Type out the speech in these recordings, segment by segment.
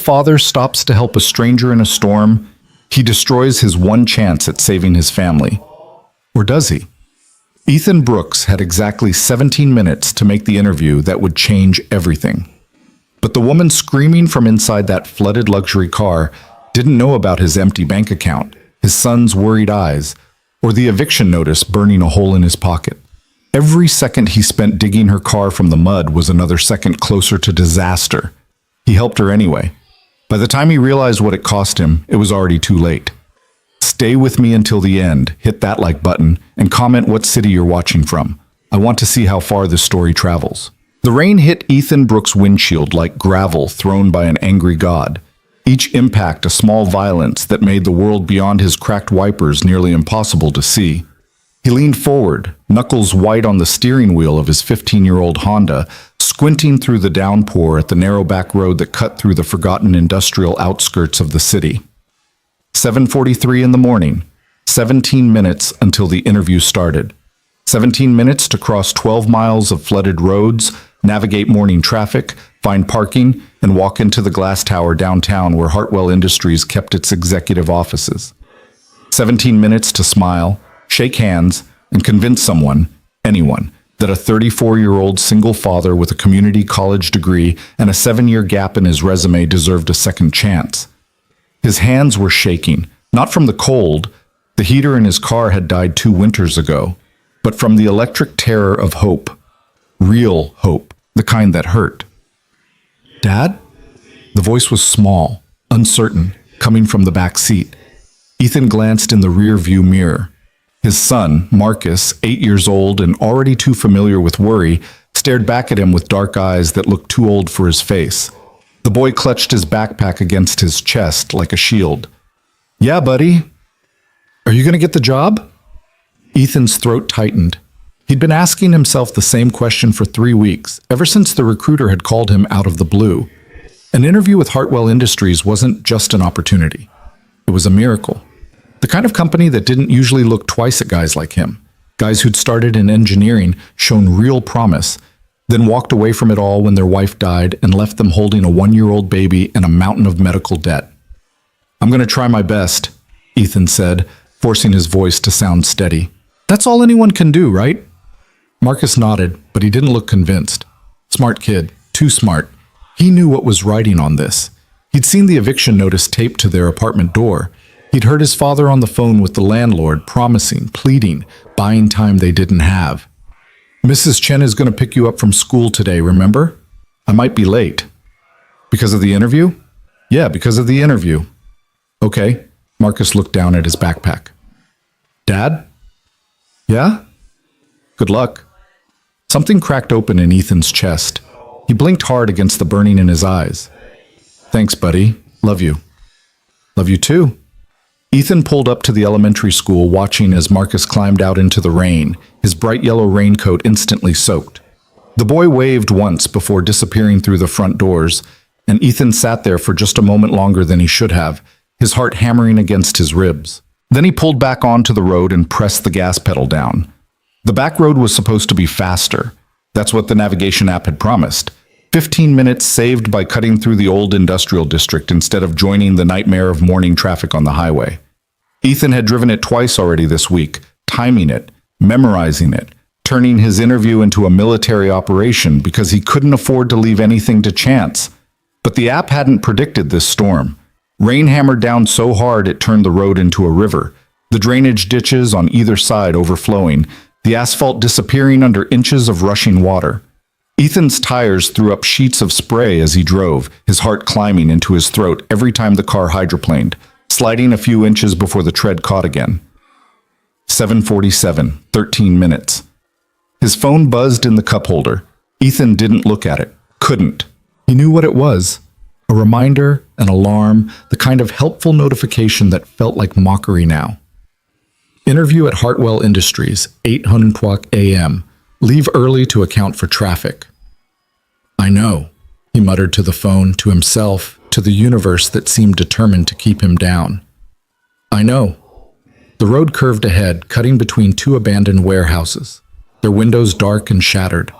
Father stops to help a stranger in a storm, he destroys his one chance at saving his family. Or does he? Ethan Brooks had exactly 17 minutes to make the interview that would change everything. But the woman screaming from inside that flooded luxury car didn't know about his empty bank account, his son's worried eyes, or the eviction notice burning a hole in his pocket. Every second he spent digging her car from the mud was another second closer to disaster. He helped her anyway. By the time he realized what it cost him, it was already too late. Stay with me until the end, hit that like button, and comment what city you're watching from. I want to see how far this story travels. The rain hit Ethan Brooks' windshield like gravel thrown by an angry god. Each impact a small violence that made the world beyond his cracked wipers nearly impossible to see. He leaned forward, knuckles white on the steering wheel of his 15-year-old Honda, squinting through the downpour at the narrow back road that cut through the forgotten industrial outskirts of the city. 7:43 in the morning, 17 minutes until the interview started. 17 minutes to cross 12 miles of flooded roads, navigate morning traffic, find parking, and walk into the glass tower downtown where Hartwell Industries kept its executive offices. 17 minutes to smile, shake hands, and convince someone, anyone, that a 34-year-old single father with a community college degree and a 7-year gap in his resume deserved a second chance. His hands were shaking, not from the cold, the heater in his car had died 2 winters ago, but from the electric terror of hope. Real hope, the kind that hurt. "Dad?" The voice was small, uncertain, coming from the back seat. Ethan glanced in the rear-view mirror. His son, Marcus, 8 years old and already too familiar with worry, stared back at him with dark eyes that looked too old for his face. The boy clutched his backpack against his chest like a shield. "Yeah, buddy. Are you going to get the job?" Ethan's throat tightened. He'd been asking himself the same question for 3 weeks, ever since the recruiter had called him out of the blue. An interview with Hartwell Industries wasn't just an opportunity. It was a miracle. The kind of company that didn't usually look twice at guys like him. Guys who'd started in engineering, shown real promise, then walked away from it all when their wife died and left them holding a 1-year-old baby and a mountain of medical debt. "I'm going to try my best," Ethan said, forcing his voice to sound steady. "That's all anyone can do, right?" Marcus nodded, but he didn't look convinced. Smart kid, too smart. He knew what was writing on this. He'd seen the eviction notice taped to their apartment door. He'd heard his father on the phone with the landlord, promising, pleading, buying time they didn't have. "Mrs. Chen is going to pick you up from school today, remember? I might be late." "Because of the interview?" "Yeah, because of the interview." "Okay." Marcus looked down at his backpack. "Dad?" "Yeah?" "Good luck." Something cracked open in Ethan's chest. He blinked hard against the burning in his eyes. "Thanks, buddy. Love you." "Love you too." Ethan pulled up to the elementary school, watching as Marcus climbed out into the rain, his bright yellow raincoat instantly soaked. The boy waved once before disappearing through the front doors, and Ethan sat there for just a moment longer than he should have, his heart hammering against his ribs. Then he pulled back onto the road and pressed the gas pedal down. The back road was supposed to be faster. That's what the navigation app had promised. 15 minutes saved by cutting through the old industrial district instead of joining the nightmare of morning traffic on the highway. Ethan had driven it twice already this week, timing it, memorizing it, turning his interview into a military operation because he couldn't afford to leave anything to chance. But the app hadn't predicted this storm. Rain hammered down so hard it turned the road into a river, the drainage ditches on either side overflowing, the asphalt disappearing under inches of rushing water. Ethan's tires threw up sheets of spray as he drove, his heart climbing into his throat every time the car hydroplaned, sliding a few inches before the tread caught again. 7:47, 13 minutes. His phone buzzed in the cup holder. Ethan didn't look at it, couldn't. He knew what it was. A reminder, an alarm, the kind of helpful notification that felt like mockery now. Interview at Hartwell Industries, 8:00 a.m. Leave early to account for traffic. "I know," he muttered to the phone, to himself, to the universe that seemed determined to keep him down. "I know." The road curved ahead, cutting between 2 abandoned warehouses, their windows dark and shattered.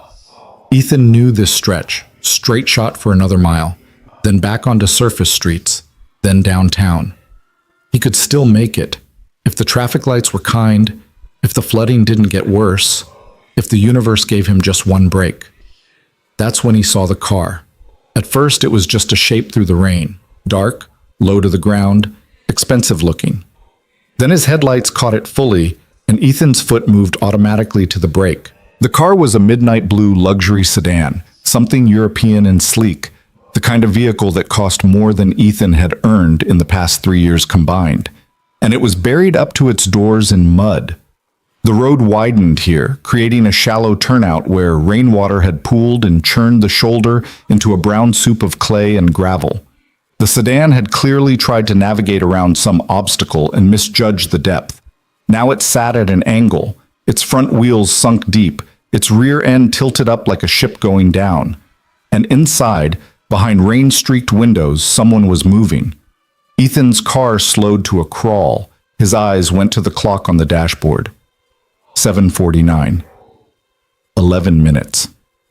Ethan knew this stretch, straight shot for another mile. then back onto surface streets, then downtown. He could still make it, if the traffic lights were kind, if the flooding didn't get worse, if the universe gave him just one break. That's when he saw the car. At first, it was just a shape through the rain, dark, low to the ground, expensive looking. Then his headlights caught it fully, and Ethan's foot moved automatically to the brake. The car was a midnight blue luxury sedan, something European and sleek, the kind of vehicle that cost more than Ethan had earned in the past 3 years combined. And it was buried up to its doors in mud. The road widened here, creating a shallow turnout where rainwater had pooled and churned the shoulder into a brown soup of clay and gravel. The sedan had clearly tried to navigate around some obstacle and misjudged the depth. Now it sat at an angle, its front wheels sunk deep, its rear end tilted up like a ship going down. And inside, behind rain-streaked windows, someone was moving. Ethan's car slowed to a crawl. His eyes went to the clock on the dashboard. 7:49. 11 minutes.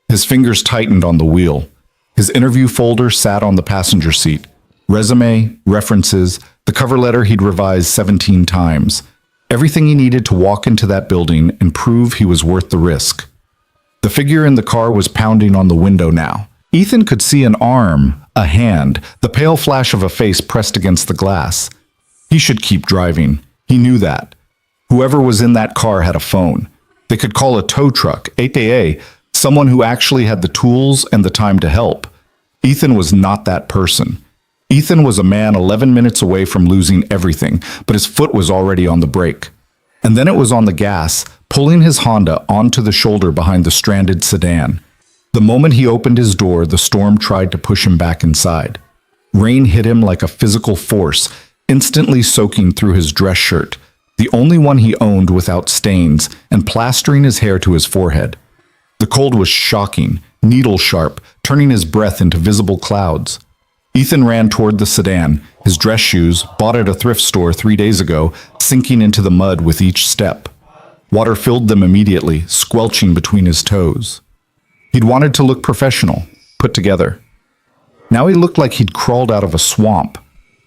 His fingers tightened on the wheel. His interview folder sat on the passenger seat. Resume, references, the cover letter he'd revised 17 times. Everything he needed to walk into that building and prove he was worth the risk. The figure in the car was pounding on the window now. Ethan could see an arm, a hand, the pale flash of a face pressed against the glass. He should keep driving. He knew that. Whoever was in that car had a phone. They could call a tow truck, aka someone who actually had the tools and the time to help. Ethan was not that person. Ethan was a man 11 minutes away from losing everything, but his foot was already on the brake. And then it was on the gas, pulling his Honda onto the shoulder behind the stranded sedan. The moment he opened his door, the storm tried to push him back inside. Rain hit him like a physical force, instantly soaking through his dress shirt, the only one he owned without stains, and plastering his hair to his forehead. The cold was shocking, needle-sharp, turning his breath into visible clouds. Ethan ran toward the sedan, his dress shoes, bought at a thrift store 3 days ago, sinking into the mud with each step. Water filled them immediately, squelching between his toes. He'd wanted to look professional, put together. Now he looked like he'd crawled out of a swamp.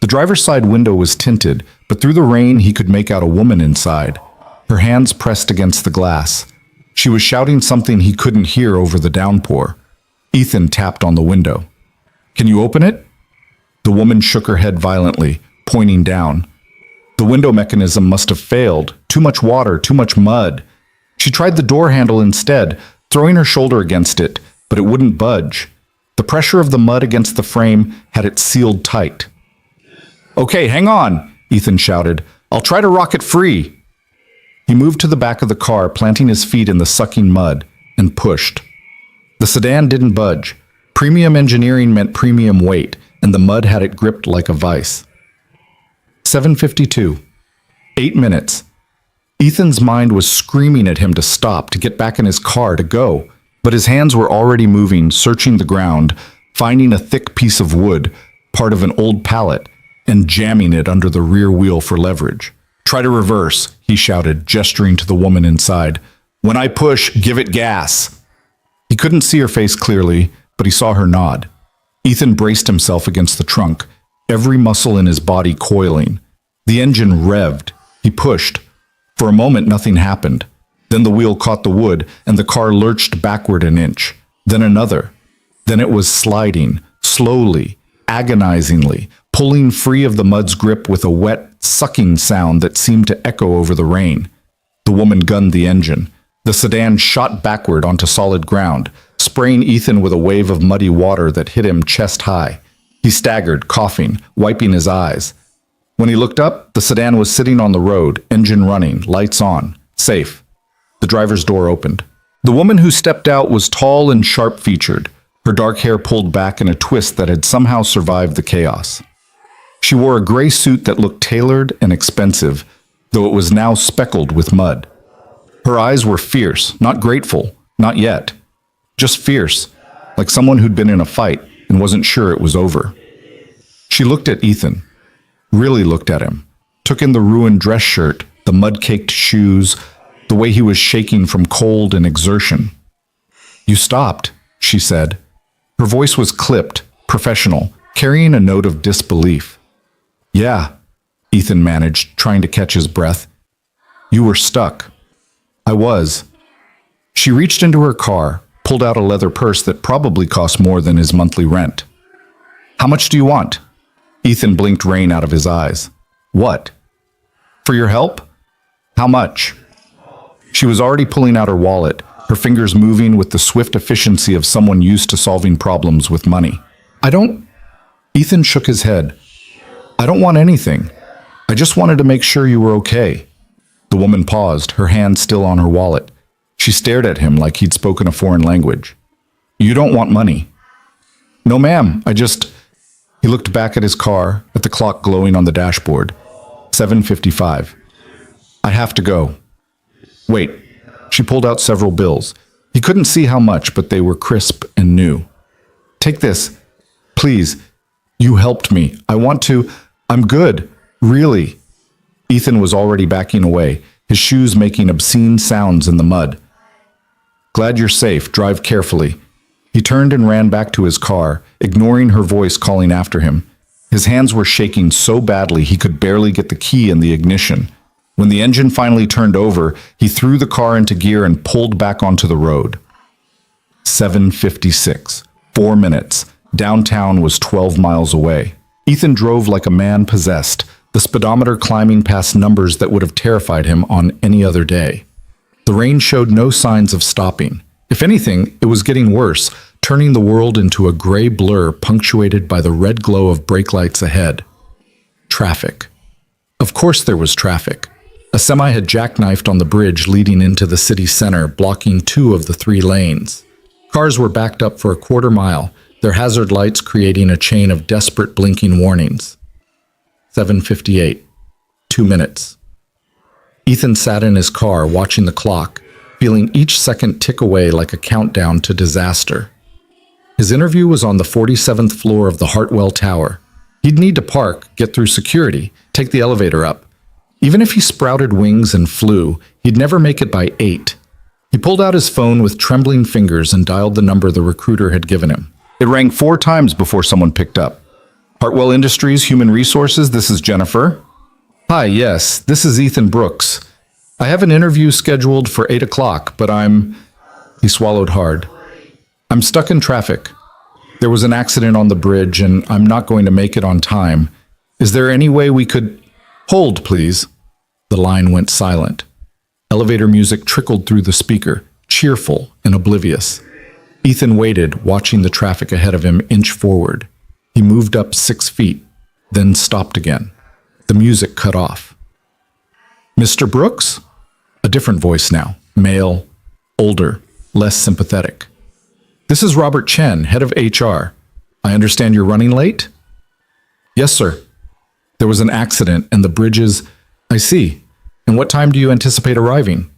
The driver's side window was tinted, but through the rain he could make out a woman inside, her hands pressed against the glass. She was shouting something he couldn't hear over the downpour. Ethan tapped on the window. "Can you open it?" The woman shook her head violently, pointing down. The window mechanism must have failed. Too much water, too much mud. She tried the door handle instead, throwing her shoulder against it, but it wouldn't budge. The pressure of the mud against the frame had it sealed tight. "Okay, hang on," Ethan shouted. "I'll try to rock it free." He moved to the back of the car, planting his feet in the sucking mud, and pushed. The sedan didn't budge. Premium engineering meant premium weight, and the mud had it gripped like a vice. 7:52. 8 minutes. Ethan's mind was screaming at him to stop, to get back in his car, to go. But his hands were already moving, searching the ground, finding a thick piece of wood, part of an old pallet, and jamming it under the rear wheel for leverage. "Try to reverse," he shouted, gesturing to the woman inside. "When I push, give it gas." He couldn't see her face clearly, but he saw her nod. Ethan braced himself against the trunk, every muscle in his body coiling. The engine revved. He pushed. For a moment, nothing happened. Then the wheel caught the wood, and the car lurched backward an inch. Then another. Then it was sliding, slowly, agonizingly, pulling free of the mud's grip with a wet, sucking sound that seemed to echo over the rain. The woman gunned the engine. The sedan shot backward onto solid ground, spraying Ethan with a wave of muddy water that hit him chest high. He staggered, coughing, wiping his eyes. When he looked up, the sedan was sitting on the road, engine running, lights on, safe. The driver's door opened. The woman who stepped out was tall and sharp-featured, her dark hair pulled back in a twist that had somehow survived the chaos. She wore a gray suit that looked tailored and expensive, though it was now speckled with mud. Her eyes were fierce, not grateful, not yet. Just fierce, like someone who'd been in a fight and wasn't sure it was over. She looked at Ethan, really looked at him, took in the ruined dress shirt, the mud-caked shoes, the way he was shaking from cold and exertion. "You stopped," she said. Her voice was clipped, professional, carrying a note of disbelief. Yeah, Ethan managed, trying to catch his breath. You were stuck. I was. She reached into her car, pulled out a leather purse that probably cost more than his monthly rent. How much do you want? Ethan blinked rain out of his eyes. What? For your help? How much? She was already pulling out her wallet, her fingers moving with the swift efficiency of someone used to solving problems with money. I don't... Ethan shook his head. I don't want anything. I just wanted to make sure you were okay. The woman paused, her hand still on her wallet. She stared at him like he'd spoken a foreign language. You don't want money. No, ma'am, I just... He looked back at his car, at the clock glowing on the dashboard. 7:55. I have to go. Wait. She pulled out several bills. He couldn't see how much, but they were crisp and new. Take this. Please. You helped me. I want to... I'm good. Really. Ethan was already backing away, his shoes making obscene sounds in the mud. Glad you're safe. Drive carefully. He turned and ran back to his car, ignoring her voice calling after him. His hands were shaking so badly he could barely get the key in the ignition. When the engine finally turned over, he threw the car into gear and pulled back onto the road. 7:56. 4 minutes. Downtown was 12 miles away. Ethan drove like a man possessed, the speedometer climbing past numbers that would have terrified him on any other day. The rain showed no signs of stopping. If anything, it was getting worse, turning the world into a gray blur punctuated by the red glow of brake lights ahead. Traffic. Of course there was traffic. A semi had jackknifed on the bridge leading into the city center, blocking 2 of the 3 lanes. Cars were backed up for a quarter mile, their hazard lights creating a chain of desperate blinking warnings. 7:58. 2 minutes. Ethan sat in his car, watching the clock, feeling each second tick away like a countdown to disaster. His interview was on the 47th floor of the Hartwell Tower. He'd need to park, get through security, take the elevator up. Even if he sprouted wings and flew, he'd never make it by 8. He pulled out his phone with trembling fingers and dialed the number the recruiter had given him. It rang 4 times before someone picked up. Hartwell Industries, Human Resources, this is Jennifer. Hi, yes, this is Ethan Brooks. I have an interview scheduled for 8 o'clock, but He swallowed hard. I'm stuck in traffic. There was an accident on the bridge, and I'm not going to make it on time. Is there any way we could... Hold, please. The line went silent. Elevator music trickled through the speaker, cheerful and oblivious. Ethan waited, watching the traffic ahead of him inch forward. He moved up 6 feet, then stopped again. The music cut off. Mr. Brooks? A different voice now, male, older, less sympathetic. This is Robert Chen, head of HR. I understand you're running late? Yes, sir. There was an accident and the bridges... I see. And what time do you anticipate arriving?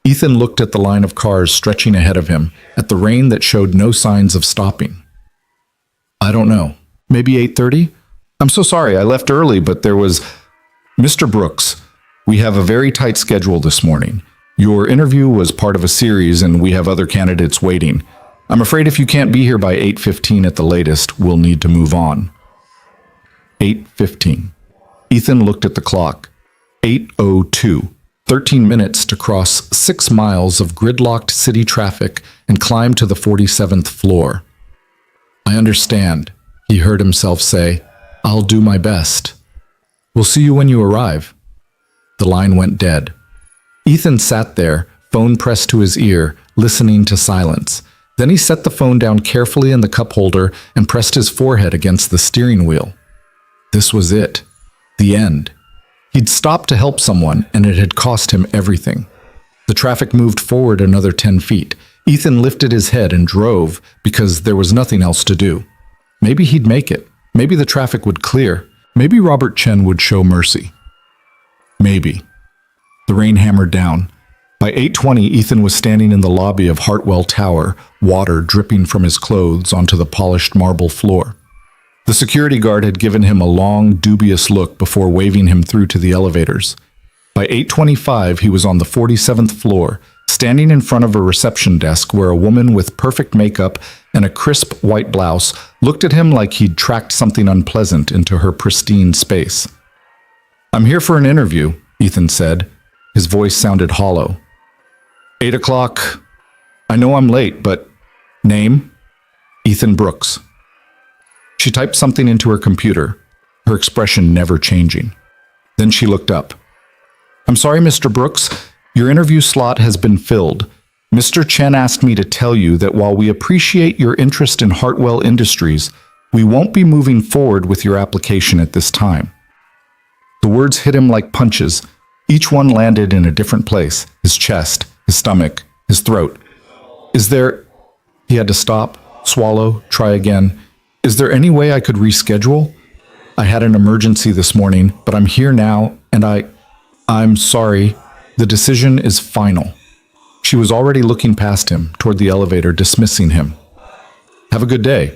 Ethan looked at the line of cars stretching ahead of him, at the rain that showed no signs of stopping. I don't know. Maybe 8:30? I'm so sorry, I left early, but there was... Mr. Brooks, we have a very tight schedule this morning. Your interview was part of a series and we have other candidates waiting. I'm afraid if you can't be here by 8:15 at the latest, we'll need to move on. 8:15. Ethan looked at the clock. 8:02. 13 minutes to cross 6 miles of gridlocked city traffic and climb to the 47th floor. I understand, he heard himself say. I'll do my best. We'll see you when you arrive. The line went dead. Ethan sat there, phone pressed to his ear, listening to silence. Then he set the phone down carefully in the cup holder and pressed his forehead against the steering wheel. This was it. The end. He'd stopped to help someone, and it had cost him everything. The traffic moved forward another 10 feet. Ethan lifted his head and drove because there was nothing else to do. Maybe he'd make it. Maybe the traffic would clear. Maybe Robert Chen would show mercy. Maybe. The rain hammered down. By 8:20, Ethan was standing in the lobby of Hartwell Tower, water dripping from his clothes onto the polished marble floor. The security guard had given him a long, dubious look before waving him through to the elevators. By 8:25, he was on the 47th floor, standing in front of a reception desk where a woman with perfect makeup and a crisp white blouse looked at him like he'd tracked something unpleasant into her pristine space. "I'm here for an interview," Ethan said. His voice sounded hollow. 8 o'clock. I know I'm late, but... Name? Ethan Brooks. She typed something into her computer, her expression never changing. Then she looked up. "I'm sorry, Mr. Brooks. Your interview slot has been filled. Mr. Chen asked me to tell you that while we appreciate your interest in Hartwell Industries, we won't be moving forward with your application at this time." The words hit him like punches. Each one landed in a different place, his chest, his stomach, his throat. "Is there..." He had to stop, swallow, try again. "Is there any way I could reschedule? I had an emergency this morning, but I'm here now, and I'm sorry. The decision is final." She was already looking past him, toward the elevator, dismissing him. "Have a good day."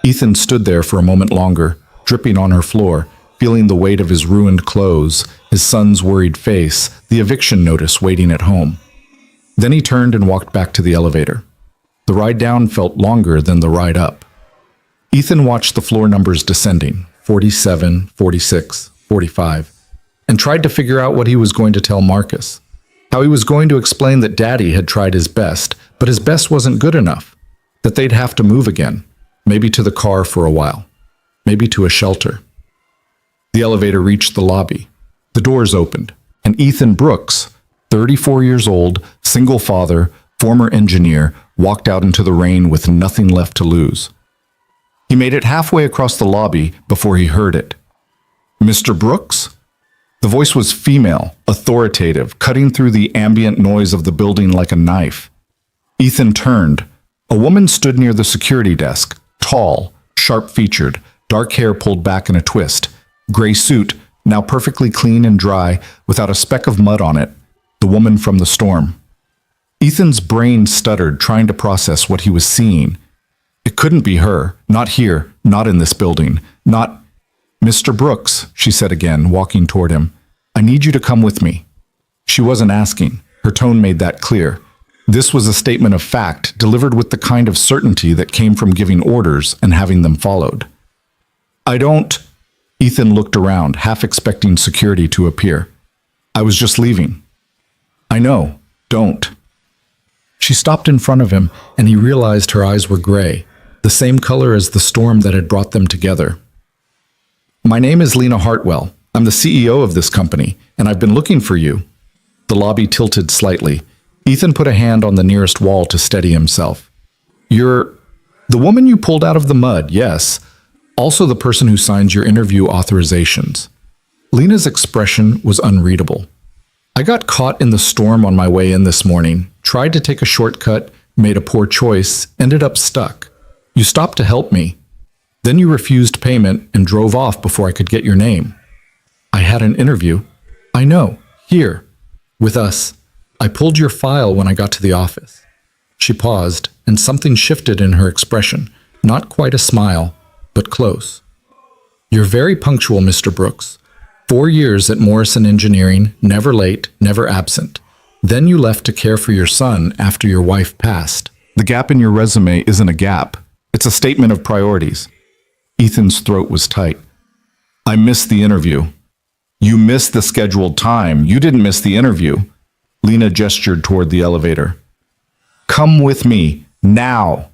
Ethan stood there for a moment longer, dripping on her floor, feeling the weight of his ruined clothes, his son's worried face, the eviction notice waiting at home. Then he turned and walked back to the elevator. The ride down felt longer than the ride up. Ethan watched the floor numbers descending, 47, 46, 45, and tried to figure out what he was going to tell Marcus. How he was going to explain that Daddy had tried his best, but his best wasn't good enough, that they'd have to move again, maybe to the car for a while, maybe to a shelter. The elevator reached the lobby. The doors opened, and Ethan Brooks, 34 years old, single father, former engineer, walked out into the rain with nothing left to lose. He made it halfway across the lobby before he heard it. "Mr. Brooks?" The voice was female, authoritative, cutting through the ambient noise of the building like a knife. Ethan turned. A woman stood near the security desk, tall, sharp-featured, dark hair pulled back in a twist, gray suit, now perfectly clean and dry, without a speck of mud on it, the woman from the storm. Ethan's brain stuttered, trying to process what he was seeing. It couldn't be her, not here, not in this building, not... "Mr. Brooks," she said again, walking toward him, "I need you to come with me." She wasn't asking. Her tone made that clear. This was a statement of fact, delivered with the kind of certainty that came from giving orders and having them followed. "I don't..." Ethan looked around, half expecting security to appear. "I was just leaving." "I know. Don't." She stopped in front of him, and he realized her eyes were gray, the same color as the storm that had brought them together. "My name is Lena Hartwell. I'm the CEO of this company, and I've been looking for you." The lobby tilted slightly. Ethan put a hand on the nearest wall to steady himself. "You're the woman you pulled out of the mud, yes. Also the person who signs your interview authorizations." Lena's expression was unreadable. "I got caught in the storm on my way in this morning, tried to take a shortcut, made a poor choice, ended up stuck. You stopped to help me. Then you refused payment and drove off before I could get your name. I had an interview. I know, here, with us. I pulled your file when I got to the office." She paused, and something shifted in her expression, not quite a smile, but close. "You're very punctual, Mr. Brooks. 4 years at Morrison Engineering, never late, never absent. Then you left to care for your son after your wife passed. The gap in your resume isn't a gap. It's a statement of priorities." Ethan's throat was tight. "I missed the interview." "You missed the scheduled time. You didn't miss the interview." Lena gestured toward the elevator. "Come with me, now."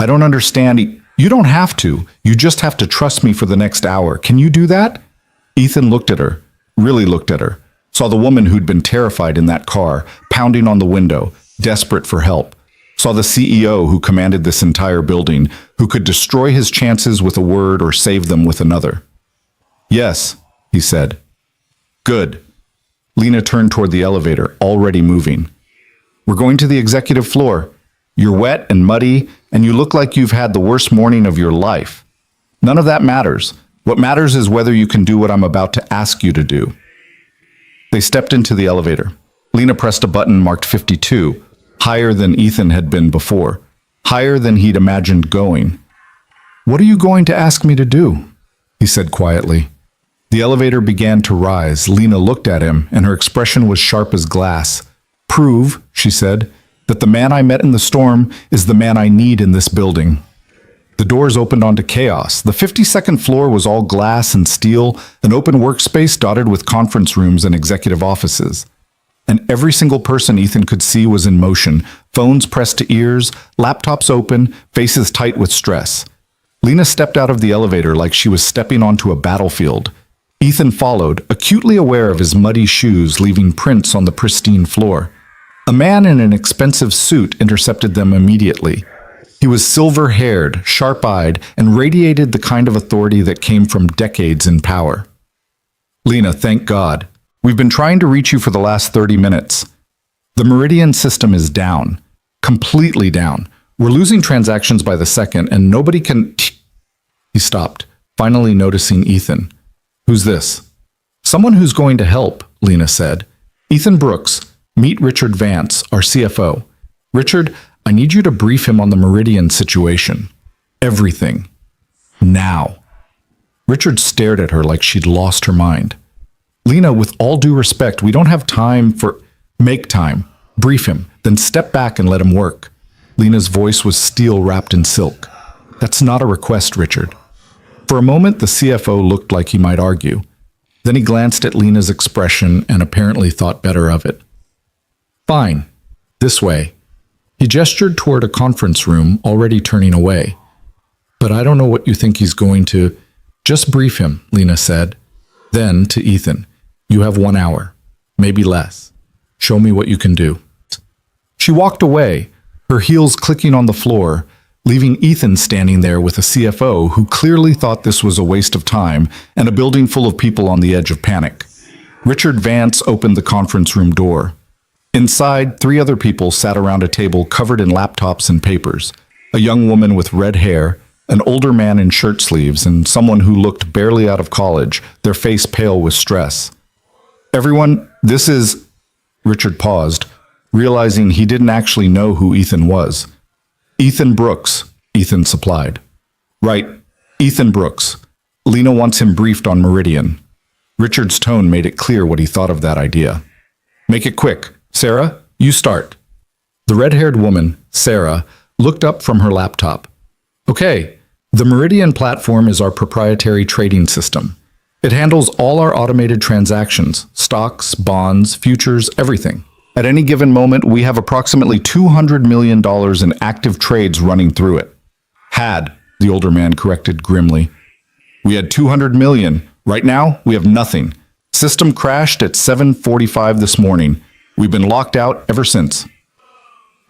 "I don't understand. You don't have to. You just have to trust me for the next hour. Can you do that?" Ethan looked at her, really looked at her, saw the woman who'd been terrified in that car, pounding on the window, desperate for help. Saw the CEO who commanded this entire building, who could destroy his chances with a word or save them with another. "Yes," he said. "Good." Lena turned toward the elevator, already moving. "We're going to the executive floor. You're wet and muddy, and you look like you've had the worst morning of your life. None of that matters. What matters is whether you can do what I'm about to ask you to do." They stepped into the elevator. Lena pressed a button marked 52, higher than Ethan had been before, higher than he'd imagined going. "What are you going to ask me to do?" he said quietly. The elevator began to rise. Lena looked at him, and her expression was sharp as glass. Prove, she said, that the man I met in the storm is the man I need in this building. The doors opened onto chaos. The 52nd floor was all glass and steel, an open workspace dotted with conference rooms and executive offices. And every single person Ethan could see was in motion, phones pressed to ears, laptops open, faces tight with stress. Lena stepped out of the elevator like she was stepping onto a battlefield. Ethan followed, acutely aware of his muddy shoes leaving prints on the pristine floor. A man in an expensive suit intercepted them immediately. He was silver-haired, sharp-eyed, and radiated the kind of authority that came from decades in power. "Lena, thank God. We've been trying to reach you for the last 30 minutes. The Meridian system is down. Completely down. We're losing transactions by the second, and nobody can—" He stopped, finally noticing Ethan. "Who's this?" "Someone who's going to help," Lena said. "Ethan Brooks. Meet Richard Vance, our CFO. Richard, I need you to brief him on the Meridian situation. Everything. Now." Richard stared at her like she'd lost her mind. "Lena, with all due respect, we don't have time for—" "Make time. Brief him, then step back and let him work." Lena's voice was steel wrapped in silk. "That's not a request, Richard." For a moment, the CFO looked like he might argue. Then he glanced at Lena's expression and apparently thought better of it. "Fine. This way." He gestured toward a conference room, already turning away. "But I don't know what you think he's going to—" "Just brief him," Lena said. Then, to Ethan, "You have 1 hour, maybe less. Show me what you can do." She walked away, her heels clicking on the floor, leaving Ethan standing there with a CFO who clearly thought this was a waste of time and a building full of people on the edge of panic. Richard Vance opened the conference room door. Inside, 3 other people sat around a table covered in laptops and papers. A young woman with red hair, an older man in shirt sleeves, and someone who looked barely out of college, their face pale with stress. "Everyone, this is—" Richard paused, realizing he didn't actually know who Ethan was. "Ethan Brooks," Ethan supplied. "Right, Ethan Brooks. Lena wants him briefed on Meridian." Richard's tone made it clear what he thought of that idea. "Make it quick. Sarah, you start." The red-haired woman, Sarah, looked up from her laptop. "Okay, the Meridian platform is our proprietary trading system. It handles all our automated transactions, stocks, bonds, futures, everything. At any given moment, we have approximately $200 million in active trades running through it." "Had," the older man corrected grimly. "We had 200 million. Right now, we have nothing. System crashed at 7:45 this morning. We've been locked out ever since."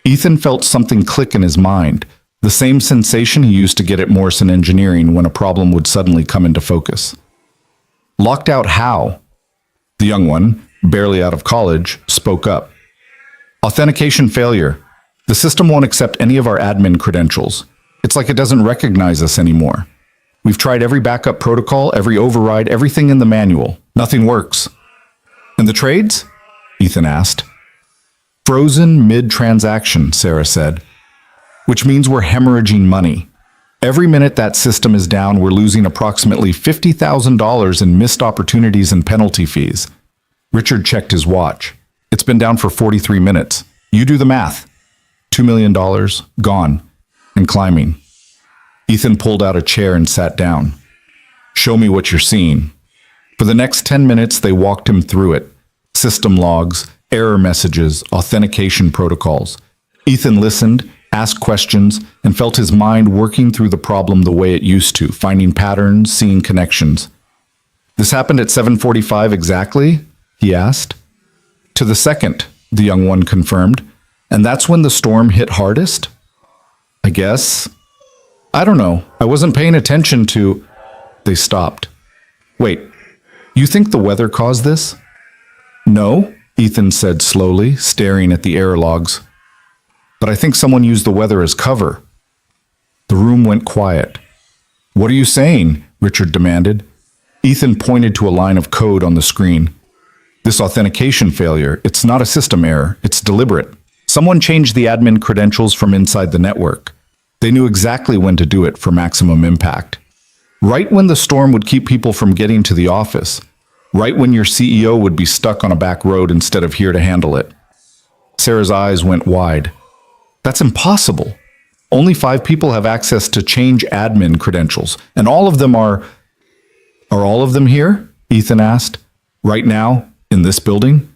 Ethan felt something click in his mind, the same sensation he used to get at Morrison Engineering when a problem would suddenly come into focus. "Locked out how?" The young one, barely out of college, spoke up. "Authentication failure. The system won't accept any of our admin credentials. It's like it doesn't recognize us anymore. We've tried every backup protocol, every override, everything in the manual. Nothing works." "And the trades?" Ethan asked. "Frozen mid-transaction," Sarah said. "Which means we're hemorrhaging money. Every minute that system is down, we're losing approximately $50,000 in missed opportunities and penalty fees." Richard checked his watch. "It's been down for 43 minutes. You do the math. $2 million, gone, and climbing." Ethan pulled out a chair and sat down. "Show me what you're seeing." For the next 10 minutes, they walked him through it. System logs, error messages, authentication protocols. Ethan listened, asked questions, and felt his mind working through the problem the way it used to, finding patterns, seeing connections. "This happened at 7:45 exactly?" he asked. "To the second," the young one confirmed. "And that's when the storm hit hardest?" "I guess. I don't know. I wasn't paying attention to—" They stopped. "Wait, you think the weather caused this?" "No," Ethan said slowly, staring at the error logs. "But I think someone used the weather as cover." The room went quiet. "What are you saying?" Richard demanded. Ethan pointed to a line of code on the screen. "This authentication failure, it's not a system error, it's deliberate. Someone changed the admin credentials from inside the network. They knew exactly when to do it for maximum impact. Right when the storm would keep people from getting to the office. Right when your CEO would be stuck on a back road instead of here to handle it." Sarah's eyes went wide. That's impossible. Only 5 people have access to change admin credentials, and all of them are... Are all of them here? Ethan asked. Right now, in this building?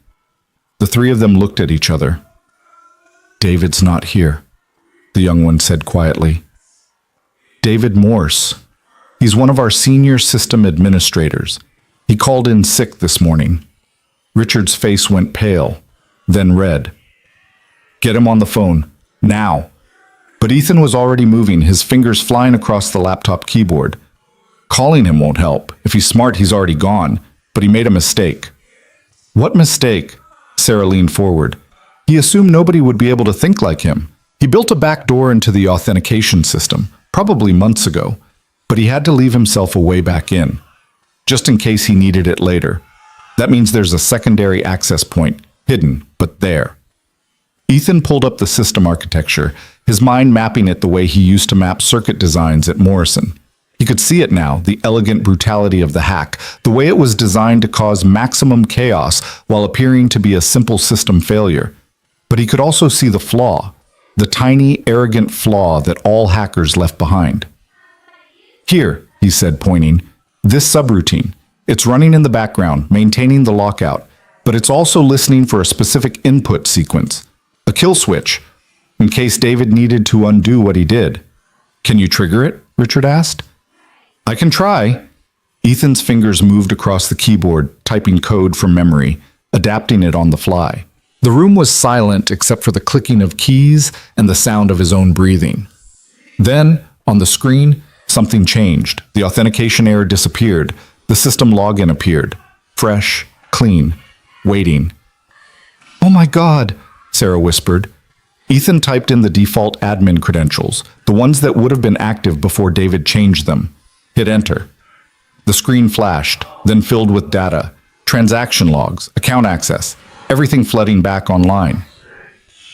The 3 of them looked at each other. David's not here, the young one said quietly. David Morse. He's one of our senior system administrators. He called in sick this morning. Richard's face went pale, then red. Get him on the phone, now. But Ethan was already moving, his fingers flying across the laptop keyboard. Calling him won't help. If he's smart, he's already gone. But he made a mistake. What mistake? Sarah leaned forward. He assumed nobody would be able to think like him. He built a back door into the authentication system, probably months ago, but he had to leave himself a way back in, just in case he needed it later. That means there's a secondary access point, hidden, but there. Ethan pulled up the system architecture, his mind mapping it the way he used to map circuit designs at Morrison. He could see it now, the elegant brutality of the hack, the way it was designed to cause maximum chaos while appearing to be a simple system failure. But he could also see the flaw, the tiny, arrogant flaw that all hackers left behind. Here, he said, pointing, this subroutine. It's running in the background, maintaining the lockout, but it's also listening for a specific input sequence, a kill switch, in case David needed to undo what he did. Can you trigger it? Richard asked. I can try. Ethan's fingers moved across the keyboard, typing code from memory, adapting it on the fly. The room was silent except for the clicking of keys and the sound of his own breathing. Then, on the screen, something changed. The authentication error disappeared. The system login appeared. Fresh, clean, waiting. Oh my God, Sarah whispered. Ethan typed in the default admin credentials, the ones that would have been active before David changed them. Hit enter. The screen flashed, then filled with data, transaction logs, account access, everything flooding back online.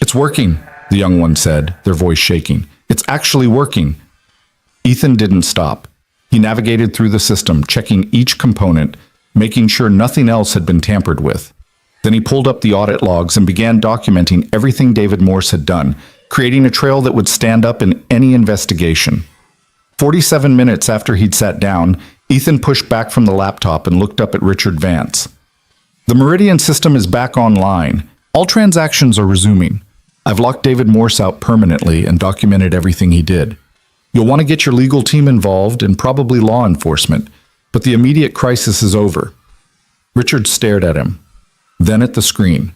It's working, the young one said, their voice shaking. It's actually working. Ethan didn't stop. He navigated through the system, checking each component, making sure nothing else had been tampered with. Then he pulled up the audit logs and began documenting everything David Morse had done, creating a trail that would stand up in any investigation. 47 minutes after he'd sat down, Ethan pushed back from the laptop and looked up at Richard Vance. The Meridian system is back online. All transactions are resuming. I've locked David Morse out permanently and documented everything he did. You'll want to get your legal team involved and probably law enforcement, but the immediate crisis is over. Richard stared at him, then at the screen,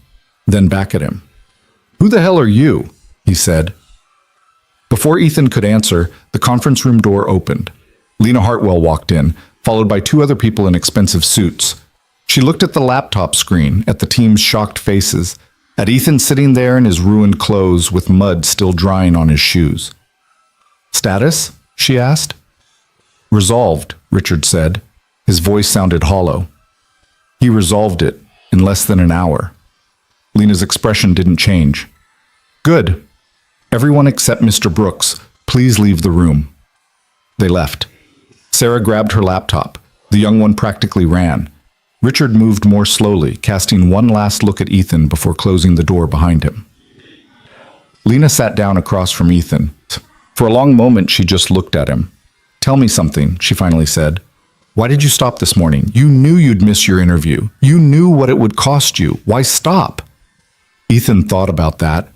then back at him. Who the hell are you? He said. Before Ethan could answer, the conference room door opened. Lena Hartwell walked in, followed by 2 other people in expensive suits. She looked at the laptop screen, at the team's shocked faces, at Ethan sitting there in his ruined clothes with mud still drying on his shoes. Status? She asked. Resolved, Richard said. His voice sounded hollow. He resolved it in less than an hour. Lena's expression didn't change. Good. Everyone except Mr. Brooks, please leave the room. They left. Sarah grabbed her laptop. The young one practically ran. Richard moved more slowly, casting one last look at Ethan before closing the door behind him. Lena sat down across from Ethan. For a long moment, she just looked at him. Tell me something, she finally said. Why did you stop this morning? You knew you'd miss your interview. You knew what it would cost you. Why stop? Ethan thought about that.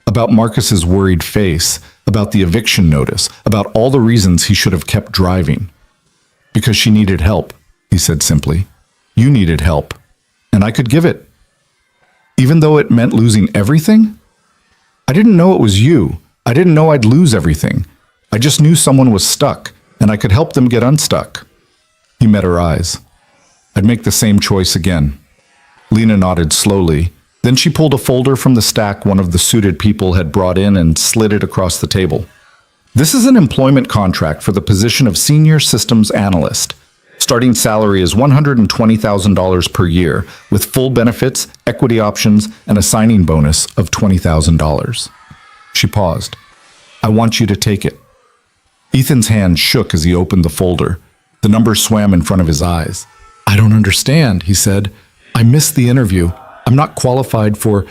About Marcus's worried face, about the eviction notice, about all the reasons he should have kept driving. Because she needed help, he said simply. You needed help, and I could give it. Even though it meant losing everything? I didn't know it was you. I didn't know I'd lose everything. I just knew someone was stuck, and I could help them get unstuck. He met her eyes. I'd make the same choice again. Lena nodded slowly. Then she pulled a folder from the stack one of the suited people had brought in and slid it across the table. This is an employment contract for the position of Senior Systems Analyst. Starting salary is $120,000 per year, with full benefits, equity options, and a signing bonus of $20,000. She paused. I want you to take it. Ethan's hand shook as he opened the folder. The numbers swam in front of his eyes. I don't understand, he said. I missed the interview. I'm not qualified for...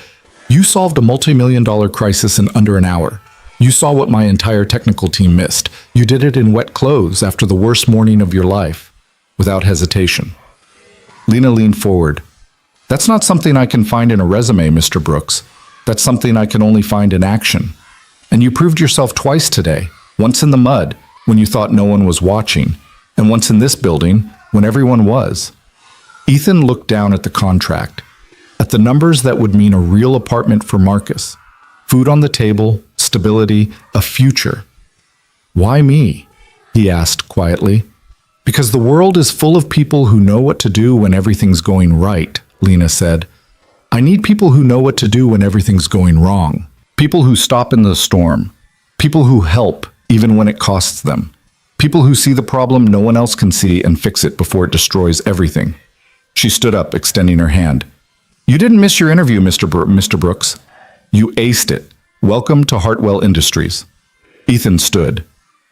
You solved a multi-million-dollar crisis in under an hour. You saw what my entire technical team missed. You did it in wet clothes after the worst morning of your life, without hesitation. Lena leaned forward. That's not something I can find in a resume, Mr. Brooks. That's something I can only find in action. And you proved yourself twice today. Once in the mud, when you thought no one was watching, and once in this building, when everyone was. Ethan looked down at the contract, at the numbers that would mean a real apartment for Marcus. Food on the table, stability, a future. Why me? He asked quietly. Because the world is full of people who know what to do when everything's going right, Lena said. I need people who know what to do when everything's going wrong. People who stop in the storm. People who help, even when it costs them. People who see the problem no one else can see and fix it before it destroys everything. She stood up, extending her hand. You didn't miss your interview, Mr. Brooks. You aced it. Welcome to Hartwell Industries. Ethan stood.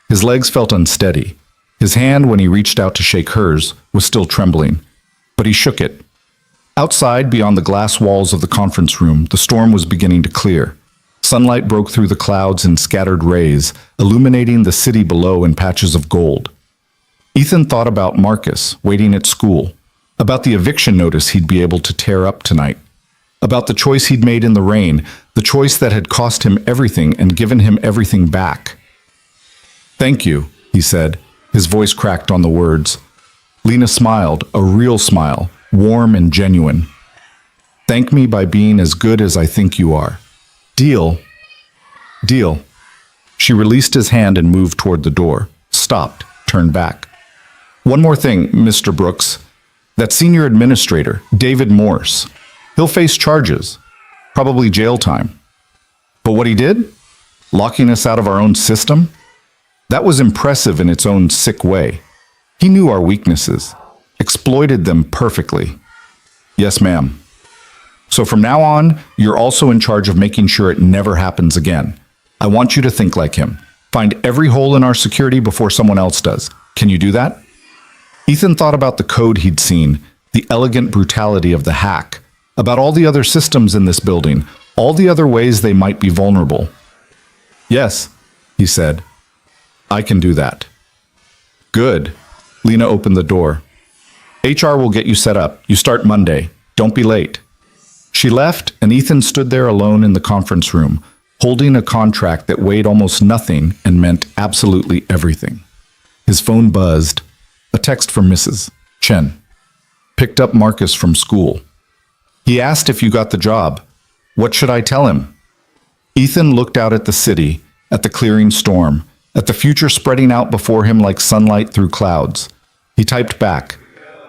His legs felt unsteady. His hand, when he reached out to shake hers, was still trembling. But he shook it. Outside, beyond the glass walls of the conference room, the storm was beginning to clear. Sunlight broke through the clouds in scattered rays, illuminating the city below in patches of gold. Ethan thought about Marcus, waiting at school, about the eviction notice he'd be able to tear up tonight, about the choice he'd made in the rain, the choice that had cost him everything and given him everything back. Thank you, he said, his voice cracked on the words. Lena smiled, a real smile, warm and genuine. Thank me by being as good as I think you are. Deal. Deal. She released his hand and moved toward the door, stopped, turned back. One more thing, Mr. Brooks. That senior administrator, David Morse, he'll face charges, probably jail time. But what he did? Locking us out of our own system? That was impressive in its own sick way. He knew our weaknesses, exploited them perfectly. Yes, ma'am. So from now on, you're also in charge of making sure it never happens again. I want you to think like him. Find every hole in our security before someone else does. Can you do that? Ethan thought about the code he'd seen, the elegant brutality of the hack, about all the other systems in this building, all the other ways they might be vulnerable. Yes, he said. I can do that. Good. Lena opened the door. HR will get you set up. You start Monday. Don't be late. She left, and Ethan stood there alone in the conference room, holding a contract that weighed almost nothing and meant absolutely everything. His phone buzzed. A text from Mrs. Chen. Picked up Marcus from school. He asked if you got the job. What should I tell him? Ethan looked out at the city, at the clearing storm, at the future spreading out before him like sunlight through clouds. He typed back,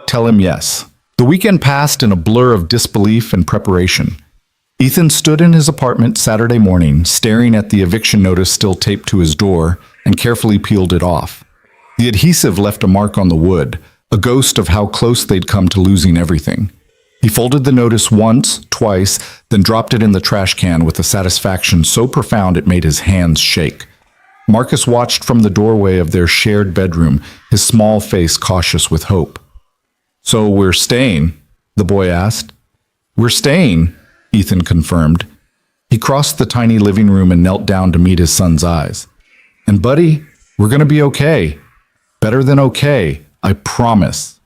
tell him yes. The weekend passed in a blur of disbelief and preparation. Ethan stood in his apartment Saturday morning, staring at the eviction notice still taped to his door, and carefully peeled it off. The adhesive left a mark on the wood, a ghost of how close they'd come to losing everything. He folded the notice once, twice, then dropped it in the trash can with a satisfaction so profound it made his hands shake. Marcus watched from the doorway of their shared bedroom, his small face cautious with hope. So we're staying? The boy asked. We're staying, Ethan confirmed. He crossed the tiny living room and knelt down to meet his son's eyes. And buddy, we're gonna be okay. Better than okay, I promise.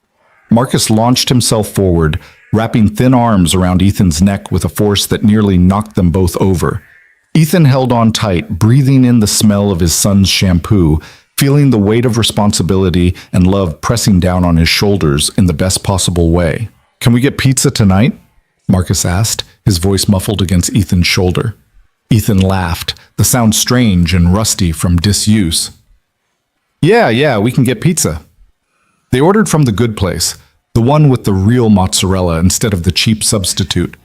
Marcus launched himself forward, wrapping thin arms around Ethan's neck with a force that nearly knocked them both over. Ethan held on tight, breathing in the smell of his son's shampoo, feeling the weight of responsibility and love pressing down on his shoulders in the best possible way. Can we get pizza tonight? Marcus asked, his voice muffled against Ethan's shoulder. Ethan laughed, the sound strange and rusty from disuse. Yeah, we can get pizza. They ordered from the good place, the one with the real mozzarella instead of the cheap substitute.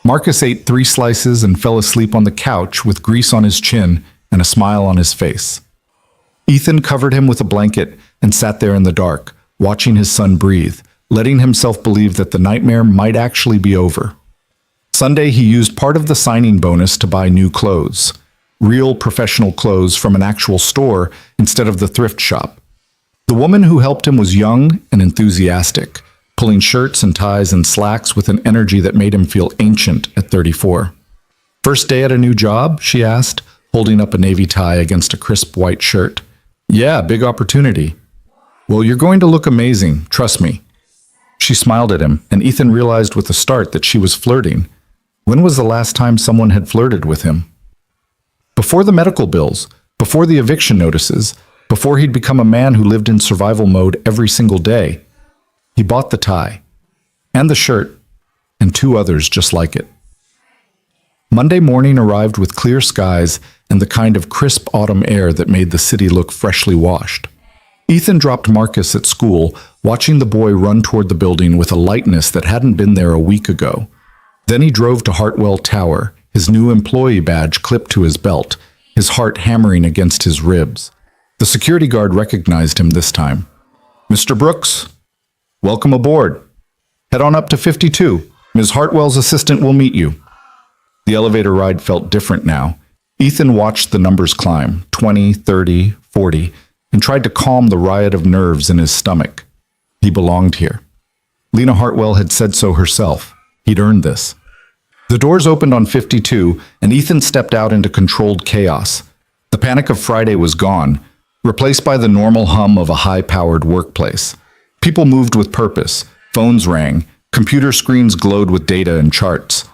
Marcus ate 3 slices and fell asleep on the couch with grease on his chin and a smile on his face. Ethan covered him with a blanket and sat there in the dark, watching his son breathe, letting himself believe that the nightmare might actually be over. Sunday, he used part of the signing bonus to buy new clothes. Real professional clothes from an actual store instead of the thrift shop. The woman who helped him was young and enthusiastic, pulling shirts and ties and slacks with an energy that made him feel ancient at 34. First day at a new job? She asked, holding up a navy tie against a crisp white shirt. Yeah, big opportunity. Well, you're going to look amazing, trust me. She smiled at him, and Ethan realized with a start that she was flirting. When was the last time someone had flirted with him? Before the medical bills, before the eviction notices, before he'd become a man who lived in survival mode every single day. He bought the tie, and the shirt, and 2 others just like it. Monday morning arrived with clear skies and the kind of crisp autumn air that made the city look freshly washed. Ethan dropped Marcus at school, watching the boy run toward the building with a lightness that hadn't been there a week ago. Then he drove to Hartwell Tower, his new employee badge clipped to his belt, his heart hammering against his ribs. The security guard recognized him this time. Mr. Brooks, welcome aboard. Head on up to 52. Ms. Hartwell's assistant will meet you. The elevator ride felt different now. Ethan watched the numbers climb, 20, 30, 40, and tried to calm the riot of nerves in his stomach. He belonged here. Lena Hartwell had said so herself. He'd earned this. The doors opened on 52, and Ethan stepped out into controlled chaos. The panic of Friday was gone, replaced by the normal hum of a high-powered workplace. People moved with purpose. Phones rang. Computer screens glowed with data and charts.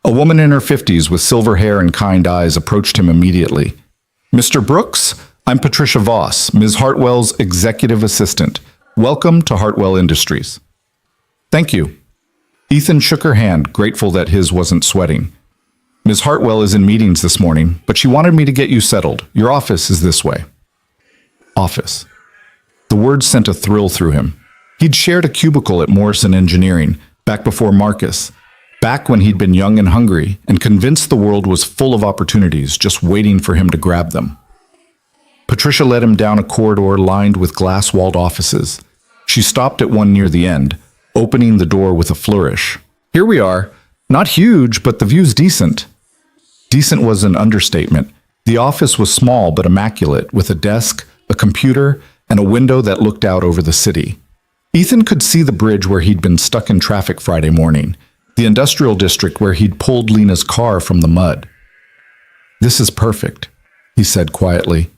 A woman in her 50s with silver hair and kind eyes approached him immediately. Mr. Brooks, I'm Patricia Voss, Ms. Hartwell's executive assistant. Welcome to Hartwell Industries. Thank you. Ethan shook her hand, grateful that his wasn't sweating. Ms. Hartwell is in meetings this morning, but she wanted me to get you settled. Your office is this way. Office. The word sent a thrill through him. He'd shared a cubicle at Morrison Engineering, back before Marcus, back when he'd been young and hungry and convinced the world was full of opportunities just waiting for him to grab them. Patricia led him down a corridor lined with glass-walled offices. She stopped at one near the end, opening the door with a flourish. Here we are. Not huge, but the view's decent. Decent was an understatement. The office was small but immaculate, with a desk, a computer, and a window that looked out over the city. Ethan could see the bridge where he'd been stuck in traffic Friday morning, the industrial district where he'd pulled Lena's car from the mud. This is perfect, he said quietly.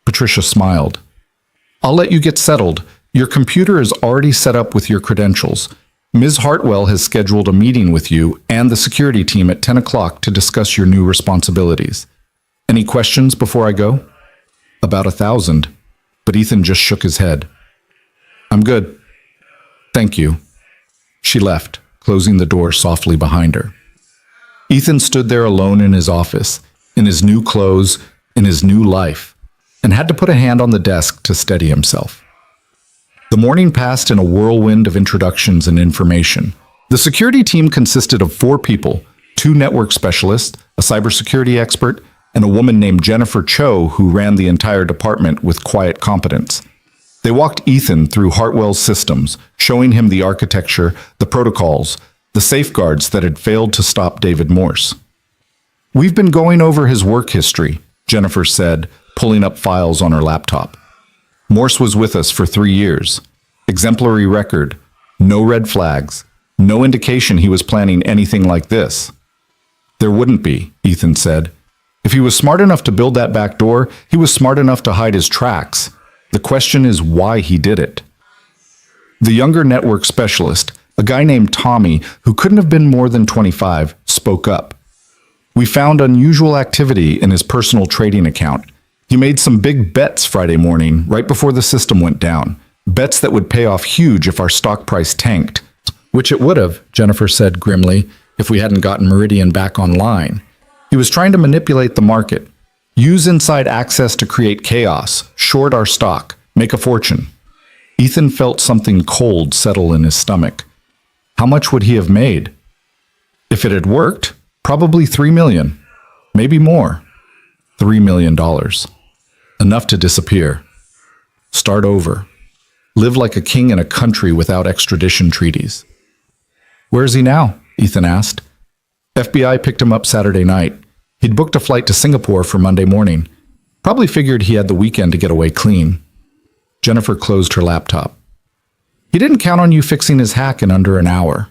Patricia smiled. I'll let you get settled. Your computer is already set up with your credentials. Ms. Hartwell has scheduled a meeting with you and the security team at 10 o'clock to discuss your new responsibilities. Any questions before I go? About 1,000, but Ethan just shook his head. I'm good. Thank you. She left, closing the door softly behind her. Ethan stood there alone in his office, in his new clothes, in his new life, and had to put a hand on the desk to steady himself. The morning passed in a whirlwind of introductions and information. The security team consisted of 4 people, 2 network specialists, a cybersecurity expert, and a woman named Jennifer Cho who ran the entire department with quiet competence. They walked Ethan through Hartwell's systems, showing him the architecture, the protocols, the safeguards that had failed to stop David Morse. We've been going over his work history, Jennifer said, pulling up files on her laptop. Morse was with us for 3 years. Exemplary record, no red flags, no indication he was planning anything like this. There wouldn't be, Ethan said. If he was smart enough to build that back door, he was smart enough to hide his tracks. The question is why he did it. The younger network specialist, a guy named Tommy, who couldn't have been more than 25, spoke up. We found unusual activity in his personal trading account. He made some big bets Friday morning, right before the system went down. Bets that would pay off huge if our stock price tanked. Which it would have, Jennifer said grimly, if we hadn't gotten Meridian back online. He was trying to manipulate the market. Use inside access to create chaos, short our stock, make a fortune. Ethan felt something cold settle in his stomach. How much would he have made? If it had worked, probably $3 million, maybe more. $3 million. Enough to disappear. Start over. Live like a king in a country without extradition treaties. Where is he now? Ethan asked. FBI picked him up Saturday night. He'd booked a flight to Singapore for Monday morning. Probably figured he had the weekend to get away clean. Jennifer closed her laptop. He didn't count on you fixing his hack in under an hour.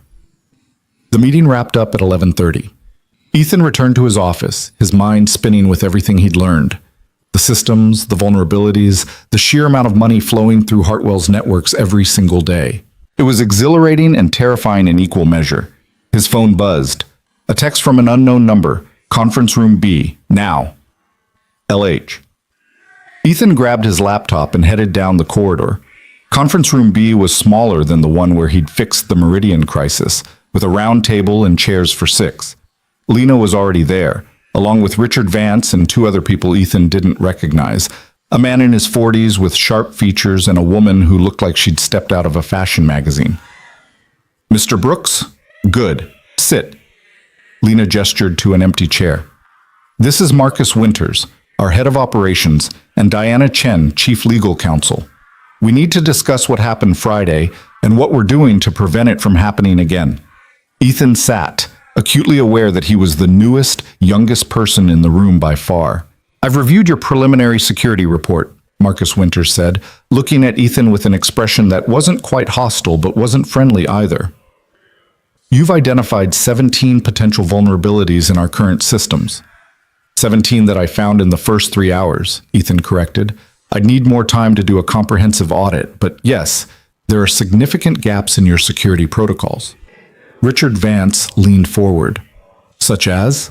The meeting wrapped up at 11:30. Ethan returned to his office, his mind spinning with everything he'd learned. The systems, the vulnerabilities, the sheer amount of money flowing through Hartwell's networks every single day. It was exhilarating and terrifying in equal measure. His phone buzzed. A text from an unknown number. Conference room B. Now. LH. Ethan grabbed his laptop and headed down the corridor. Conference room B was smaller than the one where he'd fixed the Meridian crisis, with a round table and chairs for 6. Lena was already there, along with Richard Vance and 2 other people Ethan didn't recognize, a man in his 40s with sharp features and a woman who looked like she'd stepped out of a fashion magazine. Mr. Brooks? Good. Sit. Lena gestured to an empty chair. This is Marcus Winters, our head of operations, and Diana Chen, chief legal counsel. We need to discuss what happened Friday and what we're doing to prevent it from happening again. Ethan sat, acutely aware that he was the newest, youngest person in the room by far. I've reviewed your preliminary security report, Marcus Winters said, looking at Ethan with an expression that wasn't quite hostile but wasn't friendly either. You've identified 17 potential vulnerabilities in our current systems. 17 that I found in the first 3 hours, Ethan corrected. I'd need more time to do a comprehensive audit, but yes, there are significant gaps in your security protocols. Richard Vance leaned forward. Such as?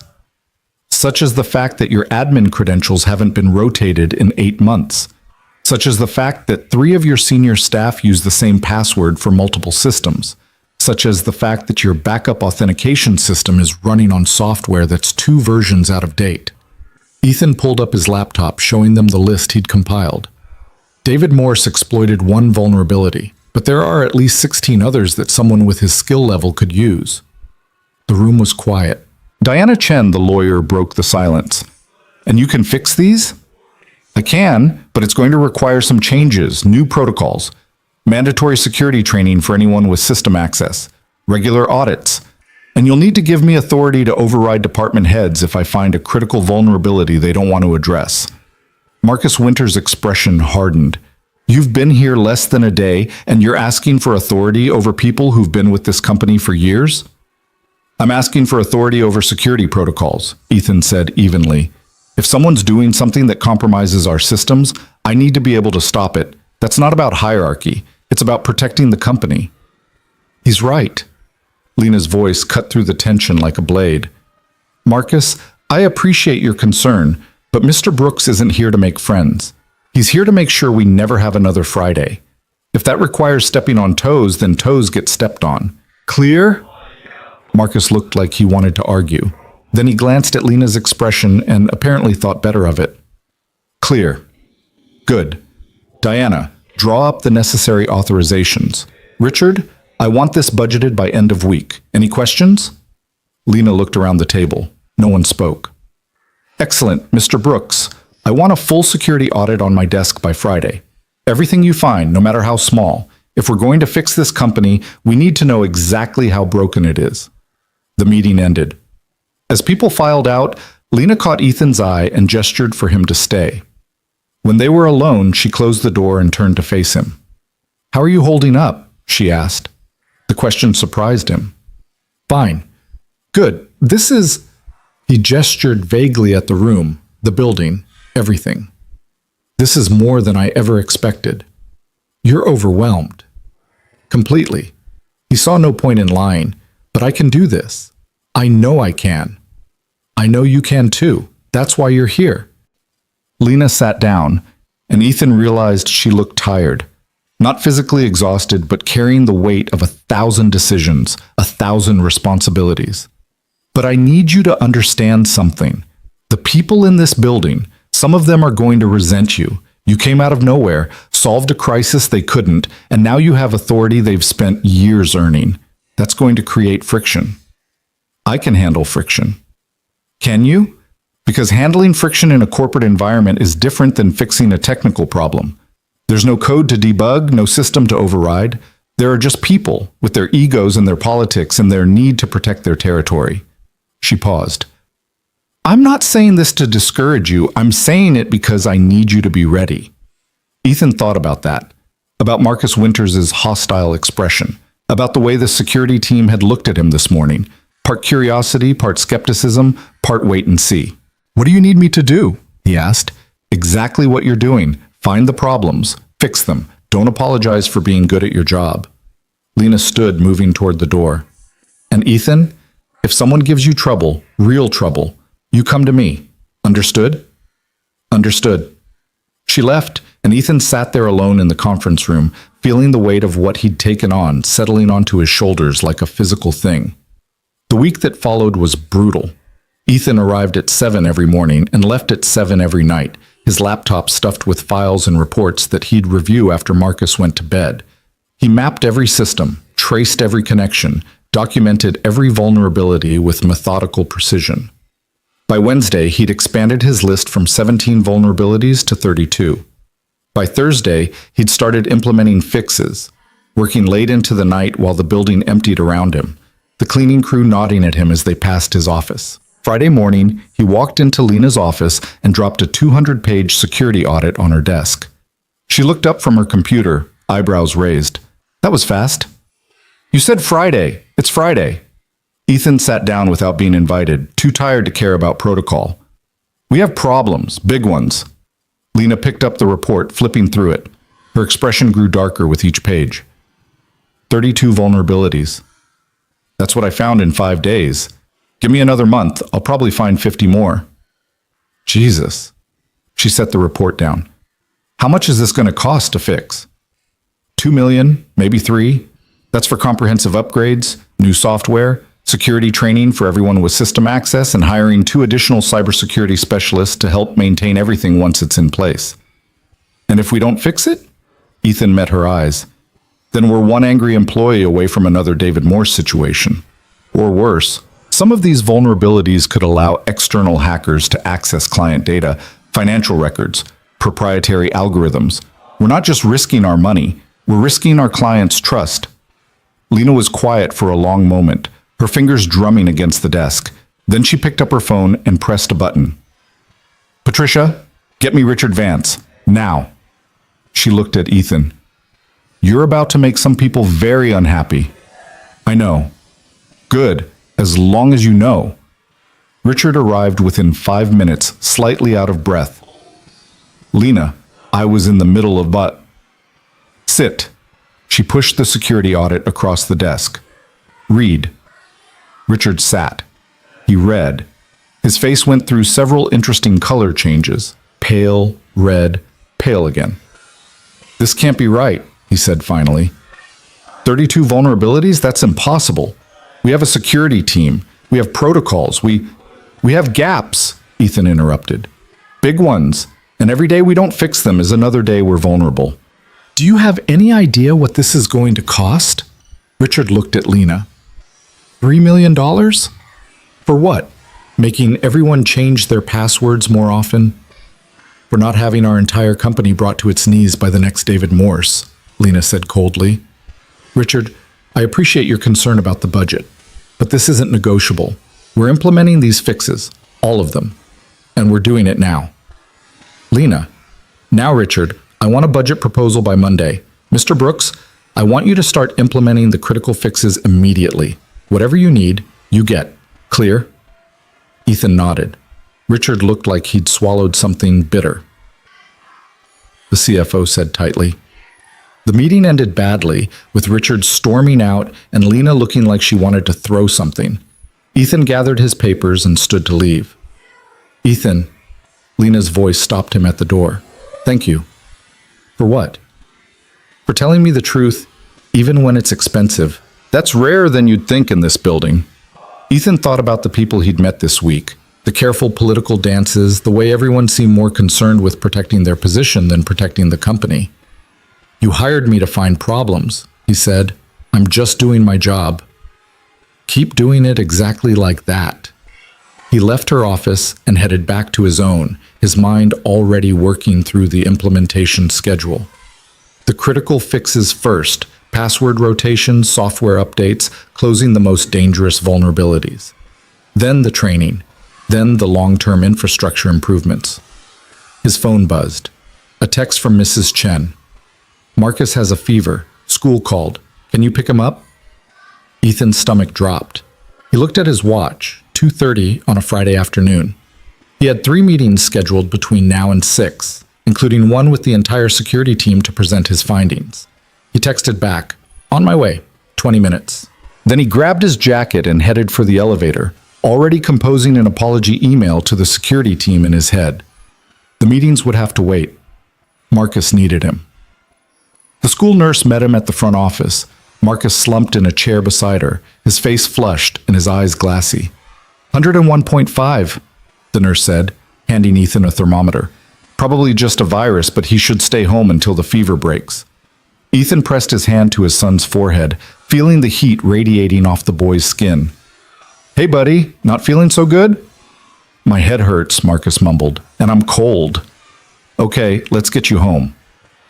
Such as the fact that your admin credentials haven't been rotated in 8 months. Such as the fact that 3 of your senior staff use the same password for multiple systems. Such as the fact that your backup authentication system is running on software that's 2 versions out of date. Ethan pulled up his laptop, showing them the list he'd compiled. David Morse exploited 1 vulnerability, but there are at least 16 others that someone with his skill level could use. The room was quiet. Diana Chen, the lawyer, broke the silence. And you can fix these? I can, but it's going to require some changes, new protocols, mandatory security training for anyone with system access, regular audits, and you'll need to give me authority to override department heads if I find a critical vulnerability they don't want to address. Marcus Winters' expression hardened. You've been here less than a day, and you're asking for authority over people who've been with this company for years? I'm asking for authority over security protocols, Ethan said evenly. If someone's doing something that compromises our systems, I need to be able to stop it. That's not about hierarchy. It's about protecting the company. He's right. Lena's voice cut through the tension like a blade. Marcus, I appreciate your concern, but Mr. Brooks isn't here to make friends. He's here to make sure we never have another Friday. If that requires stepping on toes, then toes get stepped on. Clear? Marcus looked like he wanted to argue. Then he glanced at Lena's expression and apparently thought better of it. Clear. Good. Diana, draw up the necessary authorizations. Richard, I want this budgeted by end of week. Any questions? Lena looked around the table. No one spoke. Excellent, Mr. Brooks. I want a full security audit on my desk by Friday. Everything you find, no matter how small. If we're going to fix this company, we need to know exactly how broken it is. The meeting ended. As people filed out, Lena caught Ethan's eye and gestured for him to stay. When they were alone, she closed the door and turned to face him. How are you holding up? She asked. The question surprised him. Fine. Good. This is... He gestured vaguely at the room, the building, everything. This is more than I ever expected. You're overwhelmed. Completely. He saw no point in lying, but I can do this. I know I can. I know you can too. That's why you're here. Lena sat down, and Ethan realized she looked tired. Not physically exhausted, but carrying the weight of 1,000 decisions, 1,000 responsibilities. But I need you to understand something. The people in this building, some of them are going to resent you. You came out of nowhere, solved a crisis they couldn't, and now you have authority they've spent years earning. That's going to create friction. I can handle friction. Can you? Because handling friction in a corporate environment is different than fixing a technical problem. There's no code to debug, no system to override. There are just people with their egos and their politics and their need to protect their territory. She paused. I'm not saying this to discourage you. I'm saying it because I need you to be ready. Ethan thought about that, about Marcus Winters' hostile expression, about the way the security team had looked at him this morning. Part curiosity, part skepticism, part wait and see. What do you need me to do? He asked. Exactly what you're doing. Find the problems. Fix them. Don't apologize for being good at your job. Lena stood, moving toward the door. And Ethan, if someone gives you trouble, real trouble, you come to me. Understood? Understood. She left, and Ethan sat there alone in the conference room, feeling the weight of what he'd taken on settling onto his shoulders like a physical thing. The week that followed was brutal. Ethan arrived at 7 every morning and left at 7 every night, his laptop stuffed with files and reports that he'd review after Marcus went to bed. He mapped every system, traced every connection, documented every vulnerability with methodical precision. By Wednesday, he'd expanded his list from 17 vulnerabilities to 32. By Thursday, he'd started implementing fixes, working late into the night while the building emptied around him, the cleaning crew nodding at him as they passed his office. Friday morning, he walked into Lena's office and dropped a 200-page security audit on her desk. She looked up from her computer, eyebrows raised. That was fast. You said Friday. It's Friday. Ethan sat down without being invited, too tired to care about protocol. We have problems, big ones. Lena picked up the report, flipping through it. Her expression grew darker with each page. 32 vulnerabilities. That's what I found in 5 days. Give me another month, I'll probably find 50 more. Jesus. She set the report down. How much is this going to cost to fix? 2 million, maybe 3. That's for comprehensive upgrades, new software, security training for everyone with system access, and hiring 2 additional cybersecurity specialists to help maintain everything once it's in place. And if we don't fix it? Ethan met her eyes. Then we're one angry employee away from another David Morse situation. Or worse. Some of these vulnerabilities could allow external hackers to access client data, financial records, proprietary algorithms. We're not just risking our money, we're risking our clients' trust. Lena was quiet for a long moment, her fingers drumming against the desk. Then she picked up her phone and pressed a button. Patricia, get me Richard Vance, now. She looked at Ethan. You're about to make some people very unhappy. I know. Good. As long as you know. Richard arrived within 5 minutes, slightly out of breath. Lena, I was in the middle of Sit. She pushed the security audit across the desk. Read. Richard sat. He read. His face went through several interesting color changes. Pale, red, pale again. This can't be right, he said finally. 32 vulnerabilities? That's impossible. We have a security team. We have protocols. We have gaps, Ethan interrupted. Big ones. And every day we don't fix them is another day we're vulnerable. Do you have any idea what this is going to cost? Richard looked at Lena. $3 million? For what? Making everyone change their passwords more often? For not having our entire company brought to its knees by the next David Morse, Lena said coldly. Richard, I appreciate your concern about the budget, but this isn't negotiable. We're implementing these fixes, all of them, and we're doing it now. Lena, now Richard, I want a budget proposal by Monday. Mr. Brooks, I want you to start implementing the critical fixes immediately. Whatever you need, you get. Clear? Ethan nodded. Richard looked like he'd swallowed something bitter. The CFO said tightly. The meeting ended badly, with Richard storming out and Lena looking like she wanted to throw something. Ethan gathered his papers and stood to leave. Ethan, Lena's voice stopped him at the door. Thank you. For what? For telling me the truth, even when it's expensive. That's rarer than you'd think in this building. Ethan thought about the people he'd met this week, the careful political dances, the way everyone seemed more concerned with protecting their position than protecting the company. You hired me to find problems, he said. I'm just doing my job. Keep doing it exactly like that. He left her office and headed back to his own, his mind already working through the implementation schedule. The critical fixes first, password rotation, software updates, closing the most dangerous vulnerabilities. Then the training, then the long-term infrastructure improvements. His phone buzzed. A text from Mrs. Chen. Marcus has a fever. School called. Can you pick him up? Ethan's stomach dropped. He looked at his watch, 2:30 on a Friday afternoon. He had 3 meetings scheduled between now and 6, including one with the entire security team to present his findings. He texted back, "On my way, 20 minutes." Then he grabbed his jacket and headed for the elevator, already composing an apology email to the security team in his head. The meetings would have to wait. Marcus needed him. The school nurse met him at the front office. Marcus slumped in a chair beside her, his face flushed and his eyes glassy. 101.5, the nurse said, handing Ethan a thermometer. Probably just a virus, but he should stay home until the fever breaks. Ethan pressed his hand to his son's forehead, feeling the heat radiating off the boy's skin. "Hey, buddy, not feeling so good?" "My head hurts," Marcus mumbled, "and I'm cold." "Okay, let's get you home."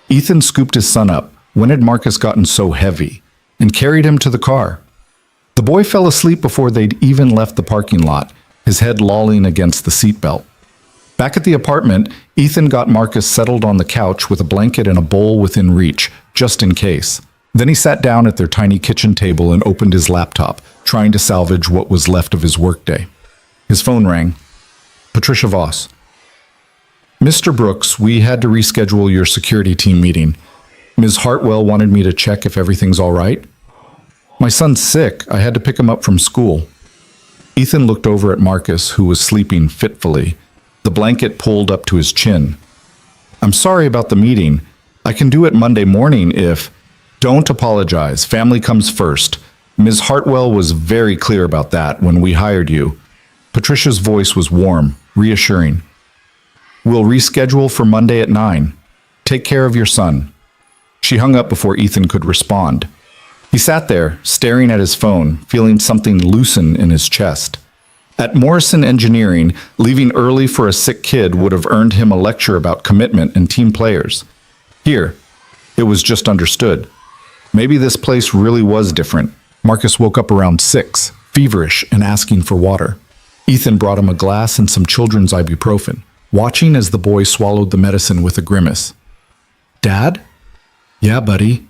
Ethan scooped his son up. When had Marcus gotten so heavy? And carried him to the car. The boy fell asleep before they'd even left the parking lot, his head lolling against the seatbelt. Back at the apartment, Ethan got Marcus settled on the couch with a blanket and a bowl within reach, just in case. Then he sat down at their tiny kitchen table and opened his laptop, trying to salvage what was left of his workday. His phone rang. Patricia Voss. "Mr. Brooks, we had to reschedule your security team meeting. Ms. Hartwell wanted me to check if everything's all right." "My son's sick. I had to pick him up from school." Ethan looked over at Marcus, who was sleeping fitfully, the blanket pulled up to his chin. "I'm sorry about the meeting. I can do it Monday morning if—" "Don't apologize. Family comes first. Ms. Hartwell was very clear about that when we hired you." Patricia's voice was warm, reassuring. "We'll reschedule for Monday at 9. Take care of your son." She hung up before Ethan could respond. He sat there, staring at his phone, feeling something loosen in his chest. At Morrison Engineering, leaving early for a sick kid would have earned him a lecture about commitment and team players. Here, it was just understood. Maybe this place really was different. Marcus woke up around 6, feverish and asking for water. Ethan brought him a glass and some children's ibuprofen, watching as the boy swallowed the medicine with a grimace. "Dad?" "Yeah, buddy."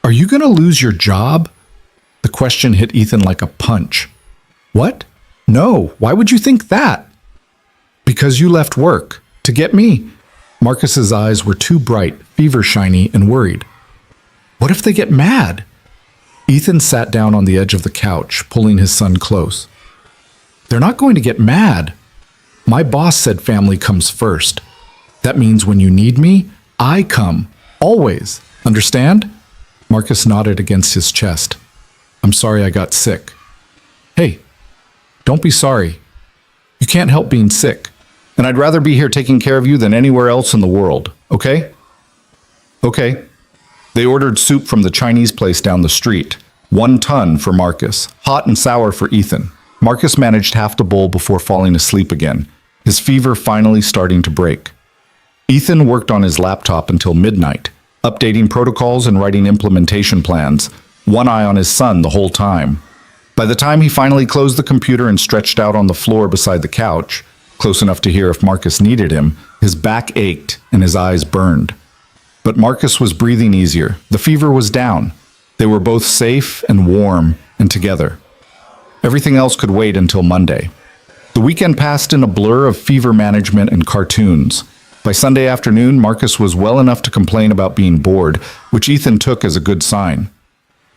"Are you going to lose your job?" The question hit Ethan like a punch. "What? No, why would you think that?" "Because you left work. To get me." Marcus's eyes were too bright, fever-shiny, and worried. "What if they get mad?" Ethan sat down on the edge of the couch, pulling his son close. "They're not going to get mad. My boss said family comes first. That means when you need me, I come. Always. Understand?" Marcus nodded against his chest. "I'm sorry I got sick." "Hey, don't be sorry. You can't help being sick. And I'd rather be here taking care of you than anywhere else in the world, okay?" "Okay." They ordered soup from the Chinese place down the street. 1 ton for Marcus, hot and sour for Ethan. Marcus managed half the bowl before falling asleep again, his fever finally starting to break. Ethan worked on his laptop until midnight, updating protocols and writing implementation plans, one eye on his son the whole time. By the time he finally closed the computer and stretched out on the floor beside the couch, close enough to hear if Marcus needed him, his back ached and his eyes burned. But Marcus was breathing easier. The fever was down. They were both safe and warm and together. Everything else could wait until Monday. The weekend passed in a blur of fever management and cartoons. By Sunday afternoon, Marcus was well enough to complain about being bored, which Ethan took as a good sign.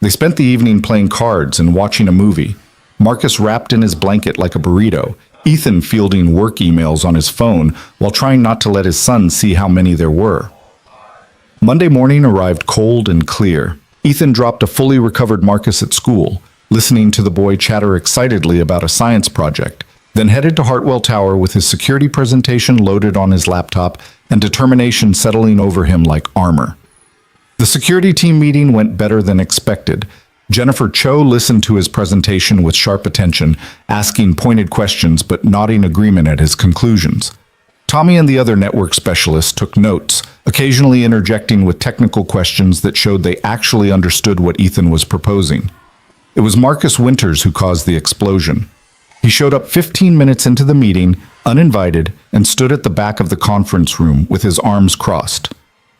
They spent the evening playing cards and watching a movie. Marcus wrapped in his blanket like a burrito, Ethan fielding work emails on his phone while trying not to let his son see how many there were. Monday morning arrived cold and clear. Ethan dropped a fully recovered Marcus at school, listening to the boy chatter excitedly about a science project, then headed to Hartwell Tower with his security presentation loaded on his laptop and determination settling over him like armor. The security team meeting went better than expected. Jennifer Cho listened to his presentation with sharp attention, asking pointed questions but nodding agreement at his conclusions. Tommy and the other network specialists took notes, occasionally interjecting with technical questions that showed they actually understood what Ethan was proposing. It was Marcus Winters who caused the explosion. He showed up 15 minutes into the meeting, uninvited, and stood at the back of the conference room with his arms crossed.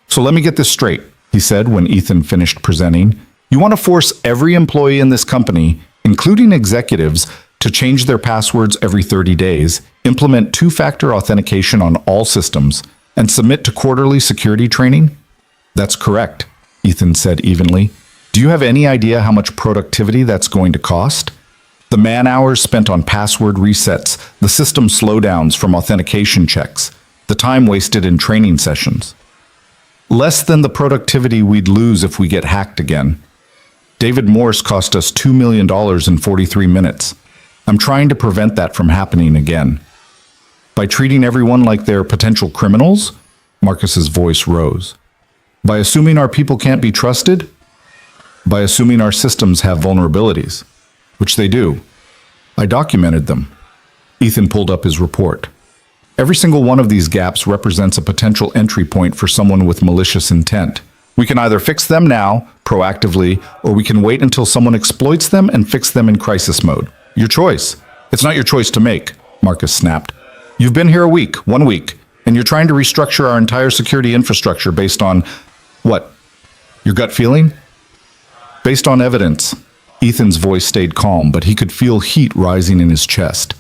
"So let me get this straight," he said when Ethan finished presenting. "You want to force every employee in this company, including executives, to change their passwords every 30 days, implement two-factor authentication on all systems, and submit to quarterly security training? That's correct, Ethan said evenly. Do you have any idea how much productivity that's going to cost? The man-hours spent on password resets, the system slowdowns from authentication checks, the time wasted in training sessions. Less than the productivity we'd lose if we get hacked again. David Morse cost us $2 million in 43 minutes. I'm trying to prevent that from happening again. By treating everyone like they're potential criminals? Marcus's voice rose. By assuming our people can't be trusted? By assuming our systems have vulnerabilities, which they do. I documented them. Ethan pulled up his report. Every single one of these gaps represents a potential entry point for someone with malicious intent. We can either fix them now, proactively, or we can wait until someone exploits them and fix them in crisis mode. Your choice. It's not your choice to make, Marcus snapped. You've been here a week, 1 week, and you're trying to restructure our entire security infrastructure based on what? Your gut feeling? Based on evidence. Ethan's voice stayed calm, but he could feel heat rising in his chest.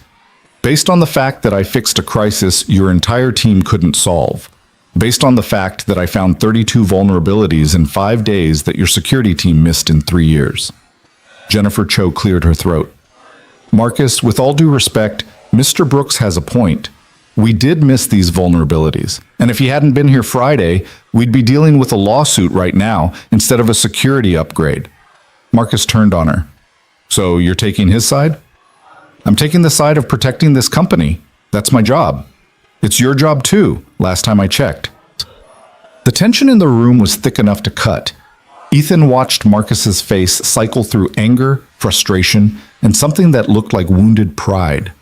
Based on the fact that I fixed a crisis your entire team couldn't solve. Based on the fact that I found 32 vulnerabilities in 5 days that your security team missed in 3 years. Jennifer Cho cleared her throat. Marcus, with all due respect, Mr. Brooks has a point. We did miss these vulnerabilities, and if he hadn't been here Friday, we'd be dealing with a lawsuit right now instead of a security upgrade. Marcus turned on her. So you're taking his side? I'm taking the side of protecting this company. That's my job. It's your job too, last time I checked. The tension in the room was thick enough to cut. Ethan watched Marcus's face cycle through anger, frustration, and something that looked like wounded pride.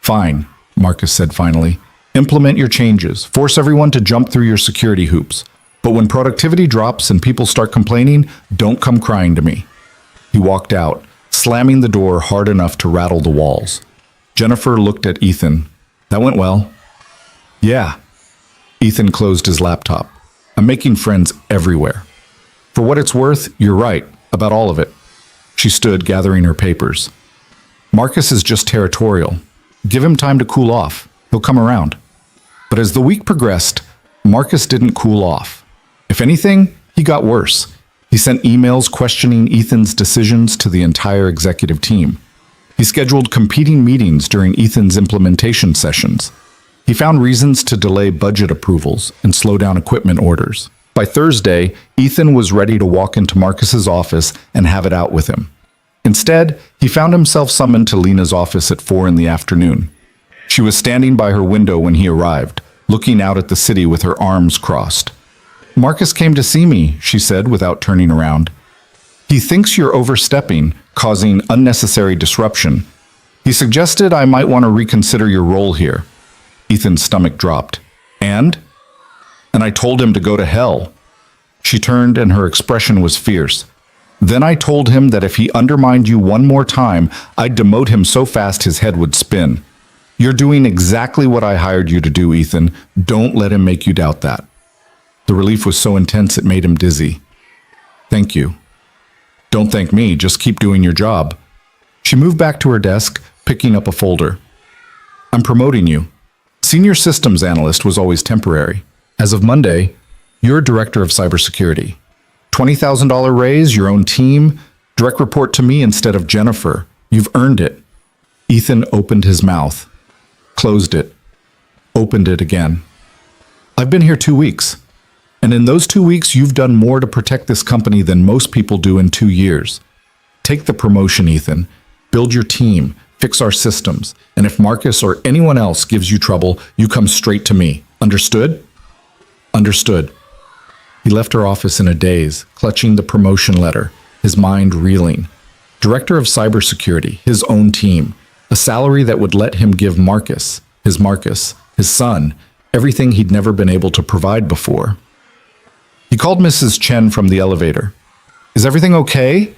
Fine, Marcus said finally. Implement your changes. Force everyone to jump through your security hoops. But when productivity drops and people start complaining, don't come crying to me. He walked out, slamming the door hard enough to rattle the walls. Jennifer looked at Ethan. That went well. Yeah. Ethan closed his laptop. I'm making friends everywhere. For what it's worth, you're right, about all of it. She stood, gathering her papers. Marcus is just territorial. Give him time to cool off. He'll come around. But as the week progressed, Marcus didn't cool off. If anything, he got worse. He sent emails questioning Ethan's decisions to the entire executive team. He scheduled competing meetings during Ethan's implementation sessions. He found reasons to delay budget approvals and slow down equipment orders. By Thursday, Ethan was ready to walk into Marcus's office and have it out with him. Instead, he found himself summoned to Lena's office at 4 in the afternoon. She was standing by her window when he arrived, looking out at the city with her arms crossed. Marcus came to see me, she said without turning around. He thinks you're overstepping, causing unnecessary disruption. He suggested I might want to reconsider your role here. Ethan's stomach dropped. And I told him to go to hell. She turned and her expression was fierce. Then I told him that if he undermined you one more time, I'd demote him so fast his head would spin. You're doing exactly what I hired you to do, Ethan. Don't let him make you doubt that. The relief was so intense it made him dizzy. Thank you. Don't thank me, just keep doing your job. She moved back to her desk, picking up a folder. I'm promoting you. Senior systems analyst was always temporary. As of Monday, you're director of cybersecurity. $20,000 raise, your own team, direct report to me instead of Jennifer. You've earned it. Ethan opened his mouth, closed it, opened it again. I've been here 2 weeks, and in those 2 weeks, you've done more to protect this company than most people do in 2 years. Take the promotion, Ethan. Build your team, fix our systems, and if Marcus or anyone else gives you trouble, you come straight to me. Understood? Understood. He left her office in a daze, clutching the promotion letter, his mind reeling. Director of cybersecurity, his own team, a salary that would let him give Marcus, his son, everything he'd never been able to provide before. He called Mrs. Chen from the elevator. Is everything okay?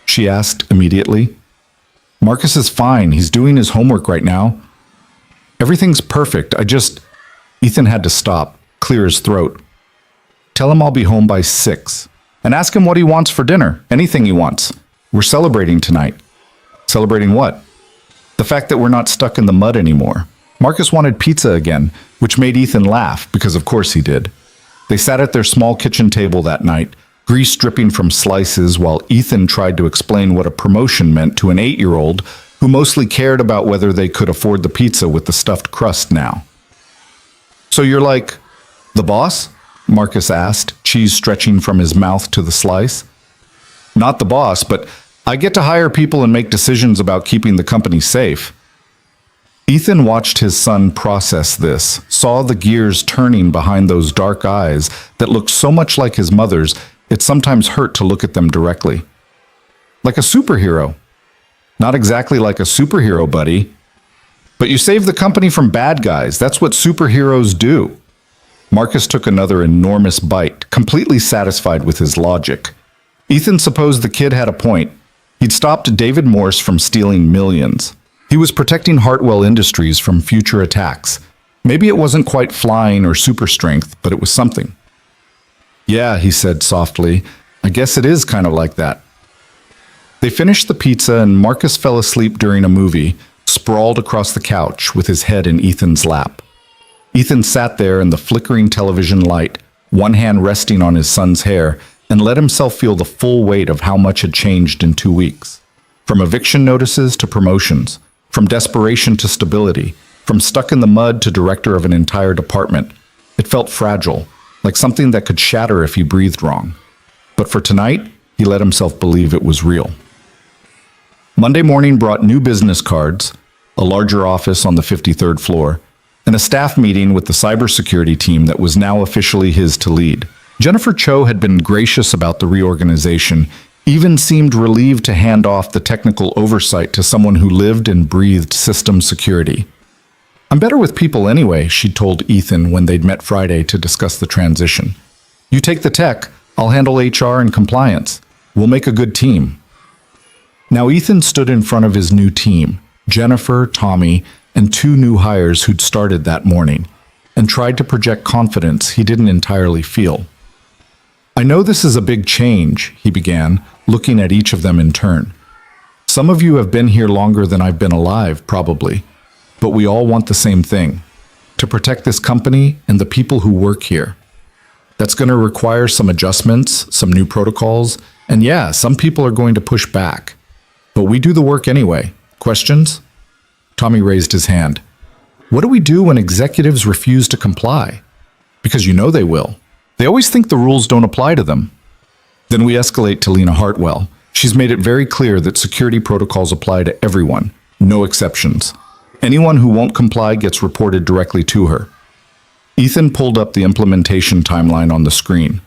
She asked immediately. Marcus is fine. He's doing his homework right now. Everything's perfect. Ethan had to stop, clear his throat. Tell him I'll be home by 6. And ask him what he wants for dinner. Anything he wants. We're celebrating tonight. Celebrating what? The fact that we're not stuck in the mud anymore. Marcus wanted pizza again, which made Ethan laugh, because of course he did. They sat at their small kitchen table that night, grease dripping from slices, while Ethan tried to explain what a promotion meant to an 8-year-old who mostly cared about whether they could afford the pizza with the stuffed crust now. "So you're like, the boss?" Marcus asked, cheese stretching from his mouth to the slice. "Not the boss, but I get to hire people and make decisions about keeping the company safe." Ethan watched his son process this, saw the gears turning behind those dark eyes that looked so much like his mother's, it sometimes hurt to look at them directly. "Like a superhero." "Not exactly like a superhero, buddy. But you save the company from bad guys. That's what superheroes do." Marcus took another enormous bite, completely satisfied with his logic. Ethan supposed the kid had a point. He'd stopped David Morse from stealing millions. He was protecting Hartwell Industries from future attacks. Maybe it wasn't quite flying or super strength, but it was something. "Yeah," he said softly, "I guess it is kind of like that." They finished the pizza and Marcus fell asleep during a movie, sprawled across the couch with his head in Ethan's lap. Ethan sat there in the flickering television light, one hand resting on his son's hair, and let himself feel the full weight of how much had changed in 2 weeks. From eviction notices to promotions, from desperation to stability, from stuck in the mud to director of an entire department. It felt fragile, like something that could shatter if he breathed wrong. But for tonight, he let himself believe it was real. Monday morning brought new business cards, a larger office on the 53rd floor, and a staff meeting with the cybersecurity team that was now officially his to lead. Jennifer Cho had been gracious about the reorganization, even seemed relieved to hand off the technical oversight to someone who lived and breathed system security. "I'm better with people anyway," she told Ethan when they'd met Friday to discuss the transition. "You take the tech, I'll handle HR and compliance. We'll make a good team." Now Ethan stood in front of his new team, Jennifer, Tommy, and 2 new hires who'd started that morning, and tried to project confidence he didn't entirely feel. "I know this is a big change," he began, looking at each of them in turn. "Some of you have been here longer than I've been alive, probably, but we all want the same thing, to protect this company and the people who work here. That's going to require some adjustments, some new protocols, and yeah, some people are going to push back. But we do the work anyway. Questions?" Tommy raised his hand. "What do we do when executives refuse to comply? Because you know they will. They always think the rules don't apply to them." Then we escalate to Lena Hartwell. She's made it very clear that security protocols apply to everyone, no exceptions. Anyone who won't comply gets reported directly to her. Ethan pulled up the implementation timeline on the screen.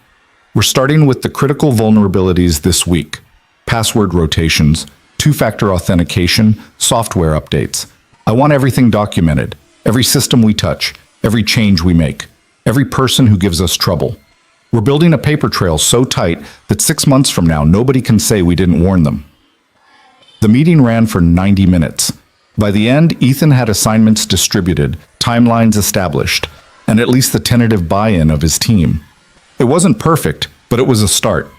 "We're starting with the critical vulnerabilities this week. Password rotations, 2-factor authentication, software updates. I want everything documented. Every system we touch, every change we make, every person who gives us trouble. We're building a paper trail so tight that 6 months from now, nobody can say we didn't warn them." The meeting ran for 90 minutes. By the end, Ethan had assignments distributed, timelines established, and at least the tentative buy-in of his team. It wasn't perfect, but it was a start.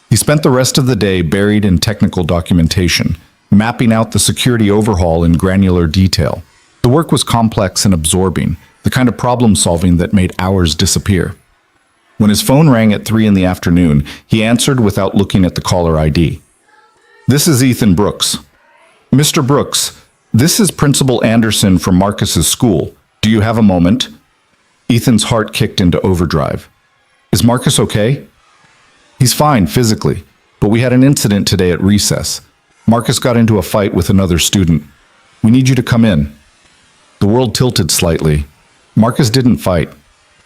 He spent the rest of the day buried in technical documentation, mapping out the security overhaul in granular detail. The work was complex and absorbing, the kind of problem-solving that made hours disappear. When his phone rang at 3 in the afternoon, he answered without looking at the caller ID. "This is Ethan Brooks." "Mr. Brooks, this is Principal Anderson from Marcus's school. Do you have a moment?" Ethan's heart kicked into overdrive. "Is Marcus okay?" "He's fine physically, but we had an incident today at recess. Marcus got into a fight with another student. We need you to come in." The world tilted slightly. Marcus didn't fight.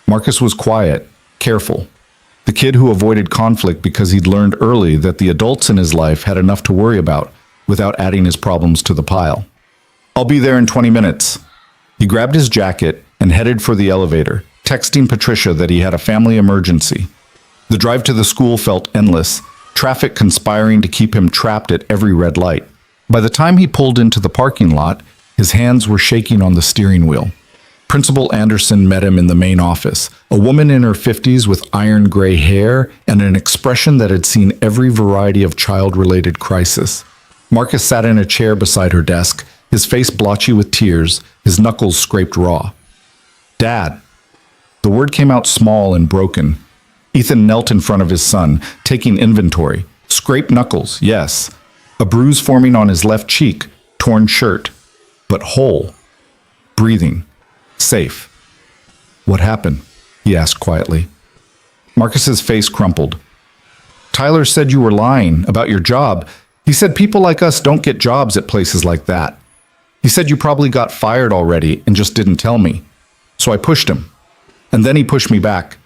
Marcus was quiet, careful. The kid who avoided conflict because he'd learned early that the adults in his life had enough to worry about without adding his problems to the pile. "I'll be there in 20 minutes. He grabbed his jacket and headed for the elevator, texting Patricia that he had a family emergency. The drive to the school felt endless, traffic conspiring to keep him trapped at every red light. By the time he pulled into the parking lot, his hands were shaking on the steering wheel. Principal Anderson met him in the main office, a woman in her 50s with iron gray hair and an expression that had seen every variety of child-related crisis. Marcus sat in a chair beside her desk, his face blotchy with tears, his knuckles scraped raw. "Dad." The word came out small and broken. Ethan knelt in front of his son, taking inventory. Scraped knuckles, yes. A bruise forming on his left cheek, torn shirt, but whole. Breathing. Safe. "What happened?" he asked quietly. Marcus's face crumpled. "Tyler said you were lying about your job. He said people like us don't get jobs at places like that. He said you probably got fired already and just didn't tell me. So I pushed him. And then he pushed me back.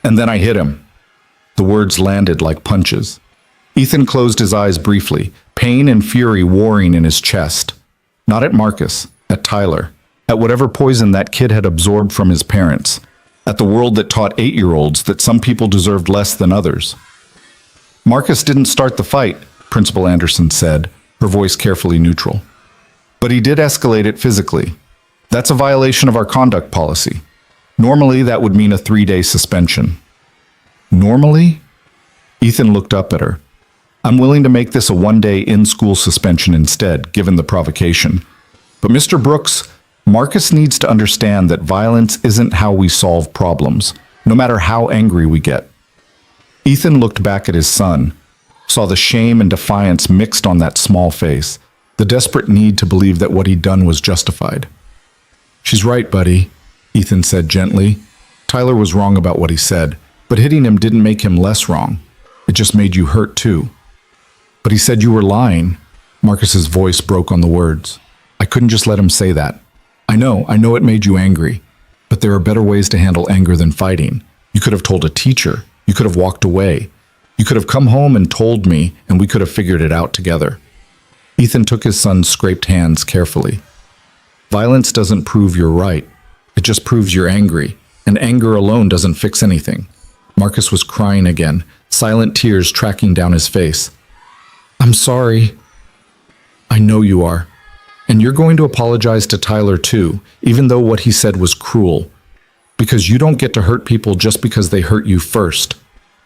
And then I hit him." The words landed like punches. Ethan closed his eyes briefly, pain and fury warring in his chest. Not at Marcus, at Tyler, at whatever poison that kid had absorbed from his parents, at the world that taught 8-year-olds that some people deserved less than others. "Marcus didn't start the fight," Principal Anderson said, her voice carefully neutral. "But he did escalate it physically. That's a violation of our conduct policy. Normally, that would mean a 3-day suspension." "Normally?" Ethan looked up at her. "I'm willing to make this a 1-day in-school suspension instead, given the provocation. But Mr. Brooks, Marcus needs to understand that violence isn't how we solve problems, no matter how angry we get." Ethan looked back at his son, saw the shame and defiance mixed on that small face, the desperate need to believe that what he'd done was justified. "She's right, buddy," Ethan said gently. "Tyler was wrong about what he said, but hitting him didn't make him less wrong. It just made you hurt too." "But he said you were lying." Marcus's voice broke on the words. "I couldn't just let him say that. I know it made you angry, but there are better ways to handle anger than fighting. You could have told a teacher. You could have walked away. You could have come home and told me, and we could have figured it out together." Ethan took his son's scraped hands carefully. "Violence doesn't prove you're right. It just proves you're angry, and anger alone doesn't fix anything." Marcus was crying again, silent tears tracking down his face. "I'm sorry." "I know you are. And you're going to apologize to Tyler too, even though what he said was cruel. Because you don't get to hurt people just because they hurt you first.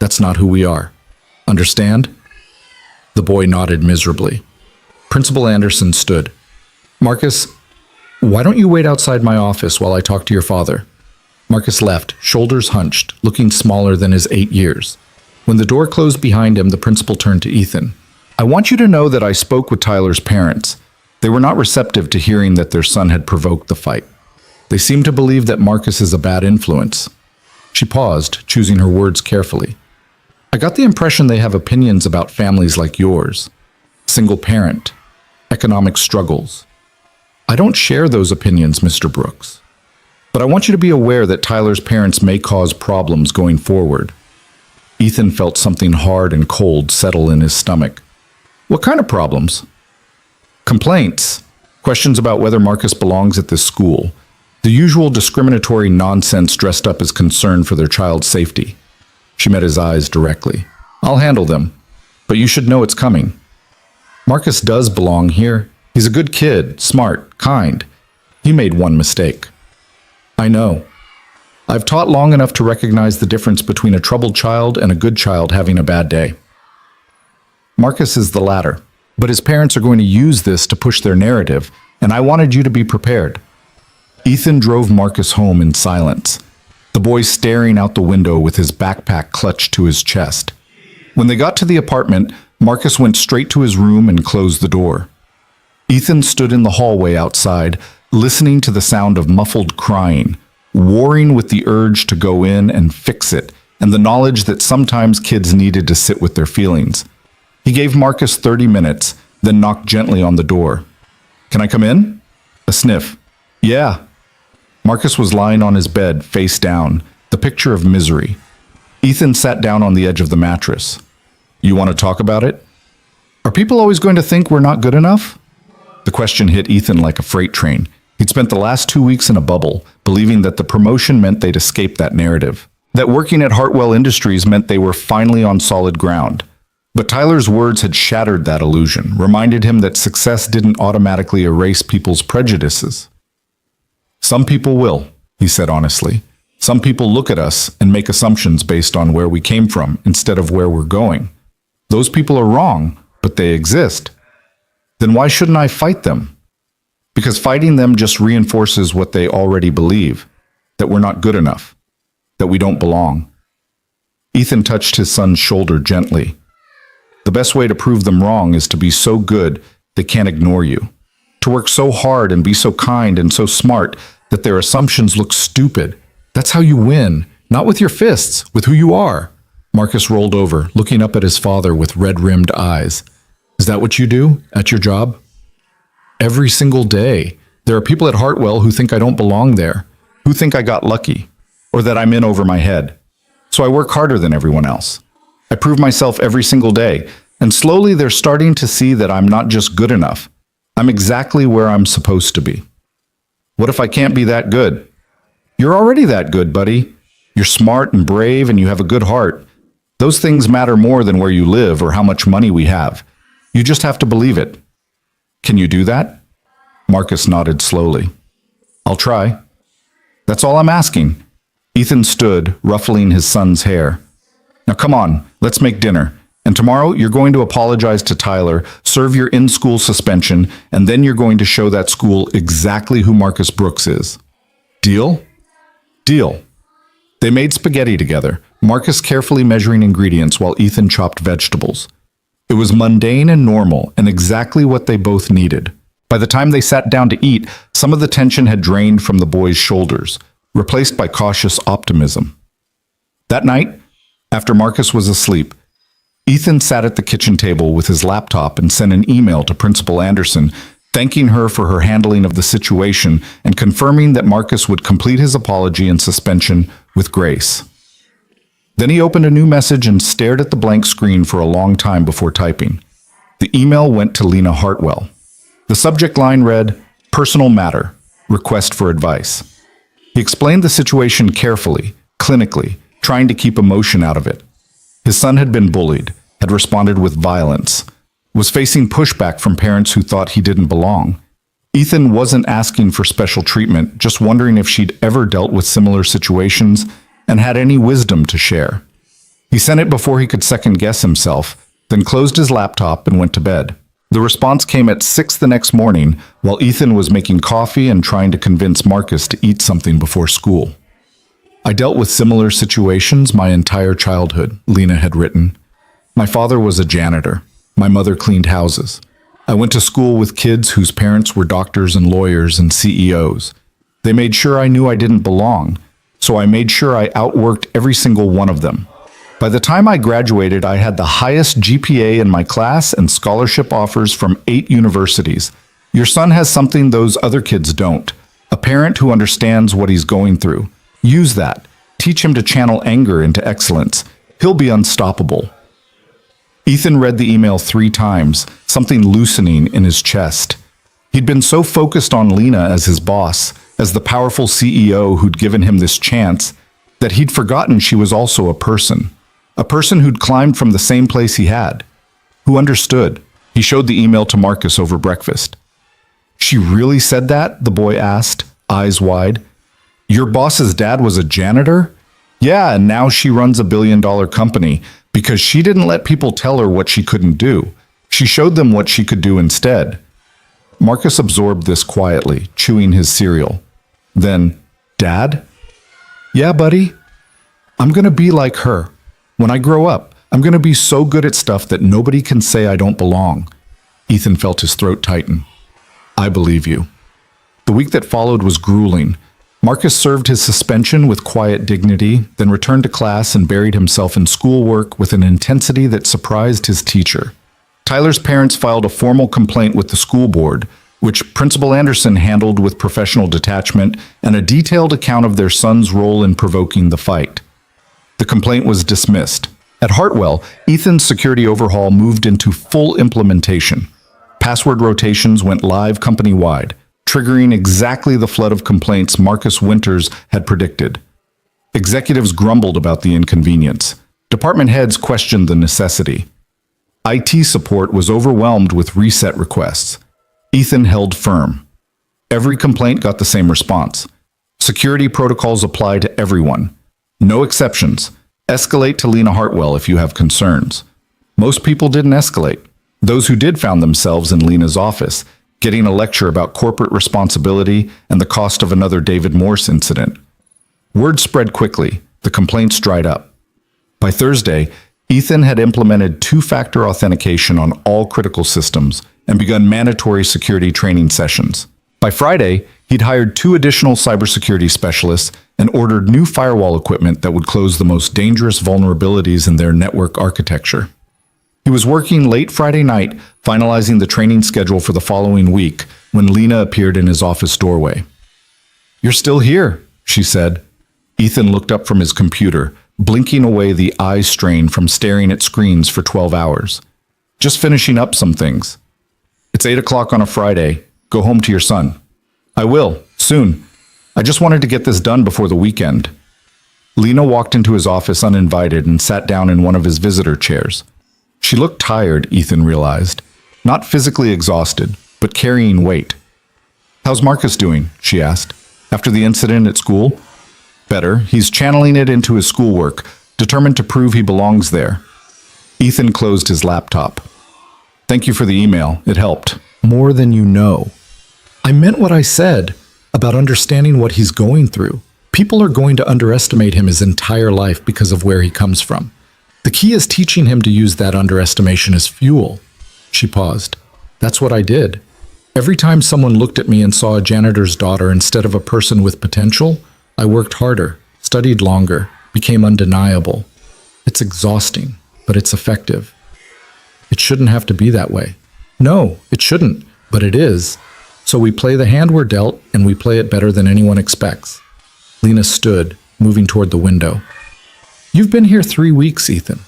That's not who we are. Understand?" The boy nodded miserably. Principal Anderson stood. "Marcus, why don't you wait outside my office while I talk to your father?" Marcus left, shoulders hunched, looking smaller than his 8 years. When the door closed behind him, the principal turned to Ethan. "I want you to know that I spoke with Tyler's parents. They were not receptive to hearing that their son had provoked the fight. They seem to believe that Marcus is a bad influence." She paused, choosing her words carefully. "I got the impression they have opinions about families like yours. Single parent, economic struggles. I don't share those opinions, Mr. Brooks. But I want you to be aware that Tyler's parents may cause problems going forward." Ethan felt something hard and cold settle in his stomach. "What kind of problems?" "Complaints. Questions about whether Marcus belongs at this school. The usual discriminatory nonsense dressed up as concern for their child's safety." She met his eyes directly. "I'll handle them. But you should know it's coming. Marcus does belong here. He's a good kid, smart, kind. He made one mistake." "I know. I've taught long enough to recognize the difference between a troubled child and a good child having a bad day. Marcus is the latter, but his parents are going to use this to push their narrative, and I wanted you to be prepared." Ethan drove Marcus home in silence, the boy staring out the window with his backpack clutched to his chest. When they got to the apartment, Marcus went straight to his room and closed the door. Ethan stood in the hallway outside, listening to the sound of muffled crying, warring with the urge to go in and fix it, and the knowledge that sometimes kids needed to sit with their feelings. He gave Marcus 30 minutes, then knocked gently on the door. "Can I come in?" A sniff. "Yeah." Marcus was lying on his bed, face down, the picture of misery. Ethan sat down on the edge of the mattress. "You want to talk about it? Are people always going to think we're not good enough?" The question hit Ethan like a freight train. He'd spent the last 2 weeks in a bubble, believing that the promotion meant they'd escape that narrative, that working at Hartwell Industries meant they were finally on solid ground. But Tyler's words had shattered that illusion, reminded him that success didn't automatically erase people's prejudices. "Some people will," he said honestly. "Some people look at us and make assumptions based on where we came from instead of where we're going. Those people are wrong, but they exist. Then why shouldn't I fight them?" because fighting them just reinforces what they already believe, that we're not good enough, that we don't belong. Ethan touched his son's shoulder gently. The best way to prove them wrong is to be so good they can't ignore you, to work so hard and be so kind and so smart that their assumptions look stupid. That's how you win, not with your fists, with who you are. Marcus rolled over, looking up at his father with red-rimmed eyes. Is that what you do at your job? Every single day. There are people at Hartwell who think I don't belong there, who think I got lucky, or that I'm in over my head. So I work harder than everyone else. I prove myself every single day, and slowly they're starting to see that I'm not just good enough. I'm exactly where I'm supposed to be. What if I can't be that good? You're already that good, buddy. You're smart and brave and you have a good heart. Those things matter more than where you live or how much money we have. You just have to believe it. Can you do that? Marcus nodded slowly. I'll try. That's all I'm asking. Ethan stood, ruffling his son's hair. Now come on, let's make dinner. And tomorrow you're going to apologize to Tyler, serve your in-school suspension, and then you're going to show that school exactly who Marcus Brooks is. Deal? Deal. They made spaghetti together, Marcus carefully measuring ingredients while Ethan chopped vegetables. It was mundane and normal, and exactly what they both needed. By the time they sat down to eat, some of the tension had drained from the boys' shoulders, replaced by cautious optimism. That night, after Marcus was asleep, Ethan sat at the kitchen table with his laptop and sent an email to Principal Anderson, thanking her for her handling of the situation and confirming that Marcus would complete his apology and suspension with grace. Then he opened a new message and stared at the blank screen for a long time before typing. The email went to Lena Hartwell. The subject line read, "Personal matter, request for advice." He explained the situation carefully, clinically, trying to keep emotion out of it. His son had been bullied, had responded with violence, was facing pushback from parents who thought he didn't belong. Ethan wasn't asking for special treatment, just wondering if she'd ever dealt with similar situations and had any wisdom to share. He sent it before he could second-guess himself, then closed his laptop and went to bed. The response came at 6 the next morning while Ethan was making coffee and trying to convince Marcus to eat something before school. I dealt with similar situations my entire childhood, Lena had written. My father was a janitor. My mother cleaned houses. I went to school with kids whose parents were doctors and lawyers and CEOs. They made sure I knew I didn't belong, so I made sure I outworked every single one of them. By the time I graduated, I had the highest GPA in my class and scholarship offers from 8 universities. Your son has something those other kids don't. A parent who understands what he's going through. Use that. Teach him to channel anger into excellence. He'll be unstoppable. Ethan read the email 3 times, something loosening in his chest. He'd been so focused on Lena as his boss, as the powerful CEO who'd given him this chance, that he'd forgotten she was also a person who'd climbed from the same place he had, who understood. He showed the email to Marcus over breakfast. She really said that? The boy asked, eyes wide. Your boss's dad was a janitor? Yeah, and now she runs a billion-dollar company because she didn't let people tell her what she couldn't do. She showed them what she could do instead. Marcus absorbed this quietly, chewing his cereal. Then, Dad? Yeah, buddy. I'm gonna be like her. When I grow up, I'm gonna be so good at stuff that nobody can say I don't belong. Ethan felt his throat tighten. I believe you. The week that followed was grueling. Marcus served his suspension with quiet dignity, then returned to class and buried himself in schoolwork with an intensity that surprised his teacher. Tyler's parents filed a formal complaint with the school board, which Principal Anderson handled with professional detachment and a detailed account of their son's role in provoking the fight. The complaint was dismissed. At Hartwell, Ethan's security overhaul moved into full implementation. Password rotations went live company-wide, triggering exactly the flood of complaints Marcus Winters had predicted. Executives grumbled about the inconvenience. Department heads questioned the necessity. IT support was overwhelmed with reset requests. Ethan held firm. Every complaint got the same response. Security protocols apply to everyone. No exceptions. Escalate to Lena Hartwell if you have concerns. Most people didn't escalate. Those who did found themselves in Lena's office, getting a lecture about corporate responsibility and the cost of another David Morse incident. Word spread quickly. The complaints dried up. By Thursday, Ethan had implemented two-factor authentication on all critical systems and begun mandatory security training sessions. By Friday, he'd hired 2 additional cybersecurity specialists and ordered new firewall equipment that would close the most dangerous vulnerabilities in their network architecture. He was working late Friday night, finalizing the training schedule for the following week, when Lena appeared in his office doorway. "You're still here," she said. Ethan looked up from his computer, blinking away the eye strain from staring at screens for 12 hours. "Just finishing up some things." "It's 8 o'clock on a Friday. Go home to your son." "I will, soon. I just wanted to get this done before the weekend." Lena walked into his office uninvited and sat down in one of his visitor chairs. She looked tired, Ethan realized. Not physically exhausted, but carrying weight. "How's Marcus doing?" she asked. "After the incident at school?" "Better. He's channeling it into his schoolwork, determined to prove he belongs there." Ethan closed his laptop. "Thank you for the email. It helped." "More than you know. I meant what I said about understanding what he's going through. People are going to underestimate him his entire life because of where he comes from. The key is teaching him to use that underestimation as fuel." She paused. "That's what I did. Every time someone looked at me and saw a janitor's daughter instead of a person with potential, I worked harder, studied longer, became undeniable. It's exhausting, but it's effective. It shouldn't have to be that way. No, it shouldn't, but it is. So we play the hand we're dealt, and we play it better than anyone expects." Lena stood, moving toward the window. "You've been here 3 weeks, Ethan.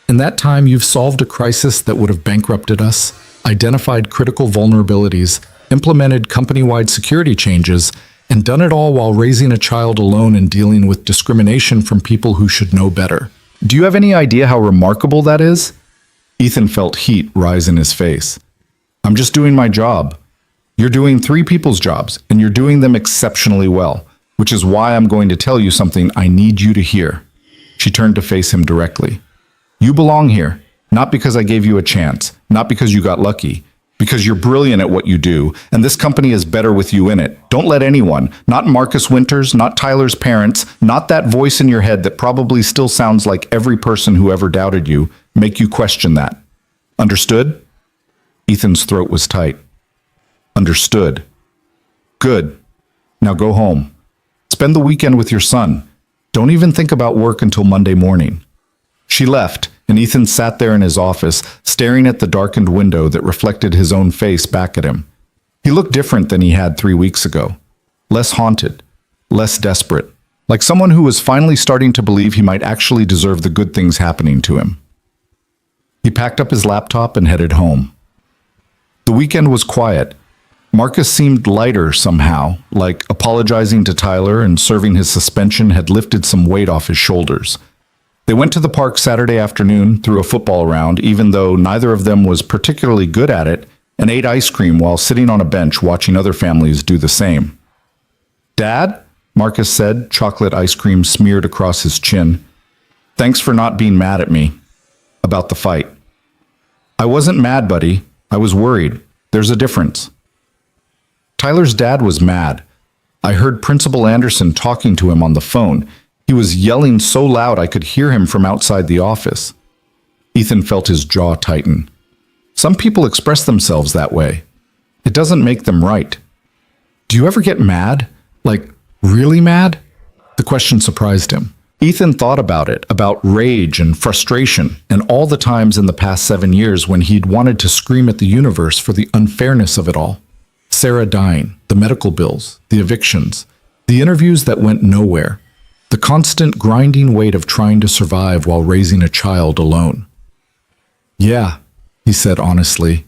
In that time, you've solved a crisis that would have bankrupted us, identified critical vulnerabilities, implemented company-wide security changes, and done it all while raising a child alone and dealing with discrimination from people who should know better. Do you have any idea how remarkable that is?" Ethan felt heat rise in his face. "I'm just doing my job. You're doing 3 people's jobs, and you're doing them exceptionally well, which is why I'm going to tell you something I need you to hear." She turned to face him directly. "You belong here, not because I gave you a chance, not because you got lucky, because you're brilliant at what you do, and this company is better with you in it. Don't let anyone, not Marcus Winters, not Tyler's parents, not that voice in your head that probably still sounds like every person who ever doubted you, make you question that. Understood?" Ethan's throat was tight. "Understood." "Good. Now go home. Spend the weekend with your son. Don't even think about work until Monday morning." She left, and Ethan sat there in his office, staring at the darkened window that reflected his own face back at him. He looked different than he had 3 weeks ago. Less haunted, less desperate, like someone who was finally starting to believe he might actually deserve the good things happening to him. He packed up his laptop and headed home. The weekend was quiet. Marcus seemed lighter somehow, like apologizing to Tyler and serving his suspension had lifted some weight off his shoulders. They went to the park Saturday afternoon, threw a football around, even though neither of them was particularly good at it, and ate ice cream while sitting on a bench watching other families do the same. "Dad?" Marcus said, chocolate ice cream smeared across his chin. "Thanks for not being mad at me about the fight." "I wasn't mad, buddy. I was worried. There's a difference." Tyler's dad was mad. I heard Principal Anderson talking to him on the phone. He was yelling so loud I could hear him from outside the office. Ethan felt his jaw tighten. Some people express themselves that way. It doesn't make them right. "Do you ever get mad? Like, really mad?" The question surprised him. Ethan thought about it, about rage and frustration, and all the times in the past 7 years when he'd wanted to scream at the universe for the unfairness of it all. Sarah dying, the medical bills, the evictions, the interviews that went nowhere, the constant grinding weight of trying to survive while raising a child alone. "Yeah," he said honestly,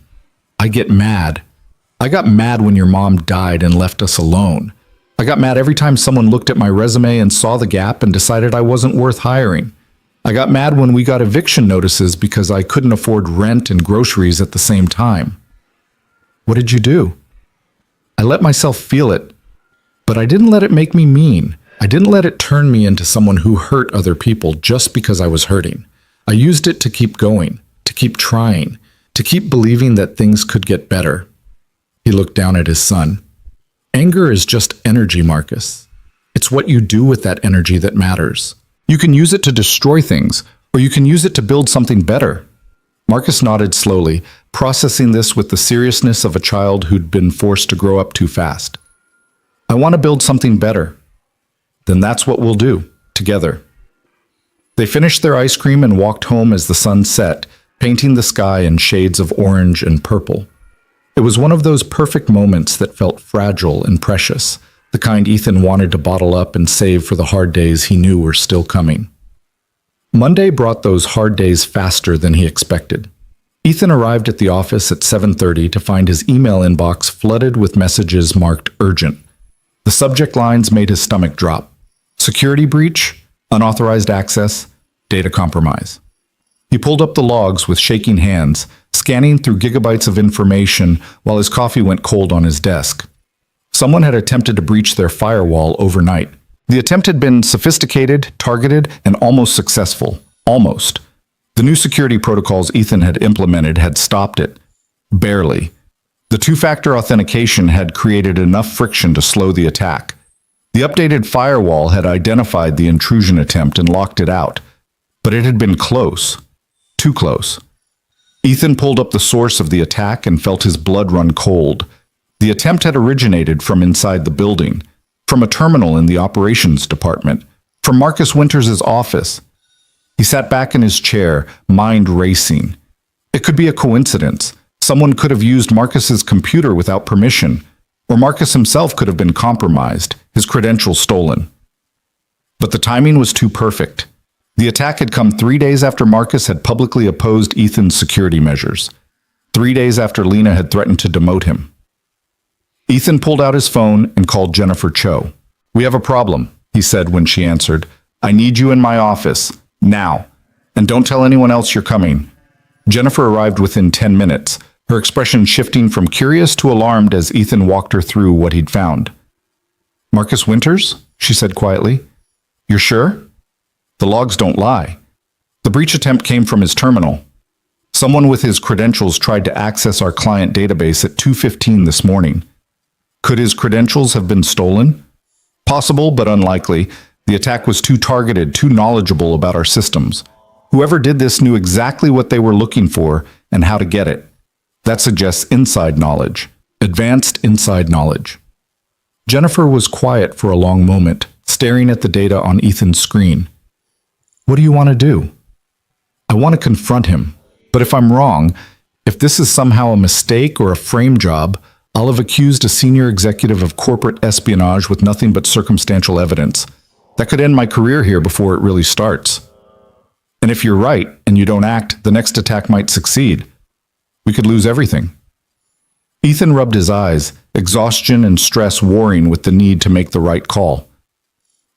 "I get mad. I got mad when your mom died and left us alone. I got mad every time someone looked at my resume and saw the gap and decided I wasn't worth hiring. I got mad when we got eviction notices because I couldn't afford rent and groceries at the same time." "What did you do?" "I let myself feel it, but I didn't let it make me mean. I didn't let it turn me into someone who hurt other people just because I was hurting. I used it to keep going, to keep trying, to keep believing that things could get better." He looked down at his son. Anger is just energy, Marcus. It's what you do with that energy that matters. You can use it to destroy things, or you can use it to build something better. Marcus nodded slowly, processing this with the seriousness of a child who'd been forced to grow up too fast. I want to build something better. Then that's what we'll do, together. They finished their ice cream and walked home as the sun set, painting the sky in shades of orange and purple. It was one of those perfect moments that felt fragile and precious, the kind Ethan wanted to bottle up and save for the hard days he knew were still coming. Monday brought those hard days faster than he expected. Ethan arrived at the office at 7:30 to find his email inbox flooded with messages marked urgent. The subject lines made his stomach drop. Security breach, unauthorized access, data compromise. He pulled up the logs with shaking hands, scanning through gigabytes of information while his coffee went cold on his desk. Someone had attempted to breach their firewall overnight. The attempt had been sophisticated, targeted, and almost successful. Almost. The new security protocols Ethan had implemented had stopped it. Barely. The two-factor authentication had created enough friction to slow the attack. The updated firewall had identified the intrusion attempt and locked it out. But it had been close. Too close. Ethan pulled up the source of the attack and felt his blood run cold. The attempt had originated from inside the building, from a terminal in the operations department, from Marcus Winters' office. He sat back in his chair, mind racing. It could be a coincidence. Someone could have used Marcus's computer without permission, or Marcus himself could have been compromised, his credentials stolen. But the timing was too perfect. The attack had come 3 days after Marcus had publicly opposed Ethan's security measures. 3 days after Lena had threatened to demote him. Ethan pulled out his phone and called Jennifer Cho. "We have a problem," he said when she answered. "I need you in my office, now. And don't tell anyone else you're coming." Jennifer arrived within 10 minutes, her expression shifting from curious to alarmed as Ethan walked her through what he'd found. "Marcus Winters?" she said quietly. "You're sure? The logs don't lie. The breach attempt came from his terminal. Someone with his credentials tried to access our client database at 2:15 this morning. Could his credentials have been stolen? Possible, but unlikely. The attack was too targeted, too knowledgeable about our systems. Whoever did this knew exactly what they were looking for and how to get it. That suggests inside knowledge, advanced inside knowledge." Jennifer was quiet for a long moment, staring at the data on Ethan's screen. "What do you want to do?" "I want to confront him. But if I'm wrong, if this is somehow a mistake or a frame job, I'll have accused a senior executive of corporate espionage with nothing but circumstantial evidence. That could end my career here before it really starts. And if you're right and you don't act, the next attack might succeed. We could lose everything." Ethan rubbed his eyes, exhaustion and stress warring with the need to make the right call.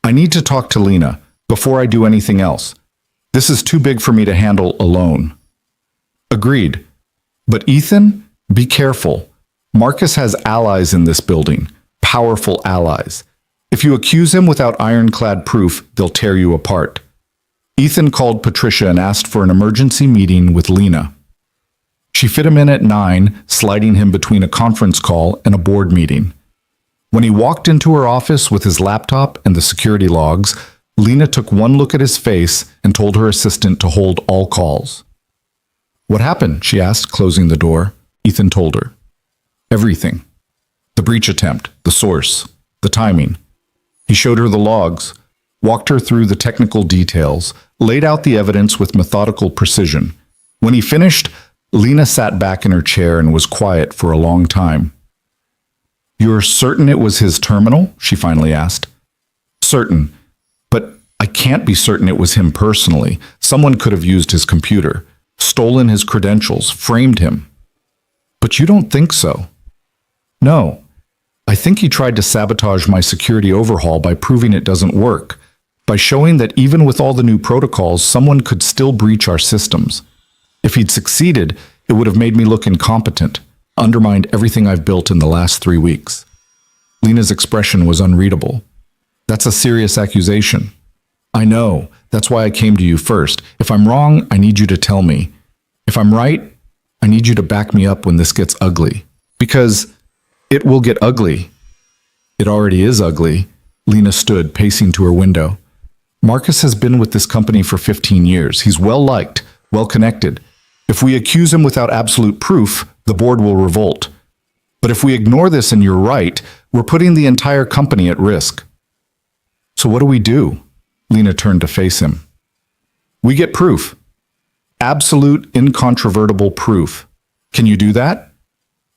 "I need to talk to Lena before I do anything else. This is too big for me to handle alone." "Agreed. But Ethan, be careful. Marcus has allies in this building, powerful allies. If you accuse him without ironclad proof, they'll tear you apart." Ethan called Patricia and asked for an emergency meeting with Lena. She fit him in at 9, sliding him between a conference call and a board meeting. When he walked into her office with his laptop and the security logs, Lena took one look at his face and told her assistant to hold all calls. "What happened?" she asked, closing the door. Ethan told her. Everything. The breach attempt, the source, the timing. He showed her the logs, walked her through the technical details, laid out the evidence with methodical precision. When he finished, Lena sat back in her chair and was quiet for a long time. "You're certain it was his terminal?" she finally asked. "Certain. But I can't be certain it was him personally. Someone could have used his computer, stolen his credentials, framed him." "But you don't think so?" "No. I think he tried to sabotage my security overhaul by proving it doesn't work, by showing that even with all the new protocols, someone could still breach our systems. If he'd succeeded, it would have made me look incompetent, undermined everything I've built in the last 3 weeks." Lena's expression was unreadable. "That's a serious accusation." "I know. That's why I came to you first. If I'm wrong, I need you to tell me. If I'm right, I need you to back me up when this gets ugly. Because It will get ugly. It already is ugly. Lena stood, pacing to her window. Marcus has been with this company for 15 years. He's well-liked, well-connected. If we accuse him without absolute proof, the board will revolt. But if we ignore this and you're right, we're putting the entire company at risk. So what do we do? Lena turned to face him. We get proof. Absolute, incontrovertible proof. Can you do that?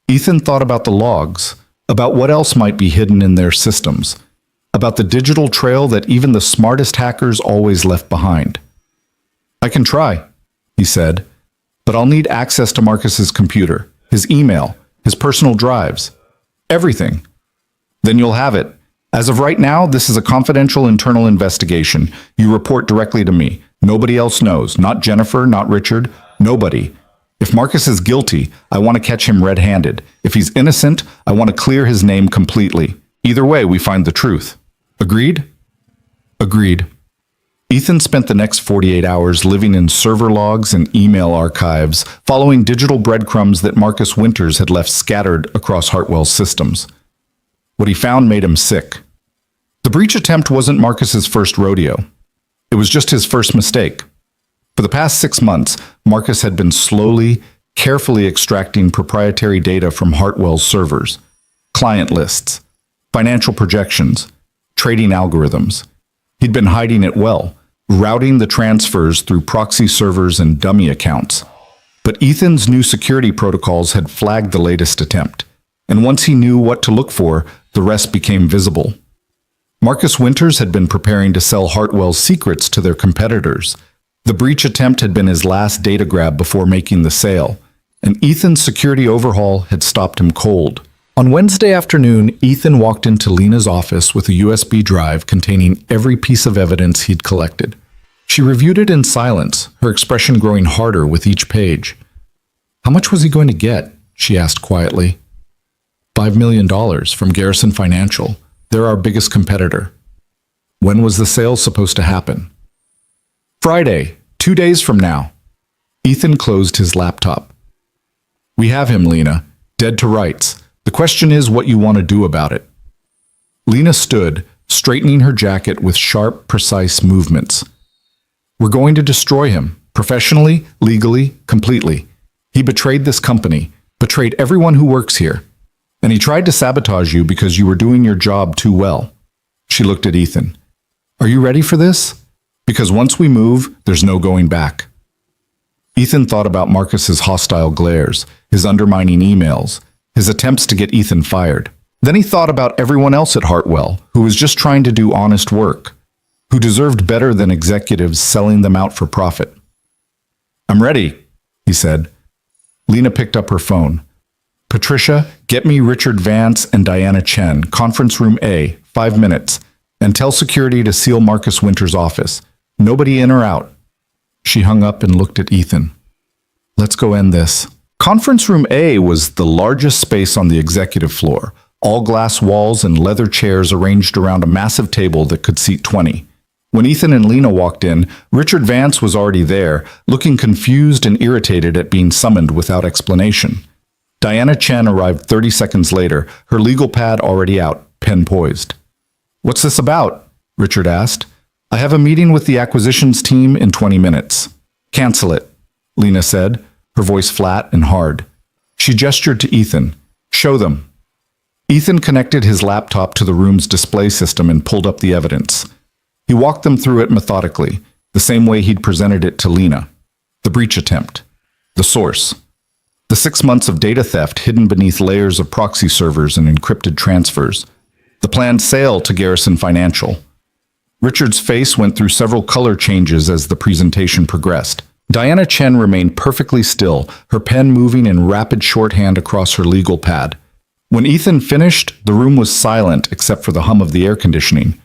Ethan thought about the logs, about what else might be hidden in their systems, about the digital trail that even the smartest hackers always left behind. I can try, he said, but I'll need access to Marcus's computer, his email, his personal drives, everything. Then you'll have it. As of right now, this is a confidential internal investigation. You report directly to me. Nobody else knows. Not Jennifer, not Richard, nobody. If Marcus is guilty, I want to catch him red-handed. If he's innocent, I want to clear his name completely. Either way, we find the truth. Agreed? Agreed. Ethan spent the next 48 hours living in server logs and email archives, following digital breadcrumbs that Marcus Winters had left scattered across Hartwell's systems. What he found made him sick. The breach attempt wasn't Marcus's first rodeo. It was just his first mistake. For the past 6 months, Marcus had been slowly, carefully extracting proprietary data from Hartwell's servers, client lists, financial projections, trading algorithms. He'd been hiding it well, routing the transfers through proxy servers and dummy accounts. But Ethan's new security protocols had flagged the latest attempt, and once he knew what to look for, the rest became visible. Marcus Winters had been preparing to sell Hartwell's secrets to their competitors. The breach attempt had been his last data grab before making the sale, and Ethan's security overhaul had stopped him cold. On Wednesday afternoon, Ethan walked into Lena's office with a USB drive containing every piece of evidence he'd collected. She reviewed it in silence, her expression growing harder with each page. How much was he going to get? She asked quietly. $5 million from Garrison Financial. They're our biggest competitor. When was the sale supposed to happen? Friday, 2 days from now. Ethan closed his laptop. We have him, Lena, dead to rights. The question is what you want to do about it. Lena stood, straightening her jacket with sharp, precise movements. We're going to destroy him, professionally, legally, completely. He betrayed this company, betrayed everyone who works here. And he tried to sabotage you because you were doing your job too well. She looked at Ethan. Are you ready for this? Because once we move, there's no going back. Ethan thought about Marcus's hostile glares, his undermining emails, his attempts to get Ethan fired. Then he thought about everyone else at Hartwell who was just trying to do honest work, who deserved better than executives selling them out for profit. I'm ready, he said. Lena picked up her phone. Patricia, get me Richard Vance and Diana Chen, conference room A, 5 minutes, and tell security to seal Marcus Winters' office. Nobody in or out. She hung up and looked at Ethan. Let's go end this. Conference room A was the largest space on the executive floor, all glass walls and leather chairs arranged around a massive table that could seat 20. When Ethan and Lena walked in, Richard Vance was already there, looking confused and irritated at being summoned without explanation. Diana Chen arrived 30 seconds later, her legal pad already out, pen poised. What's this about? Richard asked. I have a meeting with the acquisitions team in 20 minutes. Cancel it, Lena said, her voice flat and hard. She gestured to Ethan. Show them. Ethan connected his laptop to the room's display system and pulled up the evidence. He walked them through it methodically, the same way he'd presented it to Lena. The breach attempt. The source. The 6 months of data theft hidden beneath layers of proxy servers and encrypted transfers. The planned sale to Garrison Financial. Richard's face went through several color changes as the presentation progressed. Diana Chen remained perfectly still, her pen moving in rapid shorthand across her legal pad. When Ethan finished, the room was silent except for the hum of the air conditioning.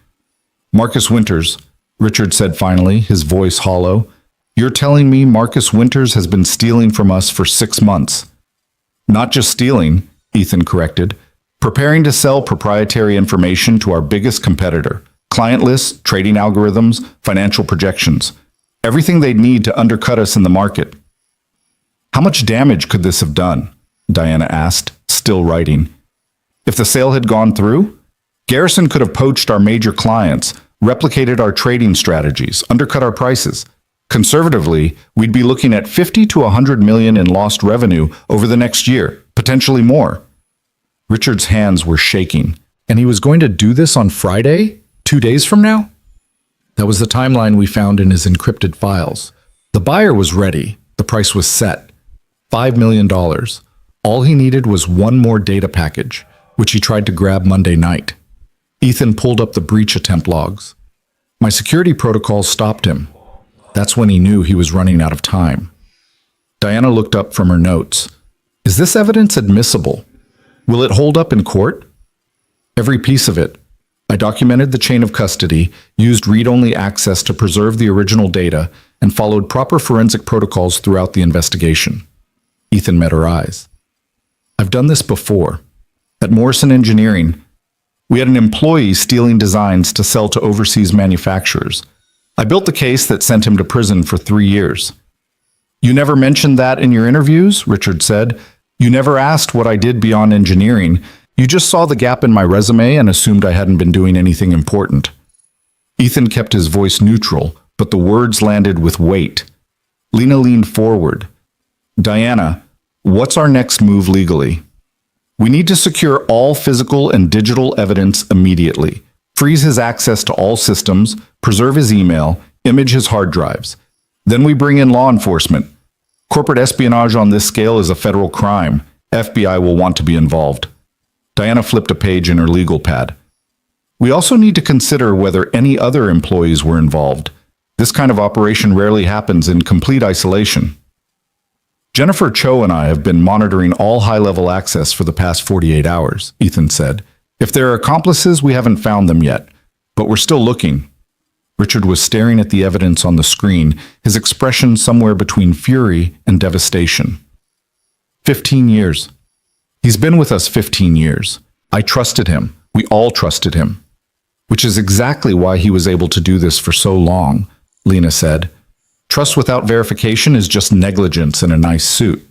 Marcus Winters, Richard said finally, his voice hollow. You're telling me Marcus Winters has been stealing from us for 6 months. Not just stealing, Ethan corrected. Preparing to sell proprietary information to our biggest competitor. Client lists, trading algorithms, financial projections. Everything they'd need to undercut us in the market. How much damage could this have done? Diana asked, still writing. If the sale had gone through, Garrison could have poached our major clients, replicated our trading strategies, undercut our prices. Conservatively, we'd be looking at 50 to 100 million in lost revenue over the next year, potentially more. Richard's hands were shaking. And he was going to do this on Friday, 2 days from now? That was the timeline we found in his encrypted files. The buyer was ready. The price was set. $5 million. All he needed was one more data package, which he tried to grab Monday night. Ethan pulled up the breach attempt logs. My security protocol stopped him. That's when he knew he was running out of time. Diana looked up from her notes. Is this evidence admissible? Will it hold up in court? Every piece of it. I documented the chain of custody, used read-only access to preserve the original data, and followed proper forensic protocols throughout the investigation. Ethan met her eyes. I've done this before. At Morrison Engineering, we had an employee stealing designs to sell to overseas manufacturers. I built the case that sent him to prison for 3 years. You never mentioned that in your interviews, Richard said. You never asked what I did beyond engineering. You just saw the gap in my resume and assumed I hadn't been doing anything important. Ethan kept his voice neutral, but the words landed with weight. Lena leaned forward. Diana, what's our next move legally? We need to secure all physical and digital evidence immediately. Freeze his access to all systems, preserve his email, image his hard drives. Then we bring in law enforcement. Corporate espionage on this scale is a federal crime. FBI will want to be involved. Diana flipped a page in her legal pad. We also need to consider whether any other employees were involved. This kind of operation rarely happens in complete isolation. Jennifer Cho and I have been monitoring all high-level access for the past 48 hours, Ethan said. If there are accomplices, we haven't found them yet, but we're still looking. Richard was staring at the evidence on the screen, his expression somewhere between fury and devastation. 15 years. He's been with us 15 years. I trusted him. We all trusted him. Which is exactly why he was able to do this for so long, Lena said. Trust without verification is just negligence in a nice suit.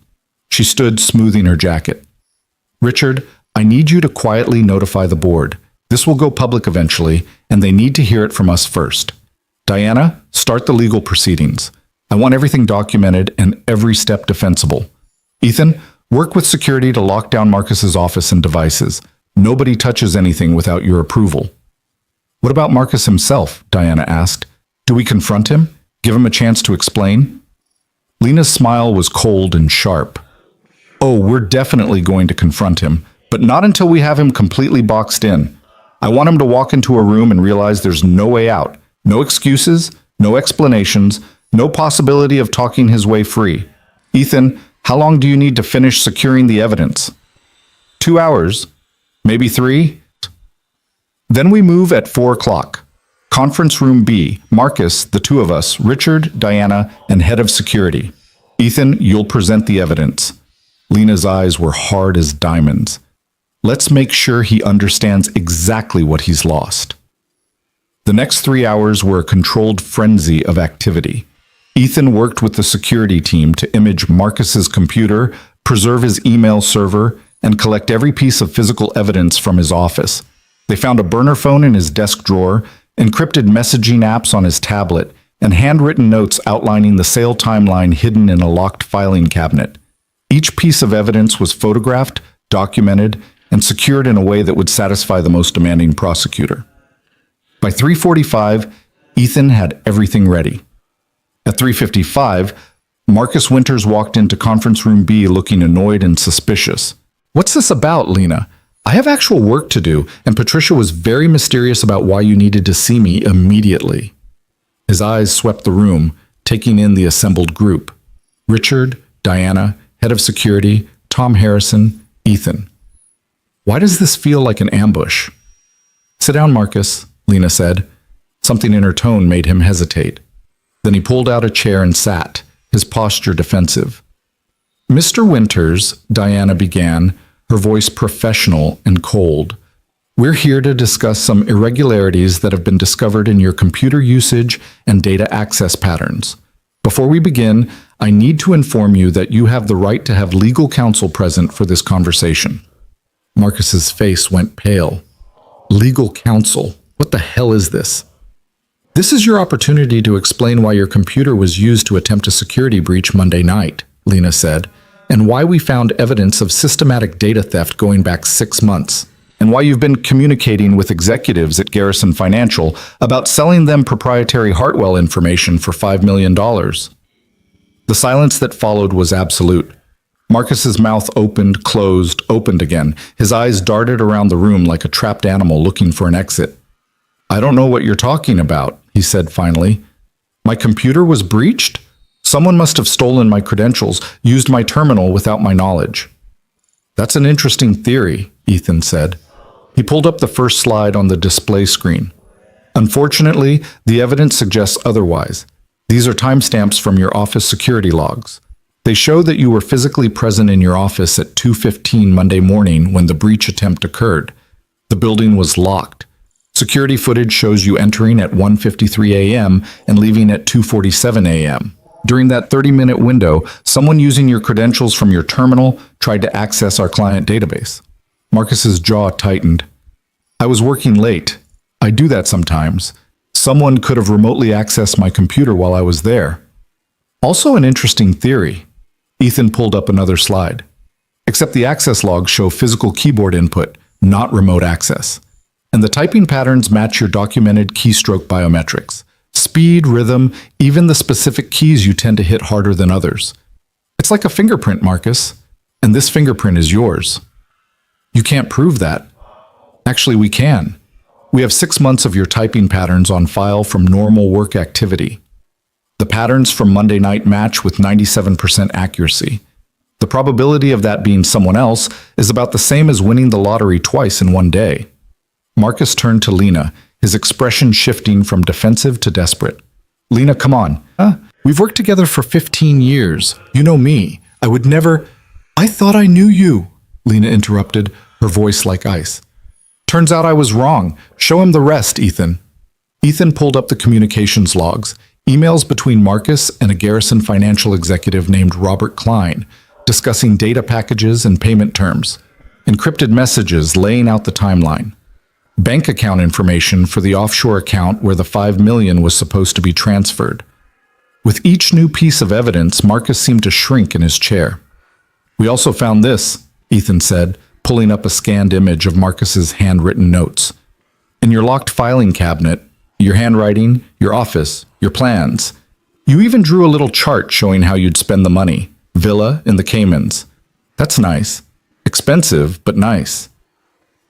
She stood, smoothing her jacket. Richard, I need you to quietly notify the board. This will go public eventually, and they need to hear it from us first. Diana, start the legal proceedings. I want everything documented and every step defensible. Ethan, work with security to lock down Marcus's office and devices. Nobody touches anything without your approval. What about Marcus himself? Diana asked. Do we confront him? Give him a chance to explain? Lena's smile was cold and sharp. Oh, we're definitely going to confront him, but not until we have him completely boxed in. I want him to walk into a room and realize there's no way out. No excuses, no explanations, no possibility of talking his way free. Ethan, how long do you need to finish securing the evidence? 2 hours, maybe 3. Then we move at 4 o'clock. Conference room B, Marcus, the two of us, Richard, Diana, and head of security. Ethan, you'll present the evidence. Lena's eyes were hard as diamonds. Let's make sure he understands exactly what he's lost. The next 3 hours were a controlled frenzy of activity. Ethan worked with the security team to image Marcus's computer, preserve his email server, and collect every piece of physical evidence from his office. They found a burner phone in his desk drawer, encrypted messaging apps on his tablet, and handwritten notes outlining the sale timeline hidden in a locked filing cabinet. Each piece of evidence was photographed, documented, and secured in a way that would satisfy the most demanding prosecutor. By 3:45, Ethan had everything ready. At 3:55, Marcus Winters walked into conference room B looking annoyed and suspicious. What's this about, Lena? I have actual work to do, and Patricia was very mysterious about why you needed to see me immediately. His eyes swept the room, taking in the assembled group. Richard, Diana, head of security, Tom Harrison, Ethan. Why does this feel like an ambush? Sit down, Marcus, Lena said. Something in her tone made him hesitate. Then he pulled out a chair and sat, his posture defensive. Mr. Winters, Diana began, her voice professional and cold. We're here to discuss some irregularities that have been discovered in your computer usage and data access patterns. Before we begin, I need to inform you that you have the right to have legal counsel present for this conversation. Marcus's face went pale. Legal counsel. What the hell is this? This is your opportunity to explain why your computer was used to attempt a security breach Monday night, Lena said, and why we found evidence of systematic data theft going back 6 months, and why you've been communicating with executives at Garrison Financial about selling them proprietary Hartwell information for $5 million. The silence that followed was absolute. Marcus's mouth opened, closed, opened again. His eyes darted around the room like a trapped animal looking for an exit. I don't know what you're talking about, he said finally. My computer was breached? Someone must have stolen my credentials, used my terminal without my knowledge. That's an interesting theory, Ethan said. He pulled up the first slide on the display screen. Unfortunately, the evidence suggests otherwise. These are timestamps from your office security logs. They show that you were physically present in your office at 2:15 Monday morning when the breach attempt occurred. The building was locked. Security footage shows you entering at 1:53 a.m. and leaving at 2:47 a.m. During that 30-minute window, someone using your credentials from your terminal tried to access our client database. Marcus's jaw tightened. I was working late. I do that sometimes. Someone could have remotely accessed my computer while I was there. Also an interesting theory. Ethan pulled up another slide. Except the access logs show physical keyboard input, not remote access. And the typing patterns match your documented keystroke biometrics. Speed, rhythm, even the specific keys you tend to hit harder than others. It's like a fingerprint, Marcus. And this fingerprint is yours. You can't prove that. Actually, we can. We have 6 months of your typing patterns on file from normal work activity. The patterns from Monday night match with 97% accuracy. The probability of that being someone else is about the same as winning the lottery twice in one day. Marcus turned to Lena, his expression shifting from defensive to desperate. Lena, come on. We've worked together for 15 years. You know me. I would never... I thought I knew you, Lena interrupted, her voice like ice. Turns out I was wrong. Show him the rest, Ethan. Ethan pulled up the communications logs, emails between Marcus and a Garrison Financial executive named Robert Klein, discussing data packages and payment terms, encrypted messages laying out the timeline, bank account information for the offshore account where the $5 million was supposed to be transferred. With each new piece of evidence, Marcus seemed to shrink in his chair. We also found this, Ethan said, pulling up a scanned image of Marcus's handwritten notes. In your locked filing cabinet, your handwriting, your office, your plans. You even drew a little chart showing how you'd spend the money. Villa in the Caymans. That's nice. Expensive, but nice.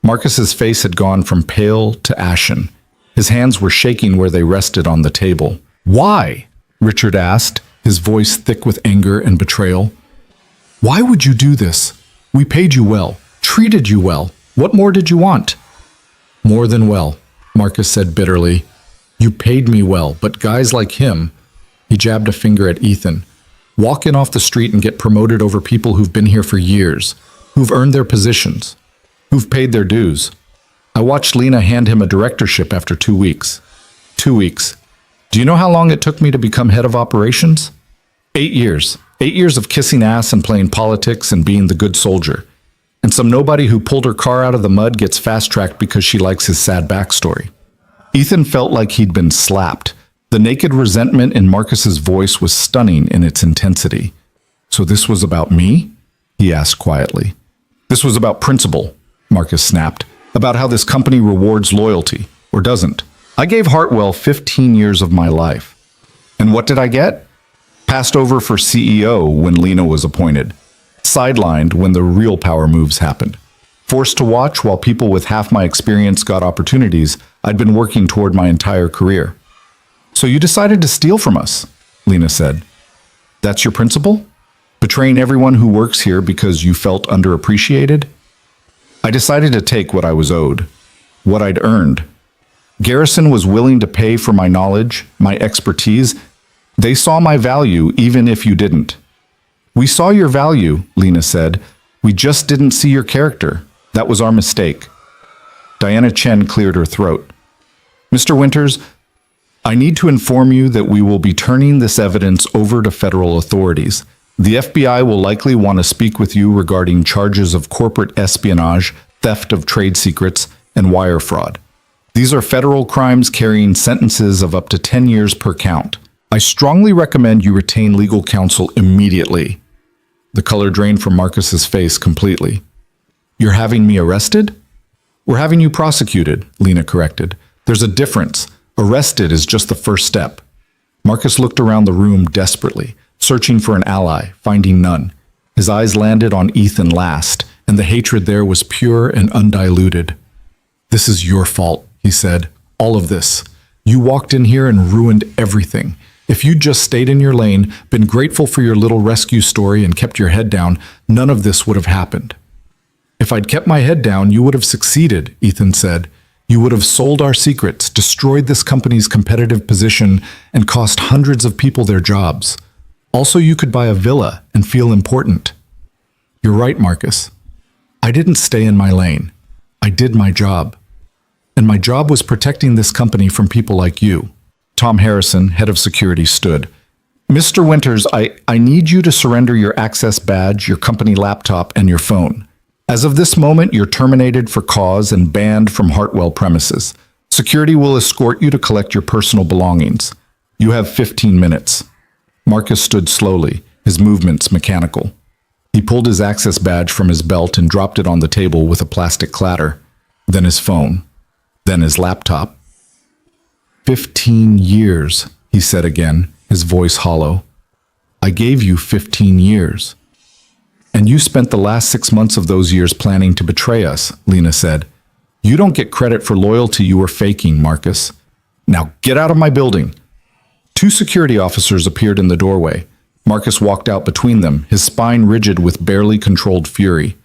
Marcus's face had gone from pale to ashen. His hands were shaking where they rested on the table. Why? Richard asked, his voice thick with anger and betrayal. Why would you do this? We paid you well, treated you well. What more did you want? More than well, Marcus said bitterly. You paid me well, but guys like him, he jabbed a finger at Ethan, walk in off the street and get promoted over people who've been here for years, who've earned their positions, who've paid their dues. I watched Lena hand him a directorship after 2 weeks. 2 weeks. Do you know how long it took me to become head of operations? 8 years. 8 years of kissing ass and playing politics and being the good soldier. And some nobody who pulled her car out of the mud gets fast-tracked because she likes his sad backstory. Ethan felt like he'd been slapped. The naked resentment in Marcus's voice was stunning in its intensity. So this was about me? He asked quietly. This was about principle, Marcus snapped, about how this company rewards loyalty, or doesn't. I gave Hartwell 15 years of my life. And what did I get? Passed over for CEO when Lena was appointed. Sidelined when the real power moves happened. Forced to watch while people with half my experience got opportunities I'd been working toward my entire career. So you decided to steal from us, Lena said. That's your principle? Betraying everyone who works here because you felt underappreciated? I decided to take what I was owed, what I'd earned. Garrison was willing to pay for my knowledge, my expertise. They saw my value even if you didn't. We saw your value, Lena said. We just didn't see your character. That was our mistake. Diana Chen cleared her throat. Mr. Winters, I need to inform you that we will be turning this evidence over to federal authorities. The FBI will likely want to speak with you regarding charges of corporate espionage, theft of trade secrets, and wire fraud. These are federal crimes carrying sentences of up to 10 years per count. I strongly recommend you retain legal counsel immediately. The color drained from Marcus's face completely. You're having me arrested? We're having you prosecuted, Lena corrected. There's a difference. Arrested is just the first step. Marcus looked around the room desperately, searching for an ally, finding none. His eyes landed on Ethan last, and the hatred there was pure and undiluted. This is your fault, he said. All of this. You walked in here and ruined everything. If you'd just stayed in your lane, been grateful for your little rescue story and kept your head down, none of this would have happened. If I'd kept my head down, you would have succeeded, Ethan said. You would have sold our secrets, destroyed this company's competitive position, and cost hundreds of people their jobs. Also, you could buy a villa and feel important. You're right, Marcus. I didn't stay in my lane. I did my job. And my job was protecting this company from people like you. Tom Harrison, head of security, stood. Mr. Winters, I need you to surrender your access badge, your company laptop, and your phone. As of this moment, you're terminated for cause and banned from Hartwell premises. Security will escort you to collect your personal belongings. You have 15 minutes. Marcus stood slowly, his movements mechanical. He pulled his access badge from his belt and dropped it on the table with a plastic clatter. Then his phone. Then his laptop. 15 years, he said again, his voice hollow. I gave you 15 years. And you spent the last 6 months of those years planning to betray us, Lena said. You don't get credit for loyalty you were faking, Marcus. Now get out of my building. 2 security officers appeared in the doorway. Marcus walked out between them, his spine rigid with barely controlled fury.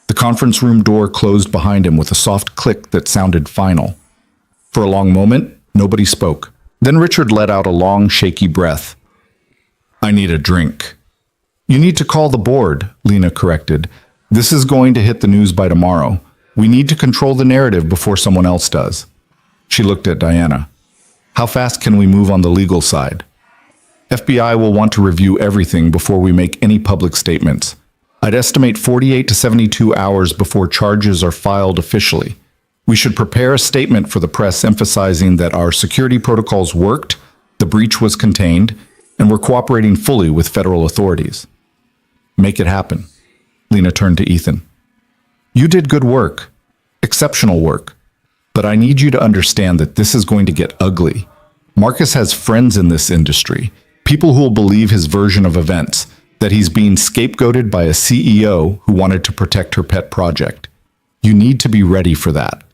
The conference room door closed behind him with a soft click that sounded final. For a long moment, nobody spoke. Then Richard let out a long, shaky breath. I need a drink. You need to call the board, Lena corrected. This is going to hit the news by tomorrow. We need to control the narrative before someone else does. She looked at Diana. How fast can we move on the legal side? FBI will want to review everything before we make any public statements. I'd estimate 48 to 72 hours before charges are filed officially. We should prepare a statement for the press emphasizing that our security protocols worked, the breach was contained, and we're cooperating fully with federal authorities. Make it happen. Lena turned to Ethan. You did good work, exceptional work, but I need you to understand that this is going to get ugly. Marcus has friends in this industry, people who will believe his version of events, that he's being scapegoated by a CEO who wanted to protect her pet project. You need to be ready for that.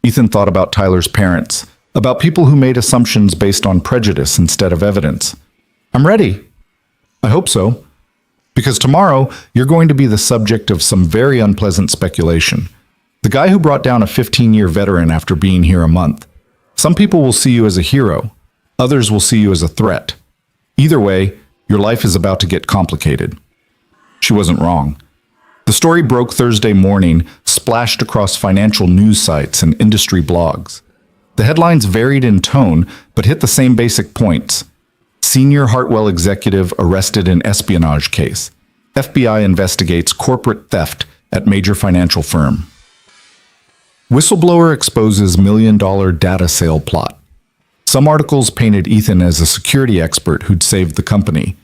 Ethan thought about Tyler's parents, about people who made assumptions based on prejudice instead of evidence. I'm ready. I hope so. Because tomorrow, you're going to be the subject of some very unpleasant speculation. The guy who brought down a 15-year veteran after being here a month. Some people will see you as a hero. Others will see you as a threat. Either way, your life is about to get complicated. She wasn't wrong. The story broke Thursday morning, splashed across financial news sites and industry blogs. The headlines varied in tone, but hit the same basic points. Senior Hartwell executive arrested in espionage case. FBI investigates corporate theft at major financial firm. Whistleblower exposes $1 million data sale plot. Some articles painted Ethan as a security expert who'd saved the company.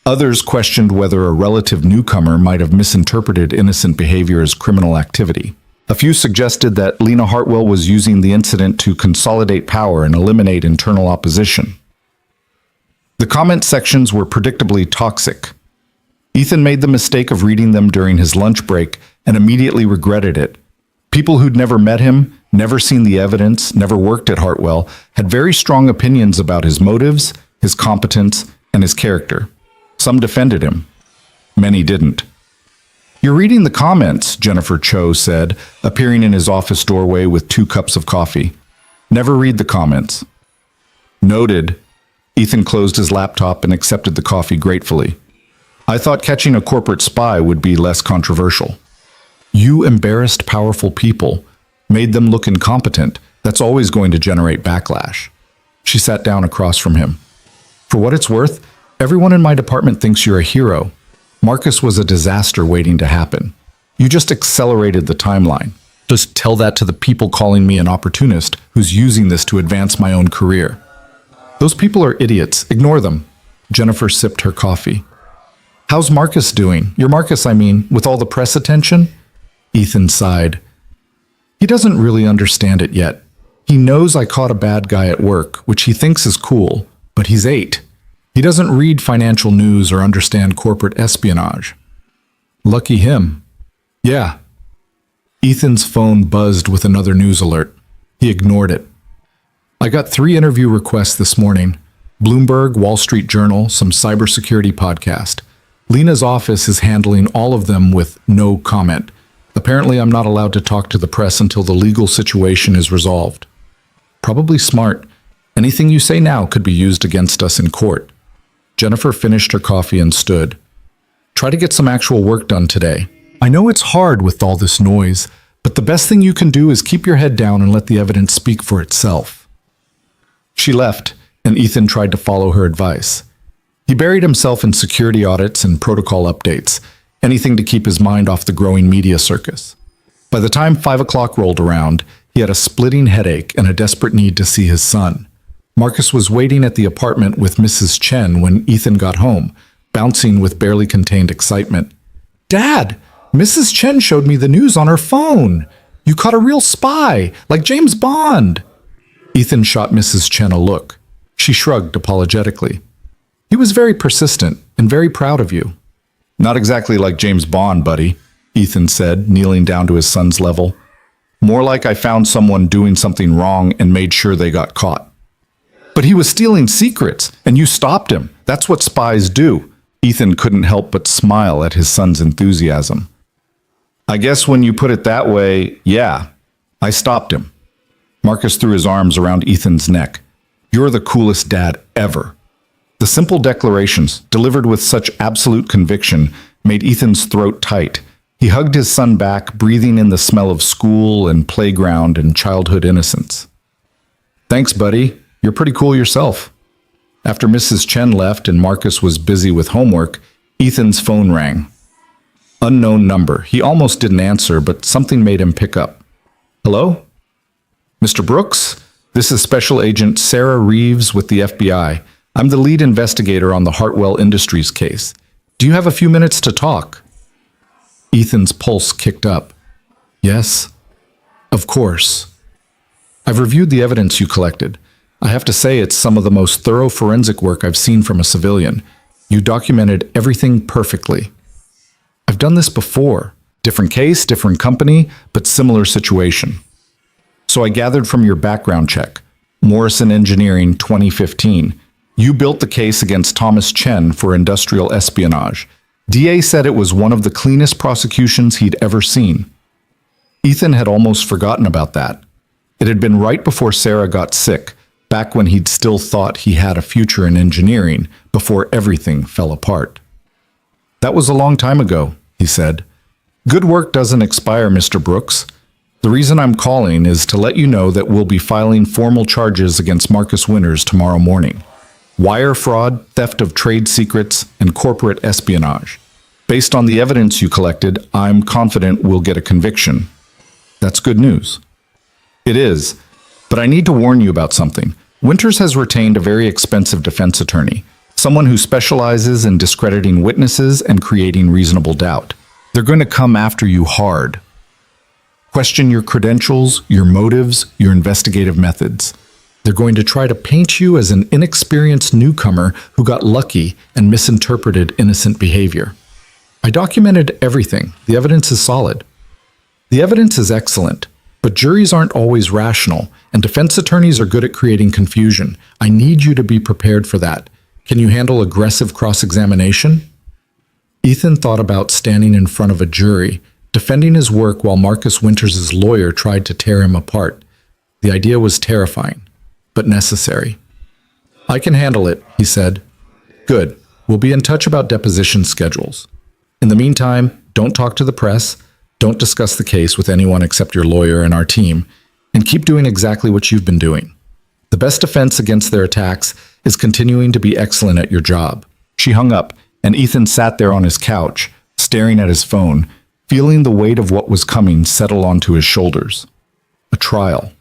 Others questioned whether a relative newcomer might have misinterpreted innocent behavior as criminal activity. A few suggested that Lena Hartwell was using the incident to consolidate power and eliminate internal opposition. The comment sections were predictably toxic. Ethan made the mistake of reading them during his lunch break and immediately regretted it. People who'd never met him, never seen the evidence, never worked at Hartwell, had very strong opinions about his motives, his competence, and his character. Some defended him. Many didn't. You're reading the comments, Jennifer Cho said, appearing in his office doorway with 2 cups of coffee. Never read the comments. Noted. Ethan closed his laptop and accepted the coffee gratefully. I thought catching a corporate spy would be less controversial. You embarrassed powerful people, made them look incompetent. That's always going to generate backlash. She sat down across from him. For what it's worth, everyone in my department thinks you're a hero. Marcus was a disaster waiting to happen. You just accelerated the timeline. Just tell that to the people calling me an opportunist who's using this to advance my own career. Those people are idiots. Ignore them. Jennifer sipped her coffee. How's Marcus doing? Your Marcus, I mean, with all the press attention? Ethan sighed. He doesn't really understand it yet. He knows I caught a bad guy at work, which he thinks is cool, but he's 8. He doesn't read financial news or understand corporate espionage. Lucky him. Yeah. Ethan's phone buzzed with another news alert. He ignored it. I got 3 interview requests this morning. Bloomberg, Wall Street Journal, some cybersecurity podcast. Lena's office is handling all of them with no comment. Apparently, I'm not allowed to talk to the press until the legal situation is resolved. Probably smart. Anything you say now could be used against us in court. Jennifer finished her coffee and stood. Try to get some actual work done today. I know it's hard with all this noise, but the best thing you can do is keep your head down and let the evidence speak for itself. She left, and Ethan tried to follow her advice. He buried himself in security audits and protocol updates, anything to keep his mind off the growing media circus. By the time 5 o'clock rolled around, he had a splitting headache and a desperate need to see his son. Marcus was waiting at the apartment with Mrs. Chen when Ethan got home, bouncing with barely contained excitement. Dad, Mrs. Chen showed me the news on her phone. You caught a real spy, like James Bond. Ethan shot Mrs. Chen a look. She shrugged apologetically. He was very persistent and very proud of you. Not exactly like James Bond, buddy, Ethan said, kneeling down to his son's level. More like I found someone doing something wrong and made sure they got caught. But he was stealing secrets, and you stopped him. That's what spies do. Ethan couldn't help but smile at his son's enthusiasm. I guess when you put it that way, yeah, I stopped him. Marcus threw his arms around Ethan's neck. You're the coolest dad ever. The simple declarations, delivered with such absolute conviction, made Ethan's throat tight. He hugged his son back, breathing in the smell of school and playground and childhood innocence. Thanks, buddy. You're pretty cool yourself. After Mrs. Chen left and Marcus was busy with homework, Ethan's phone rang. Unknown number. He almost didn't answer, but something made him pick up. Hello? Mr. Brooks? This is Special Agent Sarah Reeves with the FBI. I'm the lead investigator on the Hartwell Industries case. Do you have a few minutes to talk? Ethan's pulse kicked up. Yes? Of course. I've reviewed the evidence you collected. I have to say it's some of the most thorough forensic work I've seen from a civilian. You documented everything perfectly. I've done this before. Different case, different company, but similar situation. So I gathered from your background check. Morrison Engineering 2015. You built the case against Thomas Chen for industrial espionage. DA said it was one of the cleanest prosecutions he'd ever seen. Ethan had almost forgotten about that. It had been right before Sarah got sick, back when he'd still thought he had a future in engineering, before everything fell apart. That was a long time ago, he said. Good work doesn't expire, Mr. Brooks. The reason I'm calling is to let you know that we'll be filing formal charges against Marcus Winters tomorrow morning. Wire fraud, theft of trade secrets, and corporate espionage. Based on the evidence you collected, I'm confident we'll get a conviction. That's good news. It is, but I need to warn you about something. Winters has retained a very expensive defense attorney, someone who specializes in discrediting witnesses and creating reasonable doubt. They're going to come after you hard. Question your credentials, your motives, your investigative methods. They're going to try to paint you as an inexperienced newcomer who got lucky and misinterpreted innocent behavior. I documented everything. The evidence is solid. The evidence is excellent, but juries aren't always rational, and defense attorneys are good at creating confusion. I need you to be prepared for that. Can you handle aggressive cross-examination? Ethan thought about standing in front of a jury, defending his work while Marcus Winters' lawyer tried to tear him apart. The idea was terrifying, but necessary. I can handle it, he said. Good. We'll be in touch about deposition schedules. In the meantime, don't talk to the press, don't discuss the case with anyone except your lawyer and our team, and keep doing exactly what you've been doing. The best defense against their attacks is continuing to be excellent at your job. She hung up, and Ethan sat there on his couch, staring at his phone, feeling the weight of what was coming settle onto his shoulders. A trial,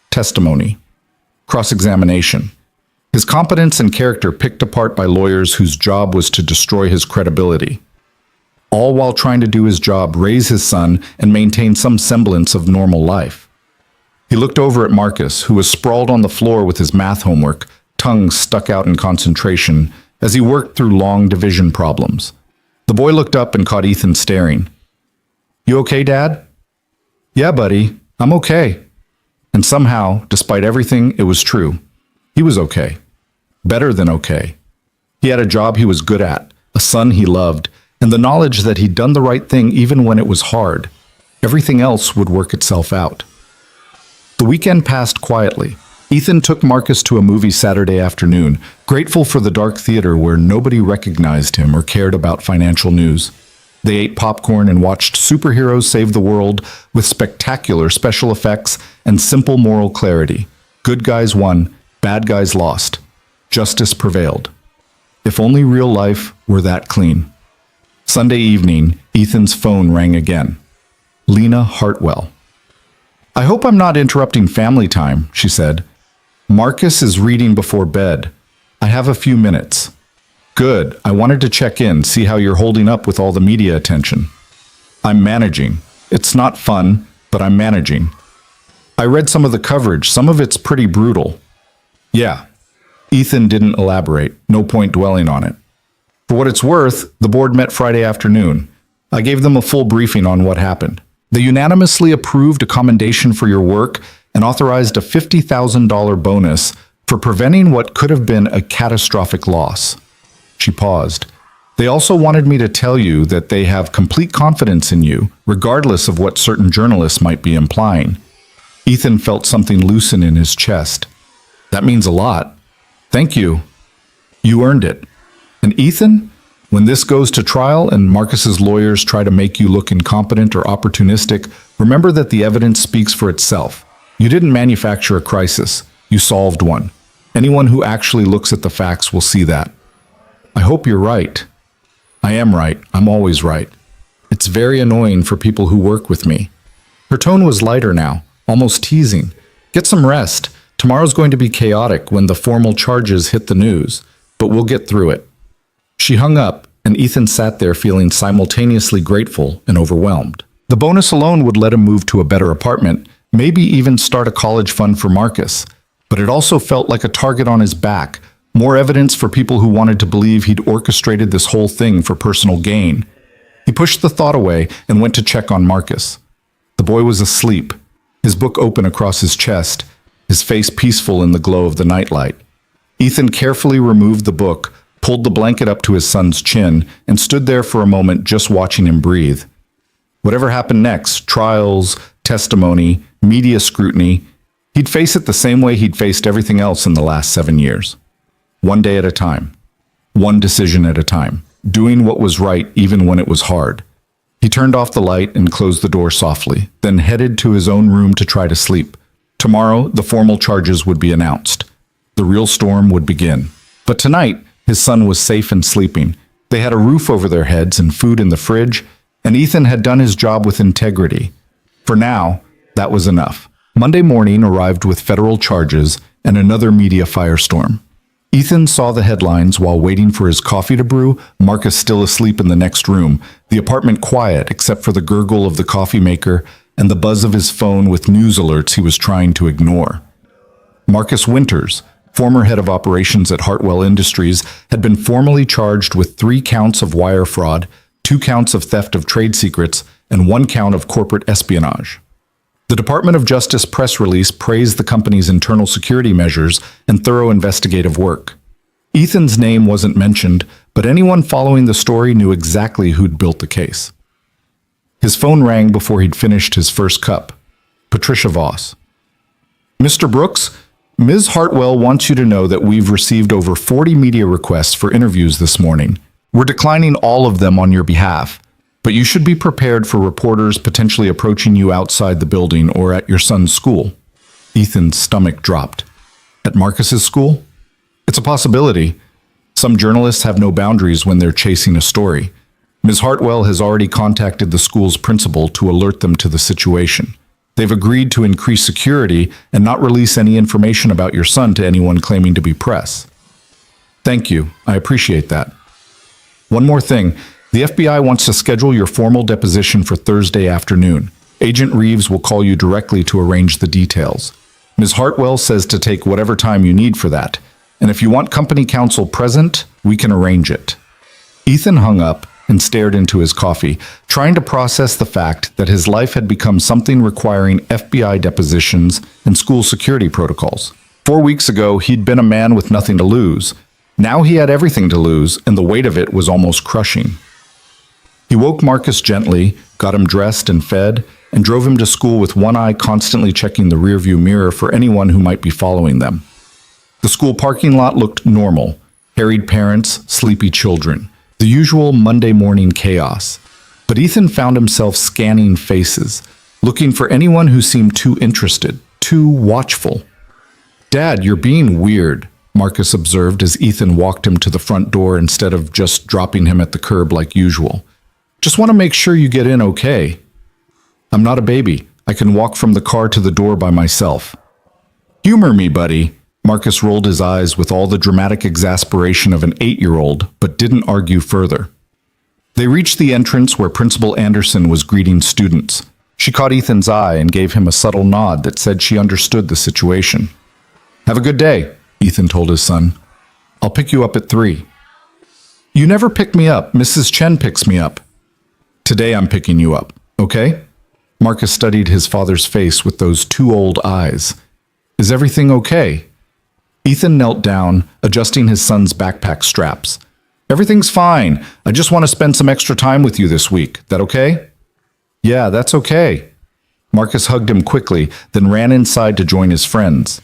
testimony, cross-examination. His competence and character picked apart by lawyers whose job was to destroy his credibility. All while trying to do his job, raise his son, and maintain some semblance of normal life. He looked over at Marcus, who was sprawled on the floor with his math homework, tongue stuck out in concentration, as he worked through long division problems. The boy looked up and caught Ethan staring. "You okay, Dad?" "Yeah, buddy, I'm okay." And somehow, despite everything, it was true. He was okay. Better than okay. He had a job he was good at, a son he loved, and the knowledge that he'd done the right thing even when it was hard. Everything else would work itself out. The weekend passed quietly. Ethan took Marcus to a movie Saturday afternoon, grateful for the dark theater where nobody recognized him or cared about financial news. They ate popcorn and watched superheroes save the world with spectacular special effects and simple moral clarity. Good guys won, bad guys lost. Justice prevailed. If only real life were that clean. Sunday evening, Ethan's phone rang again. Lena Hartwell. "I hope I'm not interrupting family time," she said. "Marcus is reading before bed. I have a few minutes." "Good. I wanted to check in, see how you're holding up with all the media attention." "I'm managing. It's not fun, but I'm managing. I read some of the coverage. Some of it's pretty brutal." "Yeah." Ethan didn't elaborate. No point dwelling on it. For what it's worth, the board met Friday afternoon. I gave them a full briefing on what happened. They unanimously approved a commendation for your work and authorized a $50,000 bonus for preventing what could have been a catastrophic loss. She paused. "They also wanted me to tell you that they have complete confidence in you, regardless of what certain journalists might be implying." Ethan felt something loosen in his chest. "That means a lot. Thank you. You earned it." "And Ethan, when this goes to trial and Marcus's lawyers try to make you look incompetent or opportunistic, remember that the evidence speaks for itself. You didn't manufacture a crisis. You solved one. Anyone who actually looks at the facts will see that." "I hope you're right." "I am right. I'm always right. It's very annoying for people who work with me." Her tone was lighter now, almost teasing. "Get some rest. Tomorrow's going to be chaotic when the formal charges hit the news, but we'll get through it." She hung up, and Ethan sat there feeling simultaneously grateful and overwhelmed. The bonus alone would let him move to a better apartment, maybe even start a college fund for Marcus. But it also felt like a target on his back, more evidence for people who wanted to believe he'd orchestrated this whole thing for personal gain. He pushed the thought away and went to check on Marcus. The boy was asleep, his book open across his chest, his face peaceful in the glow of the nightlight. Ethan carefully removed the book, pulled the blanket up to his son's chin, and stood there for a moment just watching him breathe. Whatever happened next, trials, testimony, media scrutiny, he'd face it the same way he'd faced everything else in the last 7 years. One day at a time. One decision at a time. Doing what was right even when it was hard. He turned off the light and closed the door softly, then headed to his own room to try to sleep. Tomorrow, the formal charges would be announced. The real storm would begin. But tonight, his son was safe and sleeping. They had a roof over their heads and food in the fridge, and Ethan had done his job with integrity. For now, that was enough. Monday morning arrived with federal charges and another media firestorm. Ethan saw the headlines while waiting for his coffee to brew, Marcus still asleep in the next room, the apartment quiet except for the gurgle of the coffee maker and the buzz of his phone with news alerts he was trying to ignore. Marcus Winters, former head of operations at Hartwell Industries, had been formally charged with 3 counts of wire fraud, 2 counts of theft of trade secrets, and 1 count of corporate espionage. The Department of Justice press release praised the company's internal security measures and thorough investigative work. Ethan's name wasn't mentioned, but anyone following the story knew exactly who'd built the case. His phone rang before he'd finished his first cup. Patricia Voss. "Mr. Brooks, Ms. Hartwell wants you to know that we've received over 40 media requests for interviews this morning. We're declining all of them on your behalf, but you should be prepared for reporters potentially approaching you outside the building or at your son's school." Ethan's stomach dropped. "At Marcus's school?" "It's a possibility. Some journalists have no boundaries when they're chasing a story. Ms. Hartwell has already contacted the school's principal to alert them to the situation. They've agreed to increase security and not release any information about your son to anyone claiming to be press. Thank you. I appreciate that. One more thing. The FBI wants to schedule your formal deposition for Thursday afternoon. Agent Reeves will call you directly to arrange the details. Ms. Hartwell says to take whatever time you need for that. And if you want company counsel present, we can arrange it. Ethan hung up and stared into his coffee, trying to process the fact that his life had become something requiring FBI depositions and school security protocols. 4 weeks ago, he'd been a man with nothing to lose. Now he had everything to lose, and the weight of it was almost crushing. He woke Marcus gently, got him dressed and fed, and drove him to school with one eye constantly checking the rearview mirror for anyone who might be following them. The school parking lot looked normal. Harried parents, sleepy children. The usual Monday morning chaos. But Ethan found himself scanning faces, looking for anyone who seemed too interested, too watchful. "Dad, you're being weird," Marcus observed as Ethan walked him to the front door instead of just dropping him at the curb like usual. "Just want to make sure you get in okay." "I'm not a baby. I can walk from the car to the door by myself." "Humor me, buddy." Marcus rolled his eyes with all the dramatic exasperation of an 8-year-old, but didn't argue further. They reached the entrance where Principal Anderson was greeting students. She caught Ethan's eye and gave him a subtle nod that said she understood the situation. "Have a good day," Ethan told his son. "I'll pick you up at 3. "You never pick me up. Mrs. Chen picks me up." "Today I'm picking you up, okay?" Marcus studied his father's face with those two old eyes. "Is everything okay?" Ethan knelt down, adjusting his son's backpack straps. "Everything's fine. I just want to spend some extra time with you this week. That okay?" "Yeah, that's okay." Marcus hugged him quickly, then ran inside to join his friends.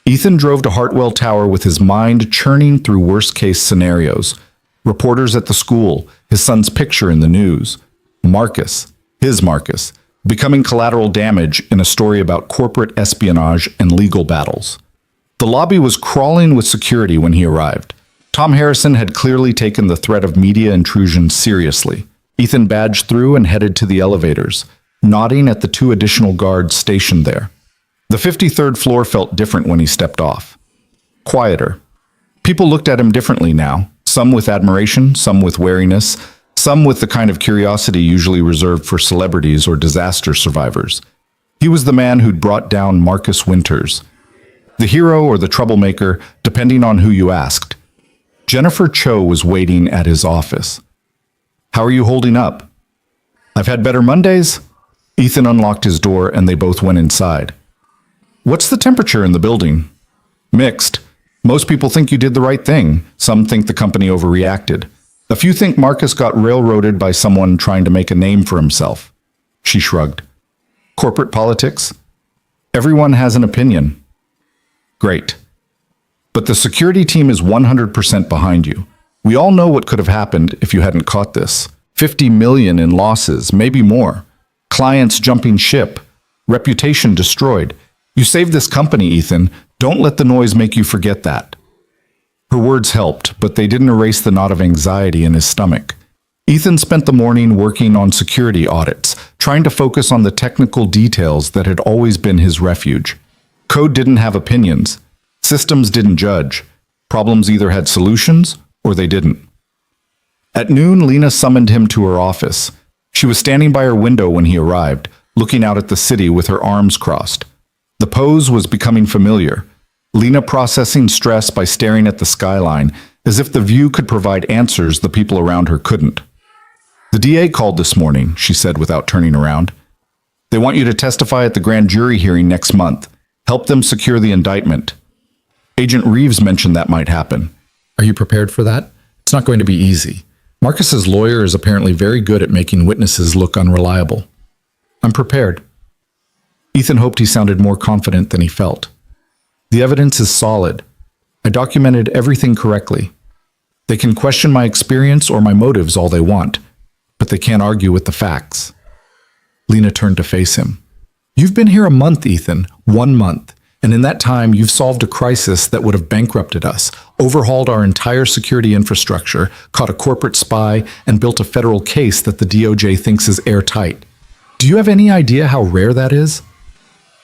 Ethan drove to Hartwell Tower with his mind churning through worst-case scenarios. Reporters at the school, his son's picture in the news. Marcus, his Marcus, becoming collateral damage in a story about corporate espionage and legal battles. The lobby was crawling with security when he arrived. Tom Harrison had clearly taken the threat of media intrusion seriously. Ethan badged through and headed to the elevators, nodding at the 2 additional guards stationed there. The 53rd floor felt different when he stepped off. Quieter. People looked at him differently now, some with admiration, some with wariness, some with the kind of curiosity usually reserved for celebrities or disaster survivors. He was the man who'd brought down Marcus Winters. The hero or the troublemaker, depending on who you asked. Jennifer Cho was waiting at his office. "How are you holding up?" "I've had better Mondays." Ethan unlocked his door and they both went inside. "What's the temperature in the building?" "Mixed. Most people think you did the right thing. Some think the company overreacted. A few think Marcus got railroaded by someone trying to make a name for himself." She shrugged. "Corporate politics? Everyone has an opinion." "Great. But the security team is 100% behind you. We all know what could have happened if you hadn't caught this. 50 million in losses, maybe more. Clients jumping ship. Reputation destroyed. You saved this company, Ethan. Don't let the noise make you forget that." Her words helped, but they didn't erase the knot of anxiety in his stomach. Ethan spent the morning working on security audits, trying to focus on the technical details that had always been his refuge. Code didn't have opinions. Systems didn't judge. Problems either had solutions or they didn't. At noon, Lena summoned him to her office. She was standing by her window when he arrived, looking out at the city with her arms crossed. The pose was becoming familiar. Lena processing stress by staring at the skyline, as if the view could provide answers the people around her couldn't. "The DA called this morning," she said without turning around. "They want you to testify at the grand jury hearing next month. Help them secure the indictment." Agent Reeves mentioned that might happen. "Are you prepared for that? It's not going to be easy. Marcus's lawyer is apparently very good at making witnesses look unreliable." "I'm prepared." Ethan hoped he sounded more confident than he felt. "The evidence is solid. I documented everything correctly. They can question my experience or my motives all they want, but they can't argue with the facts." Lena turned to face him. "You've been here a month, Ethan. 1 month. And in that time, you've solved a crisis that would have bankrupted us, overhauled our entire security infrastructure, caught a corporate spy, and built a federal case that the DOJ thinks is airtight. Do you have any idea how rare that is?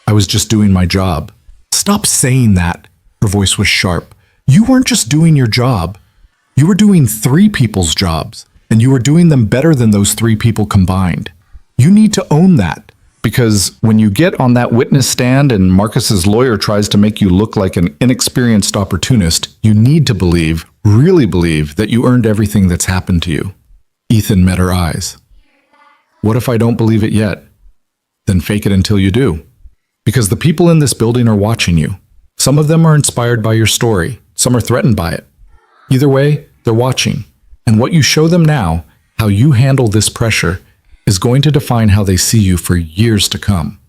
I was just doing my job. Stop saying that. Her voice was sharp. You weren't just doing your job. You were doing 3 people's jobs, and you were doing them better than those 3 people combined. You need to own that, because when you get on that witness stand and Marcus's lawyer tries to make you look like an inexperienced opportunist, you need to believe, really believe, that you earned everything that's happened to you. Ethan met her eyes. What if I don't believe it yet? Then fake it until you do. Because the people in this building are watching you. Some of them are inspired by your story. Some are threatened by it. Either way, they're watching. And what you show them now, how you handle this pressure, is going to define how they see you for years to come.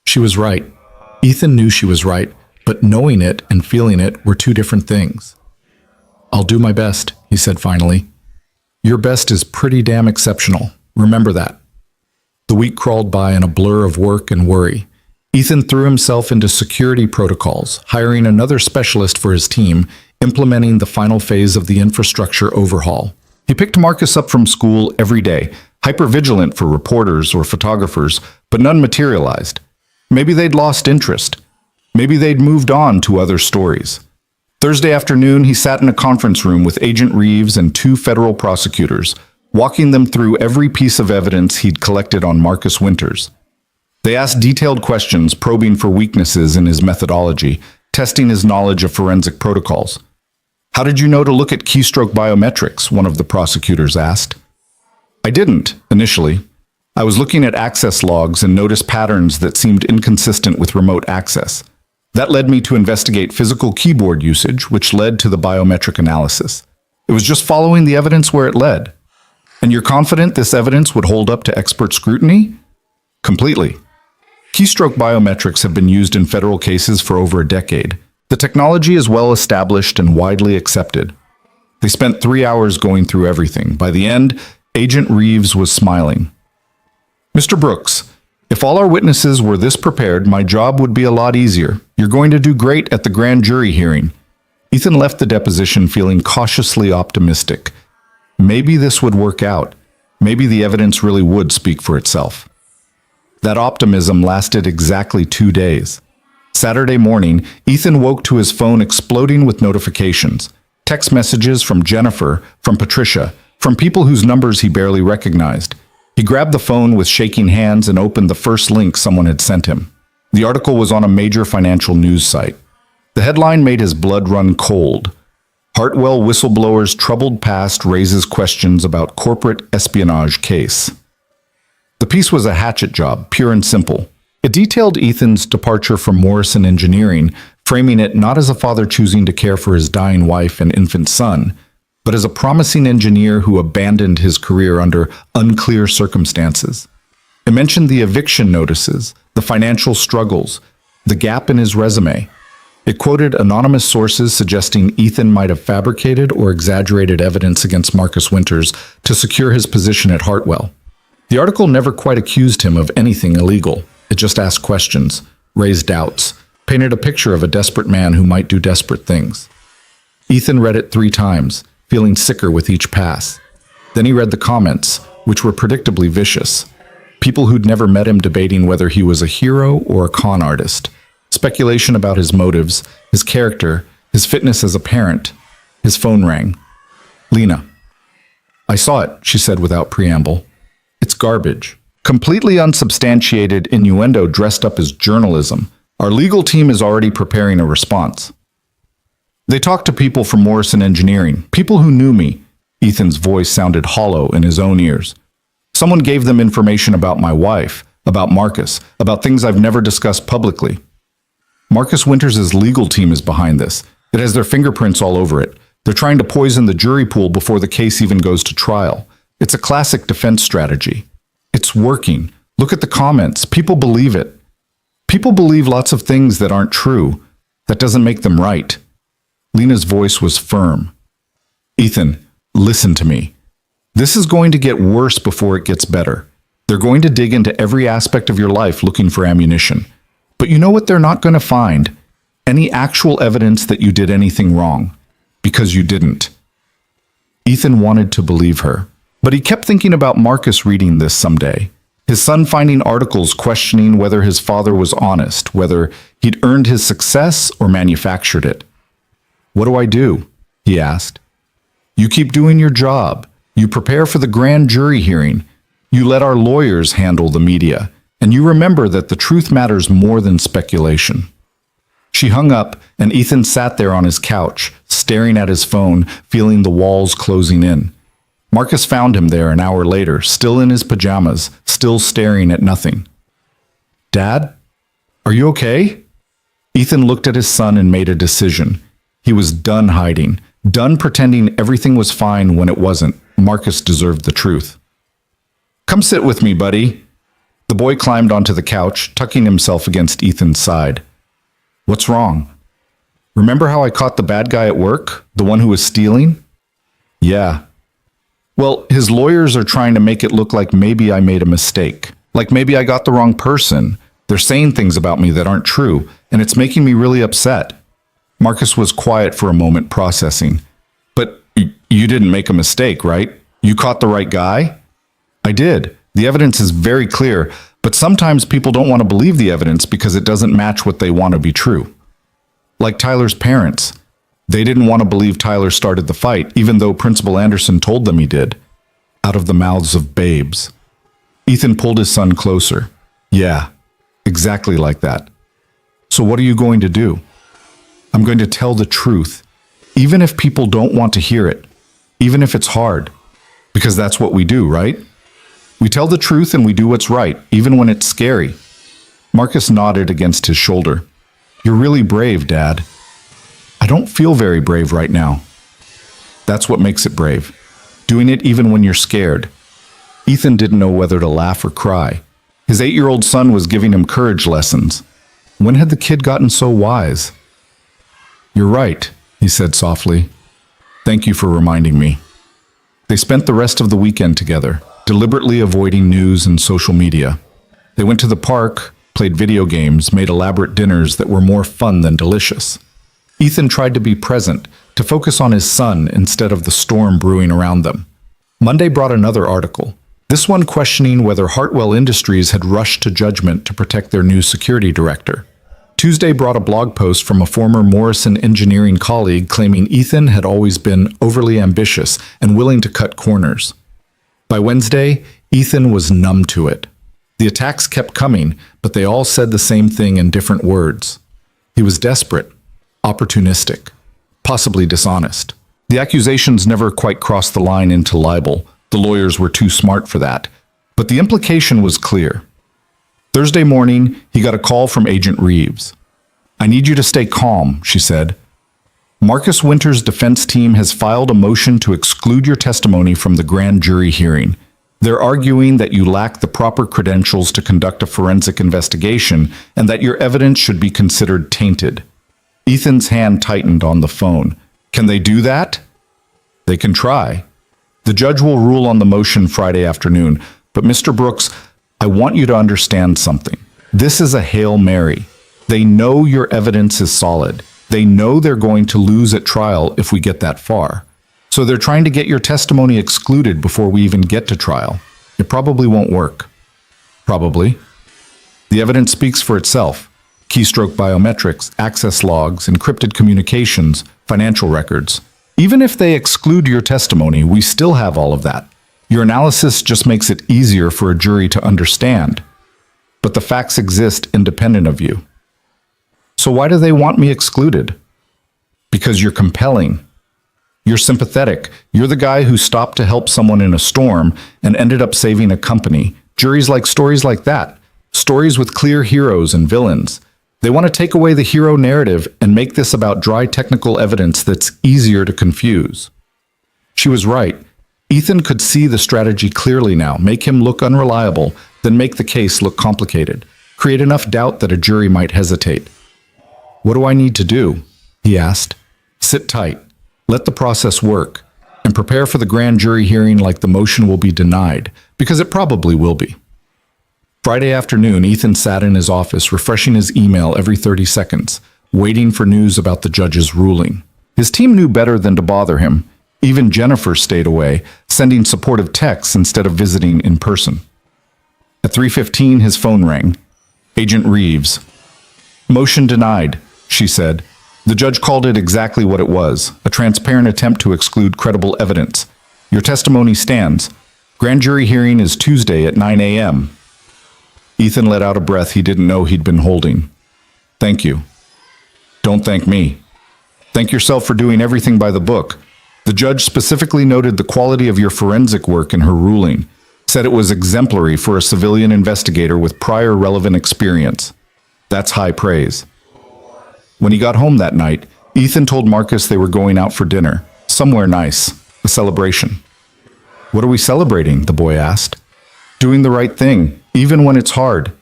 She was right. Ethan knew she was right, but knowing it and feeling it were 2 different things. I'll do my best, he said finally. Your best is pretty damn exceptional. Remember that. The week crawled by in a blur of work and worry. Ethan threw himself into security protocols, hiring another specialist for his team, implementing the final phase of the infrastructure overhaul. He picked Marcus up from school every day, hypervigilant for reporters or photographers, but none materialized. Maybe they'd lost interest. Maybe they'd moved on to other stories. Thursday afternoon, he sat in a conference room with Agent Reeves and 2 federal prosecutors, walking them through every piece of evidence he'd collected on Marcus Winters. They asked detailed questions, probing for weaknesses in his methodology, testing his knowledge of forensic protocols. How did you know to look at keystroke biometrics? One of the prosecutors asked. I didn't, initially. I was looking at access logs and noticed patterns that seemed inconsistent with remote access. That led me to investigate physical keyboard usage, which led to the biometric analysis. It was just following the evidence where it led. And you're confident this evidence would hold up to expert scrutiny? Completely. Keystroke biometrics have been used in federal cases for over a decade. The technology is well established and widely accepted. They spent 3 hours going through everything. By the end, Agent Reeves was smiling. Mr. Brooks, if all our witnesses were this prepared, my job would be a lot easier. You're going to do great at the grand jury hearing. Ethan left the deposition feeling cautiously optimistic. Maybe this would work out. Maybe the evidence really would speak for itself. That optimism lasted exactly 2 days. Saturday morning, Ethan woke to his phone exploding with notifications. Text messages from Jennifer, from Patricia, from people whose numbers he barely recognized. He grabbed the phone with shaking hands and opened the first link someone had sent him. The article was on a major financial news site. The headline made his blood run cold. Hartwell whistleblower's troubled past raises questions about corporate espionage case. The piece was a hatchet job, pure and simple. It detailed Ethan's departure from Morrison Engineering, framing it not as a father choosing to care for his dying wife and infant son, but as a promising engineer who abandoned his career under unclear circumstances. It mentioned the eviction notices, the financial struggles, the gap in his resume. It quoted anonymous sources suggesting Ethan might have fabricated or exaggerated evidence against Marcus Winters to secure his position at Hartwell. The article never quite accused him of anything illegal. It just asked questions, raised doubts, painted a picture of a desperate man who might do desperate things. Ethan read it 3 times, feeling sicker with each pass. Then he read the comments, which were predictably vicious. People who'd never met him debating whether he was a hero or a con artist. Speculation about his motives, his character, his fitness as a parent. His phone rang. Lena. I saw it, she said without preamble. It's garbage. Completely unsubstantiated innuendo dressed up as journalism. Our legal team is already preparing a response. They talked to people from Morrison Engineering, people who knew me. Ethan's voice sounded hollow in his own ears. Someone gave them information about my wife, about Marcus, about things I've never discussed publicly. Marcus Winters' legal team is behind this. It has their fingerprints all over it. They're trying to poison the jury pool before the case even goes to trial. It's a classic defense strategy. It's working. Look at the comments. People believe it. People believe lots of things that aren't true. That doesn't make them right. Lena's voice was firm. Ethan, listen to me. This is going to get worse before it gets better. They're going to dig into every aspect of your life looking for ammunition. But you know what they're not going to find? Any actual evidence that you did anything wrong. Because you didn't. Ethan wanted to believe her. But he kept thinking about Marcus reading this someday. His son finding articles questioning whether his father was honest, whether he'd earned his success or manufactured it. What do I do? He asked. You keep doing your job. You prepare for the grand jury hearing. You let our lawyers handle the media. And you remember that the truth matters more than speculation. She hung up, and Ethan sat there on his couch, staring at his phone, feeling the walls closing in. Marcus found him there an hour later, still in his pajamas, still staring at nothing. Dad? Are you okay? Ethan looked at his son and made a decision. He was done hiding, done pretending everything was fine when it wasn't. Marcus deserved the truth. Come sit with me, buddy. The boy climbed onto the couch, tucking himself against Ethan's side. What's wrong? Remember how I caught the bad guy at work? The one who was stealing? Yeah. Well, his lawyers are trying to make it look like maybe I made a mistake. Like maybe I got the wrong person. They're saying things about me that aren't true, and it's making me really upset. Marcus was quiet for a moment, processing. But you didn't make a mistake, right? You caught the right guy? I did. The evidence is very clear, but sometimes people don't want to believe the evidence because it doesn't match what they want to be true. Like Tyler's parents. They didn't want to believe Tyler started the fight, even though Principal Anderson told them he did. Out of the mouths of babes. Ethan pulled his son closer. Yeah, exactly like that. So what are you going to do? I'm going to tell the truth, even if people don't want to hear it, even if it's hard, because that's what we do, right? We tell the truth and we do what's right, even when it's scary. Marcus nodded against his shoulder. You're really brave, Dad. I don't feel very brave right now. That's what makes it brave. Doing it even when you're scared. Ethan didn't know whether to laugh or cry. His 8-year-old son was giving him courage lessons. When had the kid gotten so wise? You're right, he said softly. Thank you for reminding me. They spent the rest of the weekend together, deliberately avoiding news and social media. They went to the park, played video games, made elaborate dinners that were more fun than delicious. Ethan tried to be present, to focus on his son instead of the storm brewing around them. Monday brought another article, this one questioning whether Hartwell Industries had rushed to judgment to protect their new security director. Tuesday brought a blog post from a former Morrison engineering colleague claiming Ethan had always been overly ambitious and willing to cut corners. By Wednesday, Ethan was numb to it. The attacks kept coming, but they all said the same thing in different words. He was desperate, opportunistic, possibly dishonest. The accusations never quite crossed the line into libel. The lawyers were too smart for that. But the implication was clear. Thursday morning, he got a call from Agent Reeves. I need you to stay calm, she said. Marcus Winter's defense team has filed a motion to exclude your testimony from the grand jury hearing. They're arguing that you lack the proper credentials to conduct a forensic investigation and that your evidence should be considered tainted. Ethan's hand tightened on the phone. Can they do that? They can try. The judge will rule on the motion Friday afternoon, but Mr. Brooks, I want you to understand something. This is a Hail Mary. They know your evidence is solid. They know they're going to lose at trial if we get that far. So they're trying to get your testimony excluded before we even get to trial. It probably won't work. Probably. The evidence speaks for itself. Keystroke biometrics, access logs, encrypted communications, financial records. Even if they exclude your testimony, we still have all of that. Your analysis just makes it easier for a jury to understand. But the facts exist independent of you. So why do they want me excluded? Because you're compelling. You're sympathetic. You're the guy who stopped to help someone in a storm and ended up saving a company. Juries like stories like that. Stories with clear heroes and villains. They want to take away the hero narrative and make this about dry technical evidence that's easier to confuse. She was right. Ethan could see the strategy clearly now. Make him look unreliable, then make the case look complicated. Create enough doubt that a jury might hesitate. What do I need to do? He asked. Sit tight. Let the process work. And prepare for the grand jury hearing like the motion will be denied, because it probably will be. Friday afternoon, Ethan sat in his office, refreshing his email every 30 seconds, waiting for news about the judge's ruling. His team knew better than to bother him. Even Jennifer stayed away, sending supportive texts instead of visiting in person. At 3:15, his phone rang. Agent Reeves. "Motion denied," she said. "The judge called it exactly what it was, a transparent attempt to exclude credible evidence. Your testimony stands. Grand jury hearing is Tuesday at 9 a.m. Ethan let out a breath he didn't know he'd been holding. "Thank you." "Don't thank me. Thank yourself for doing everything by the book. The judge specifically noted the quality of your forensic work in her ruling, said it was exemplary for a civilian investigator with prior relevant experience. That's high praise." When he got home that night, Ethan told Marcus they were going out for dinner, somewhere nice, a celebration. "What are we celebrating?" the boy asked. "Doing the right thing, even when it's hard."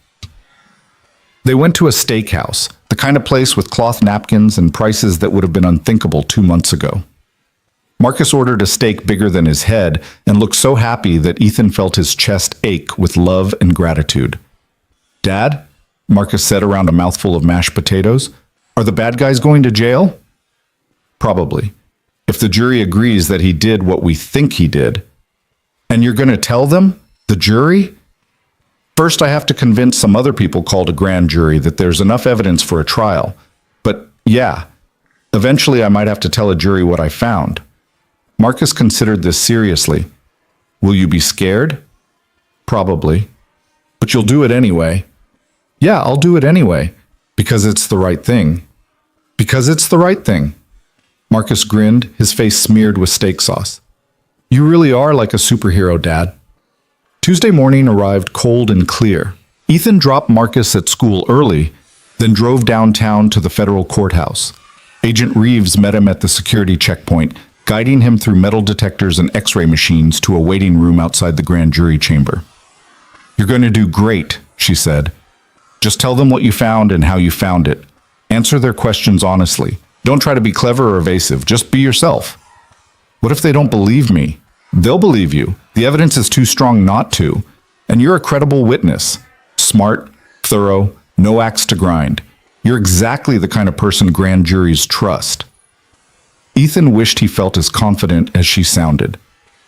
They went to a steakhouse, the kind of place with cloth napkins and prices that would have been unthinkable 2 months ago. Marcus ordered a steak bigger than his head and looked so happy that Ethan felt his chest ache with love and gratitude. "Dad," Marcus said around a mouthful of mashed potatoes, "are the bad guys going to jail?" "Probably. If the jury agrees that he did what we think he did." "And you're going to tell them? The jury?" "First, I have to convince some other people called a grand jury that there's enough evidence for a trial. But yeah, eventually I might have to tell a jury what I found." Marcus considered this seriously. "Will you be scared?" "Probably. But you'll do it anyway." "Yeah, I'll do it anyway. Because it's the right thing." "Because it's the right thing." Marcus grinned, his face smeared with steak sauce. "You really are like a superhero, Dad." Tuesday morning arrived cold and clear. Ethan dropped Marcus at school early, then drove downtown to the federal courthouse. Agent Reeves met him at the security checkpoint, guiding him through metal detectors and x-ray machines to a waiting room outside the grand jury chamber. "You're going to do great," she said. "Just tell them what you found and how you found it. Answer their questions honestly. Don't try to be clever or evasive. Just be yourself." "What if they don't believe me?" "They'll believe you. The evidence is too strong not to. And you're a credible witness. Smart, thorough, no axe to grind. You're exactly the kind of person grand juries trust." Ethan wished he felt as confident as she sounded.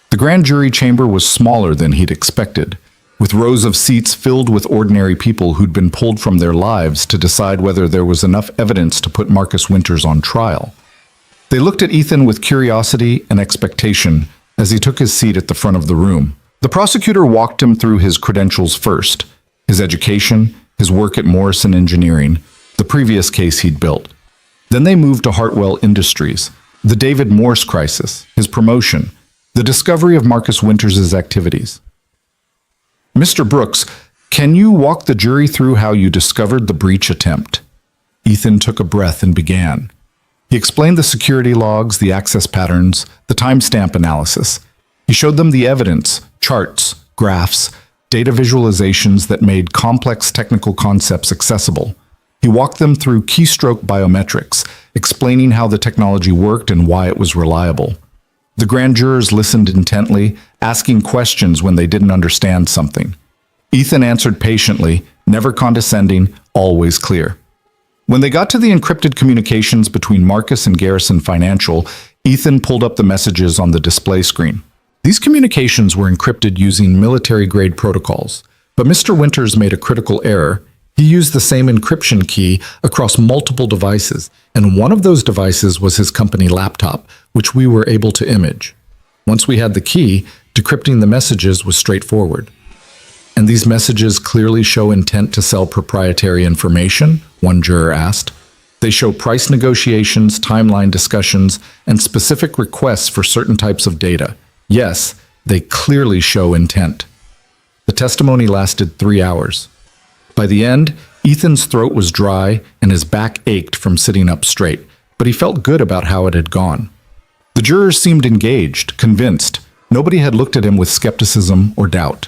The grand jury chamber was smaller than he'd expected, with rows of seats filled with ordinary people who'd been pulled from their lives to decide whether there was enough evidence to put Marcus Winters on trial. They looked at Ethan with curiosity and expectation as he took his seat at the front of the room. The prosecutor walked him through his credentials first, his education, his work at Morrison Engineering, the previous case he'd built. Then they moved to Hartwell Industries, the David Morse crisis, his promotion, the discovery of Marcus Winters' activities. "Mr. Brooks, can you walk the jury through how you discovered the breach attempt?" Ethan took a breath and began. He explained the security logs, the access patterns, the timestamp analysis. He showed them the evidence, charts, graphs, data visualizations that made complex technical concepts accessible. He walked them through keystroke biometrics, explaining how the technology worked and why it was reliable. The grand jurors listened intently, asking questions when they didn't understand something. Ethan answered patiently, never condescending, always clear. When they got to the encrypted communications between Marcus and Garrison Financial, Ethan pulled up the messages on the display screen. These communications were encrypted using military-grade protocols, but Mr. Winters made a critical error. He used the same encryption key across multiple devices, and one of those devices was his company laptop, which we were able to image. Once we had the key, decrypting the messages was straightforward. "And these messages clearly show intent to sell proprietary information?" one juror asked. "They show price negotiations, timeline discussions, and specific requests for certain types of data. Yes, they clearly show intent." The testimony lasted 3 hours. By the end, Ethan's throat was dry and his back ached from sitting up straight, but he felt good about how it had gone. The jurors seemed engaged, convinced. Nobody had looked at him with skepticism or doubt.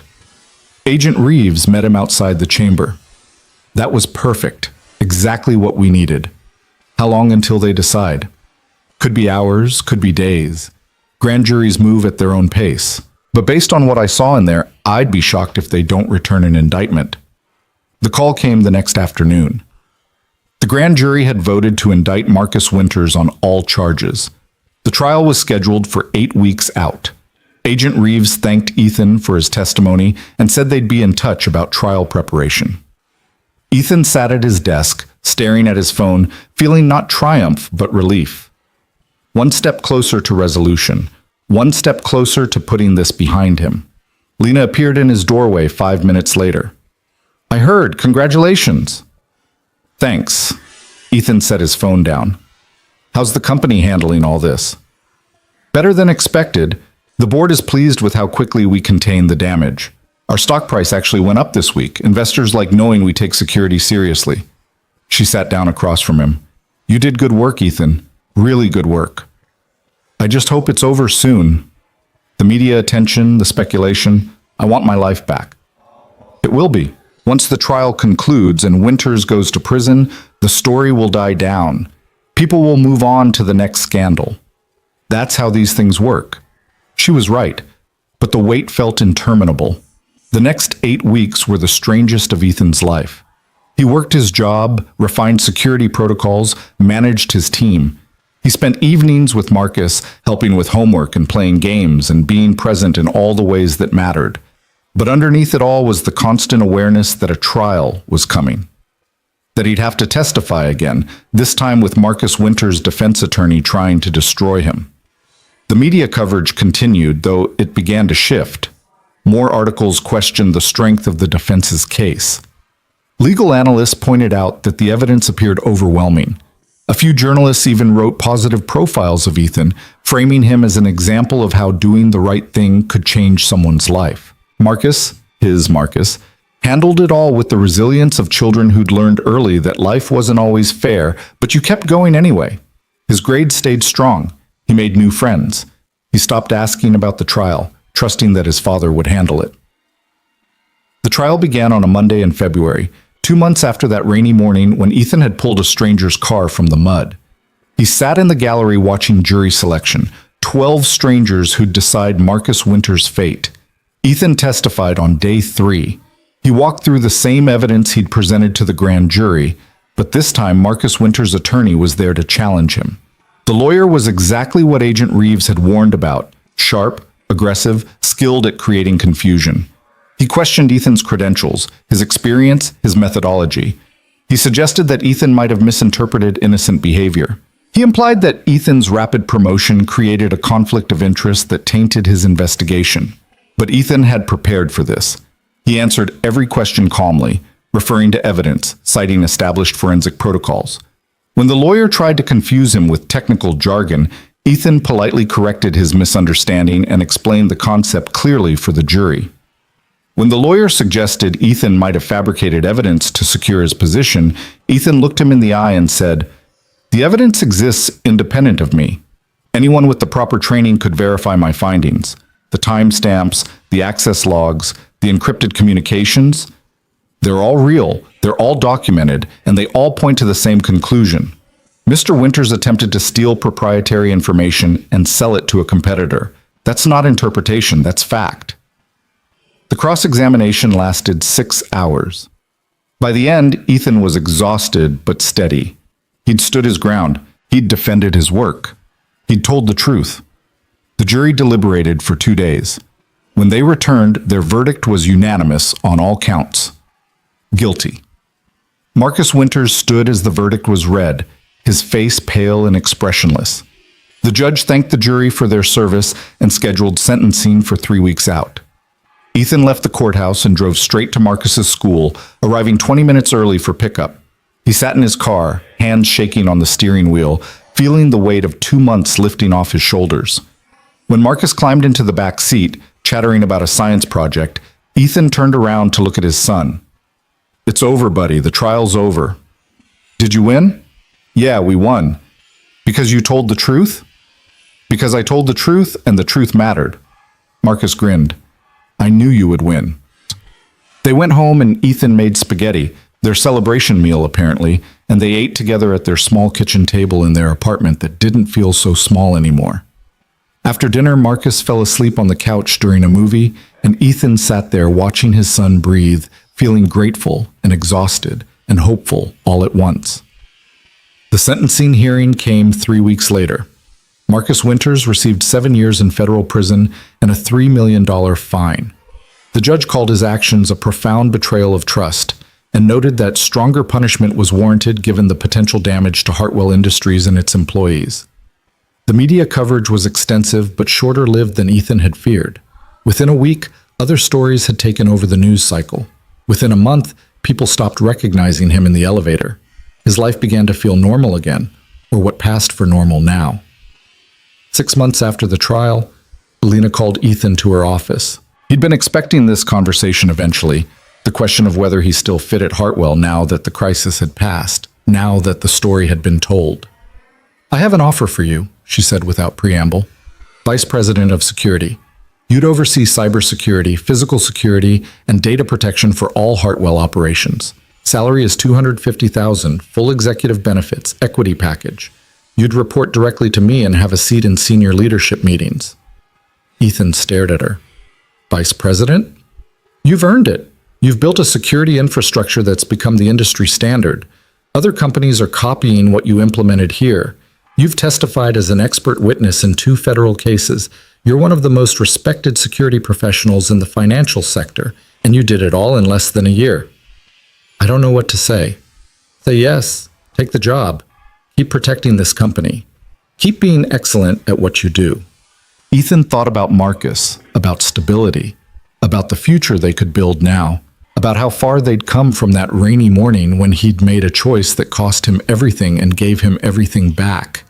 Agent Reeves met him outside the chamber. "That was perfect. Exactly what we needed." "How long until they decide?" "Could be hours, could be days. Grand juries move at their own pace. But based on what I saw in there, I'd be shocked if they don't return an indictment." The call came the next afternoon. The grand jury had voted to indict Marcus Winters on all charges. The trial was scheduled for 8 weeks out. Agent Reeves thanked Ethan for his testimony and said they'd be in touch about trial preparation. Ethan sat at his desk, staring at his phone, feeling not triumph but relief. One step closer to resolution, one step closer to putting this behind him. Lena appeared in his doorway 5 minutes later. "I heard, congratulations." "Thanks." Ethan set his phone down. "How's the company handling all this?" "Better than expected. The board is pleased with how quickly we contained the damage. Our stock price actually went up this week. Investors like knowing we take security seriously." She sat down across from him. "You did good work, Ethan. Really good work. I just hope it's over soon. The media attention, the speculation, I want my life back." "It will be. Once the trial concludes and Winters goes to prison, the story will die down. People will move on to the next scandal. That's how these things work." She was right, but the wait felt interminable. The next 8 weeks were the strangest of Ethan's life. He worked his job, refined security protocols, managed his team. He spent evenings with Marcus, helping with homework and playing games and being present in all the ways that mattered. But underneath it all was the constant awareness that a trial was coming. That he'd have to testify again, this time with Marcus Winters' defense attorney trying to destroy him. The media coverage continued, though it began to shift. More articles questioned the strength of the defense's case. Legal analysts pointed out that the evidence appeared overwhelming. A few journalists even wrote positive profiles of Ethan, framing him as an example of how doing the right thing could change someone's life. Marcus, handled it all with the resilience of children who'd learned early that life wasn't always fair, but you kept going anyway. His grades stayed strong. He made new friends. He stopped asking about the trial, trusting that his father would handle it. The trial began on a Monday in February, 2 months after that rainy morning when Ethan had pulled a stranger's car from the mud. He sat in the gallery watching jury selection, 12 strangers who'd decide Marcus Winters' fate. Ethan testified on day 3. He walked through the same evidence he'd presented to the grand jury, but this time Marcus Winters' attorney was there to challenge him. The lawyer was exactly what Agent Reeves had warned about: sharp, aggressive, skilled at creating confusion. He questioned Ethan's credentials, his experience, his methodology. He suggested that Ethan might have misinterpreted innocent behavior. He implied that Ethan's rapid promotion created a conflict of interest that tainted his investigation. But Ethan had prepared for this. He answered every question calmly, referring to evidence, citing established forensic protocols. When the lawyer tried to confuse him with technical jargon, Ethan politely corrected his misunderstanding and explained the concept clearly for the jury. When the lawyer suggested Ethan might have fabricated evidence to secure his position, Ethan looked him in the eye and said, "The evidence exists independent of me. Anyone with the proper training could verify my findings. The timestamps, the access logs, the encrypted communications, they're all real, they're all documented, and they all point to the same conclusion. Mr. Winters attempted to steal proprietary information and sell it to a competitor. That's not interpretation, that's fact." The cross-examination lasted 6 hours. By the end, Ethan was exhausted but steady. He'd stood his ground. He'd defended his work. He'd told the truth. The jury deliberated for 2 days. When they returned, their verdict was unanimous on all counts. Guilty. Marcus Winters stood as the verdict was read, his face pale and expressionless. The judge thanked the jury for their service and scheduled sentencing for 3 weeks out. Ethan left the courthouse and drove straight to Marcus's school, arriving 20 minutes early for pickup. He sat in his car, hands shaking on the steering wheel, feeling the weight of 2 months lifting off his shoulders. When Marcus climbed into the back seat, chattering about a science project, Ethan turned around to look at his son. "It's over, buddy. The trial's over." "Did you win?" "Yeah, we won." "Because you told the truth?" "Because I told the truth, and the truth mattered." Marcus grinned. "I knew you would win." They went home and Ethan made spaghetti, their celebration meal apparently, and they ate together at their small kitchen table in their apartment that didn't feel so small anymore. After dinner, Marcus fell asleep on the couch during a movie, and Ethan sat there watching his son breathe, feeling grateful and exhausted and hopeful all at once. The sentencing hearing came 3 weeks later. Marcus Winters received 7 years in federal prison and a $3 million fine. The judge called his actions a profound betrayal of trust and noted that stronger punishment was warranted given the potential damage to Hartwell Industries and its employees. The media coverage was extensive but shorter-lived than Ethan had feared. Within a week, other stories had taken over the news cycle. Within a month, people stopped recognizing him in the elevator. His life began to feel normal again, or what passed for normal now. 6 months after the trial, Alina called Ethan to her office. He'd been expecting this conversation eventually, the question of whether he still fit at Hartwell now that the crisis had passed, now that the story had been told. "I have an offer for you," she said without preamble. "Vice President of Security. You'd oversee cybersecurity, physical security, and data protection for all Hartwell operations. Salary is $250,000, full executive benefits, equity package. You'd report directly to me and have a seat in senior leadership meetings." Ethan stared at her. "Vice President? You've earned it. You've built a security infrastructure that's become the industry standard. Other companies are copying what you implemented here. You've testified as an expert witness in 2 federal cases. You're one of the most respected security professionals in the financial sector, and you did it all in less than a year. I don't know what to say. Say yes. Take the job. Keep protecting this company. Keep being excellent at what you do." Ethan thought about Marcus, about stability, about the future they could build now, about how far they'd come from that rainy morning when he'd made a choice that cost him everything and gave him everything back.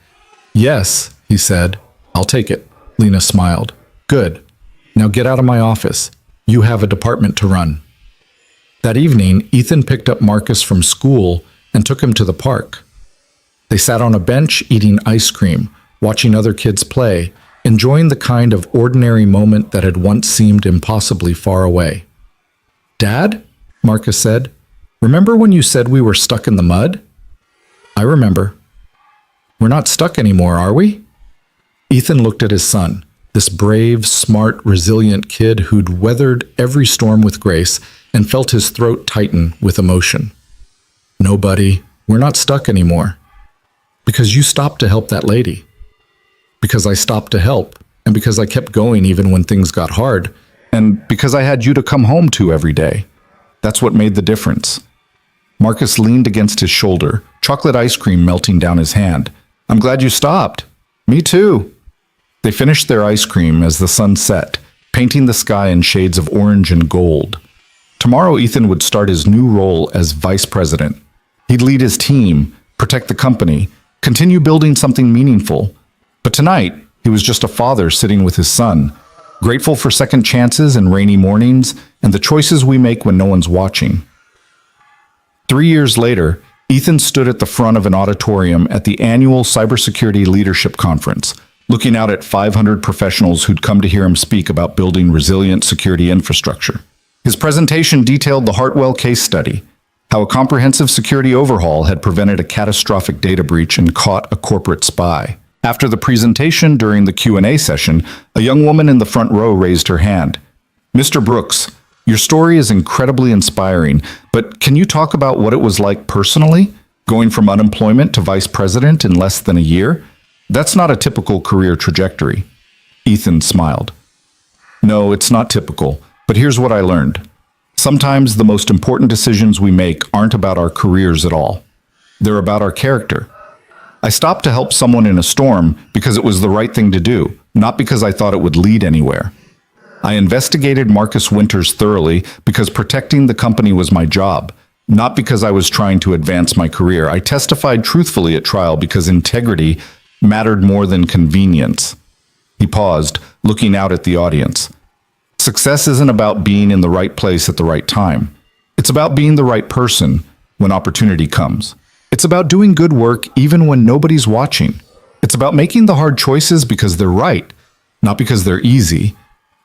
"Yes," he said. "I'll take it." Lena smiled. "Good. Now get out of my office. You have a department to run." That evening, Ethan picked up Marcus from school and took him to the park. They sat on a bench eating ice cream, watching other kids play, enjoying the kind of ordinary moment that had once seemed impossibly far away. "Dad," Marcus said, "remember when you said we were stuck in the mud?" "I remember." "We're not stuck anymore, are we?" Ethan looked at his son, this brave, smart, resilient kid who'd weathered every storm with grace and felt his throat tighten with emotion. "No, buddy, we're not stuck anymore. Because you stopped to help that lady. Because I stopped to help, and because I kept going even when things got hard, and because I had you to come home to every day. That's what made the difference." Marcus leaned against his shoulder, chocolate ice cream melting down his hand. "I'm glad you stopped." "Me too." They finished their ice cream as the sun set, painting the sky in shades of orange and gold. Tomorrow, Ethan would start his new role as vice president. He'd lead his team, protect the company, continue building something meaningful. But tonight, he was just a father sitting with his son, grateful for second chances and rainy mornings and the choices we make when no one's watching. 3 years later, Ethan stood at the front of an auditorium at the annual Cybersecurity Leadership Conference, looking out at 500 professionals who'd come to hear him speak about building resilient security infrastructure. His presentation detailed the Hartwell case study, how a comprehensive security overhaul had prevented a catastrophic data breach and caught a corporate spy. After the presentation, during the Q&A session, a young woman in the front row raised her hand. "Mr. Brooks, your story is incredibly inspiring, but can you talk about what it was like personally, going from unemployment to vice president in less than a year? That's not a typical career trajectory." Ethan smiled. "No, it's not typical, but here's what I learned. Sometimes the most important decisions we make aren't about our careers at all. They're about our character. I stopped to help someone in a storm because it was the right thing to do, not because I thought it would lead anywhere. I investigated Marcus Winters thoroughly because protecting the company was my job, not because I was trying to advance my career. I testified truthfully at trial because integrity mattered more than convenience." He paused, looking out at the audience. "Success isn't about being in the right place at the right time. It's about being the right person when opportunity comes. It's about doing good work even when nobody's watching. It's about making the hard choices because they're right, not because they're easy.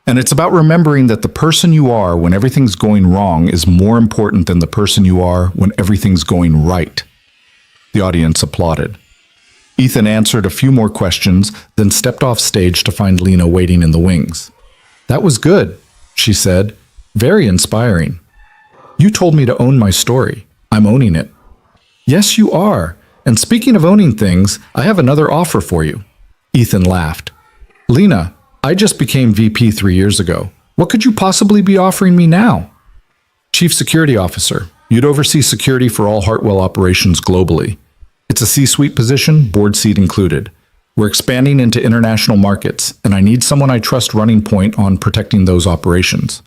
And it's about remembering that the person you are when everything's going wrong is more important than the person you are when everything's going right." The audience applauded. Ethan answered a few more questions, then stepped off stage to find Lena waiting in the wings. "That was good," she said. "Very inspiring." You told me to own my story. I'm owning it. Yes, you are. And speaking of owning things, I have another offer for you. Ethan laughed. Lena, I just became VP 3 years ago. What could you possibly be offering me now? Chief Security Officer. You'd oversee security for all Hartwell operations globally. It's a C-suite position, board seat included. We're expanding into international markets, and I need someone I trust running point on protecting those operations.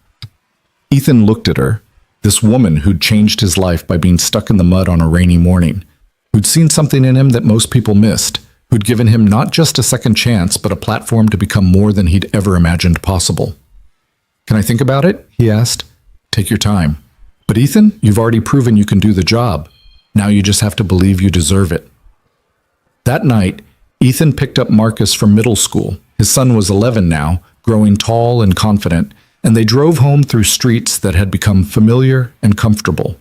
Ethan looked at her, this woman who'd changed his life by being stuck in the mud on a rainy morning, who'd seen something in him that most people missed, who'd given him not just a second chance, but a platform to become more than he'd ever imagined possible. Can I think about it? He asked. Take your time. But Ethan, you've already proven you can do the job. Now you just have to believe you deserve it. That night, Ethan picked up Marcus from middle school. His son was 11 now, growing tall and confident, and they drove home through streets that had become familiar and comfortable.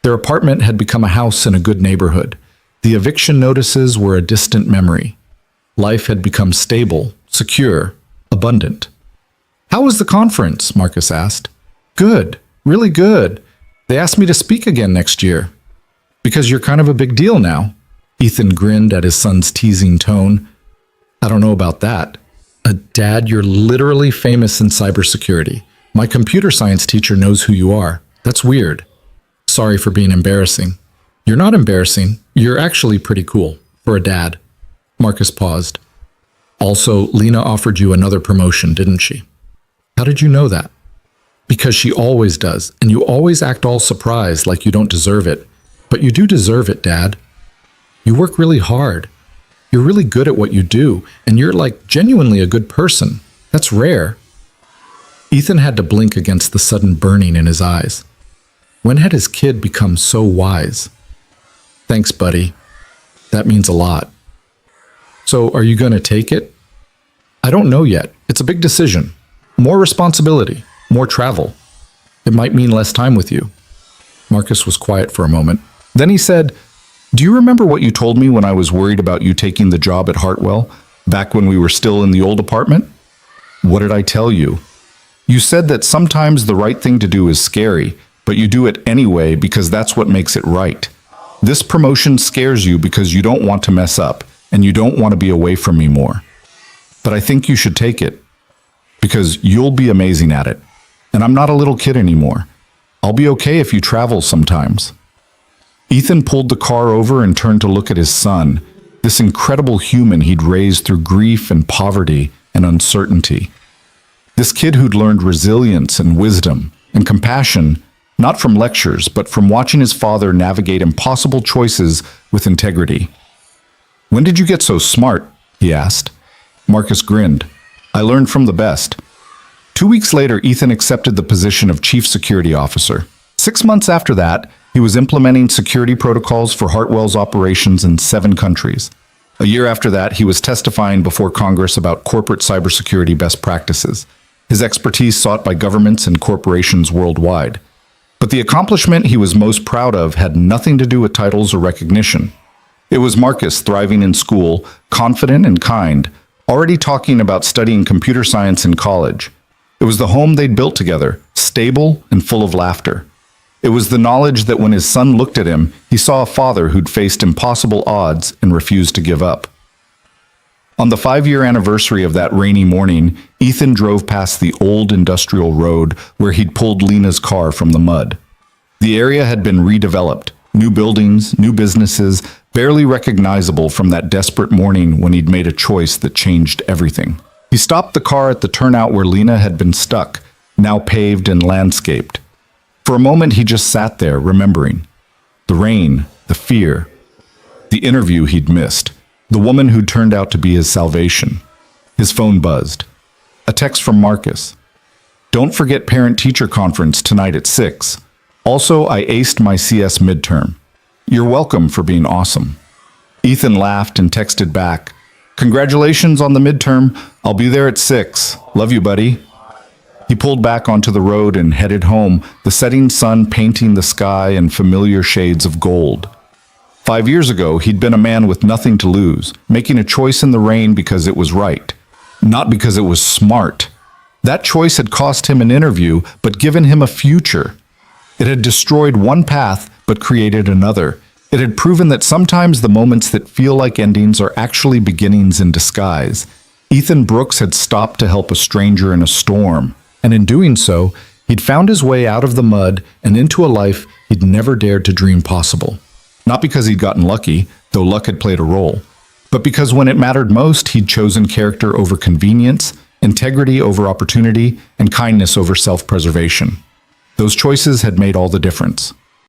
Their apartment had become a house in a good neighborhood. The eviction notices were a distant memory. Life had become stable, secure, abundant. How was the conference? Marcus asked. Good, really good. They asked me to speak again next year. Because you're kind of a big deal now. Ethan grinned at his son's teasing tone. I don't know about that. Dad, you're literally famous in cybersecurity. My computer science teacher knows who you are. That's weird. Sorry for being embarrassing. You're not embarrassing. You're actually pretty cool for a dad. Marcus paused. Also, Lena offered you another promotion, didn't she? How did you know that? Because she always does, and you always act all surprised like you don't deserve it. But you do deserve it, Dad. You work really hard. You're really good at what you do, and you're like genuinely a good person. That's rare. Ethan had to blink against the sudden burning in his eyes. When had his kid become so wise? Thanks, buddy. That means a lot. So, are you going to take it? I don't know yet. It's a big decision. More responsibility, more travel. It might mean less time with you. Marcus was quiet for a moment. Then he said, do you remember what you told me when I was worried about you taking the job at Hartwell, back when we were still in the old apartment? What did I tell you? You said that sometimes the right thing to do is scary, but you do it anyway because that's what makes it right. This promotion scares you because you don't want to mess up, and you don't want to be away from me more. But I think you should take it, because you'll be amazing at it. And I'm not a little kid anymore. I'll be okay if you travel sometimes. Ethan pulled the car over and turned to look at his son, this incredible human he'd raised through grief and poverty and uncertainty. This kid who'd learned resilience and wisdom and compassion, not from lectures, but from watching his father navigate impossible choices with integrity. When did you get so smart? He asked. Marcus grinned. I learned from the best. 2 weeks later, Ethan accepted the position of Chief Security Officer. 6 months after that, he was implementing security protocols for Hartwell's operations in 7 countries. A year after that, he was testifying before Congress about corporate cybersecurity best practices, his expertise sought by governments and corporations worldwide. But the accomplishment he was most proud of had nothing to do with titles or recognition. It was Marcus thriving in school, confident and kind, already talking about studying computer science in college. It was the home they'd built together, stable and full of laughter. It was the knowledge that when his son looked at him, he saw a father who'd faced impossible odds and refused to give up. On the 5-year anniversary of that rainy morning, Ethan drove past the old industrial road where he'd pulled Lena's car from the mud. The area had been redeveloped, new buildings, new businesses, barely recognizable from that desperate morning when he'd made a choice that changed everything. He stopped the car at the turnout where Lena had been stuck, now paved and landscaped. For a moment, he just sat there, remembering. The rain, the fear, the interview he'd missed, the woman who turned out to be his salvation. His phone buzzed. A text from Marcus. Don't forget parent-teacher conference tonight at 6. Also, I aced my CS midterm. You're welcome for being awesome. Ethan laughed and texted back. Congratulations on the midterm. I'll be there at 6. Love you, buddy. He pulled back onto the road and headed home, the setting sun painting the sky in familiar shades of gold. 5 years ago, he'd been a man with nothing to lose, making a choice in the rain because it was right, not because it was smart. That choice had cost him an interview, but given him a future. It had destroyed one path, but created another. It had proven that sometimes the moments that feel like endings are actually beginnings in disguise. Ethan Brooks had stopped to help a stranger in a storm, and in doing so, he'd found his way out of the mud and into a life he'd never dared to dream possible. Not because he'd gotten lucky, though luck had played a role, but because when it mattered most, he'd chosen character over convenience, integrity over opportunity, and kindness over self-preservation. Those choices had made all the difference.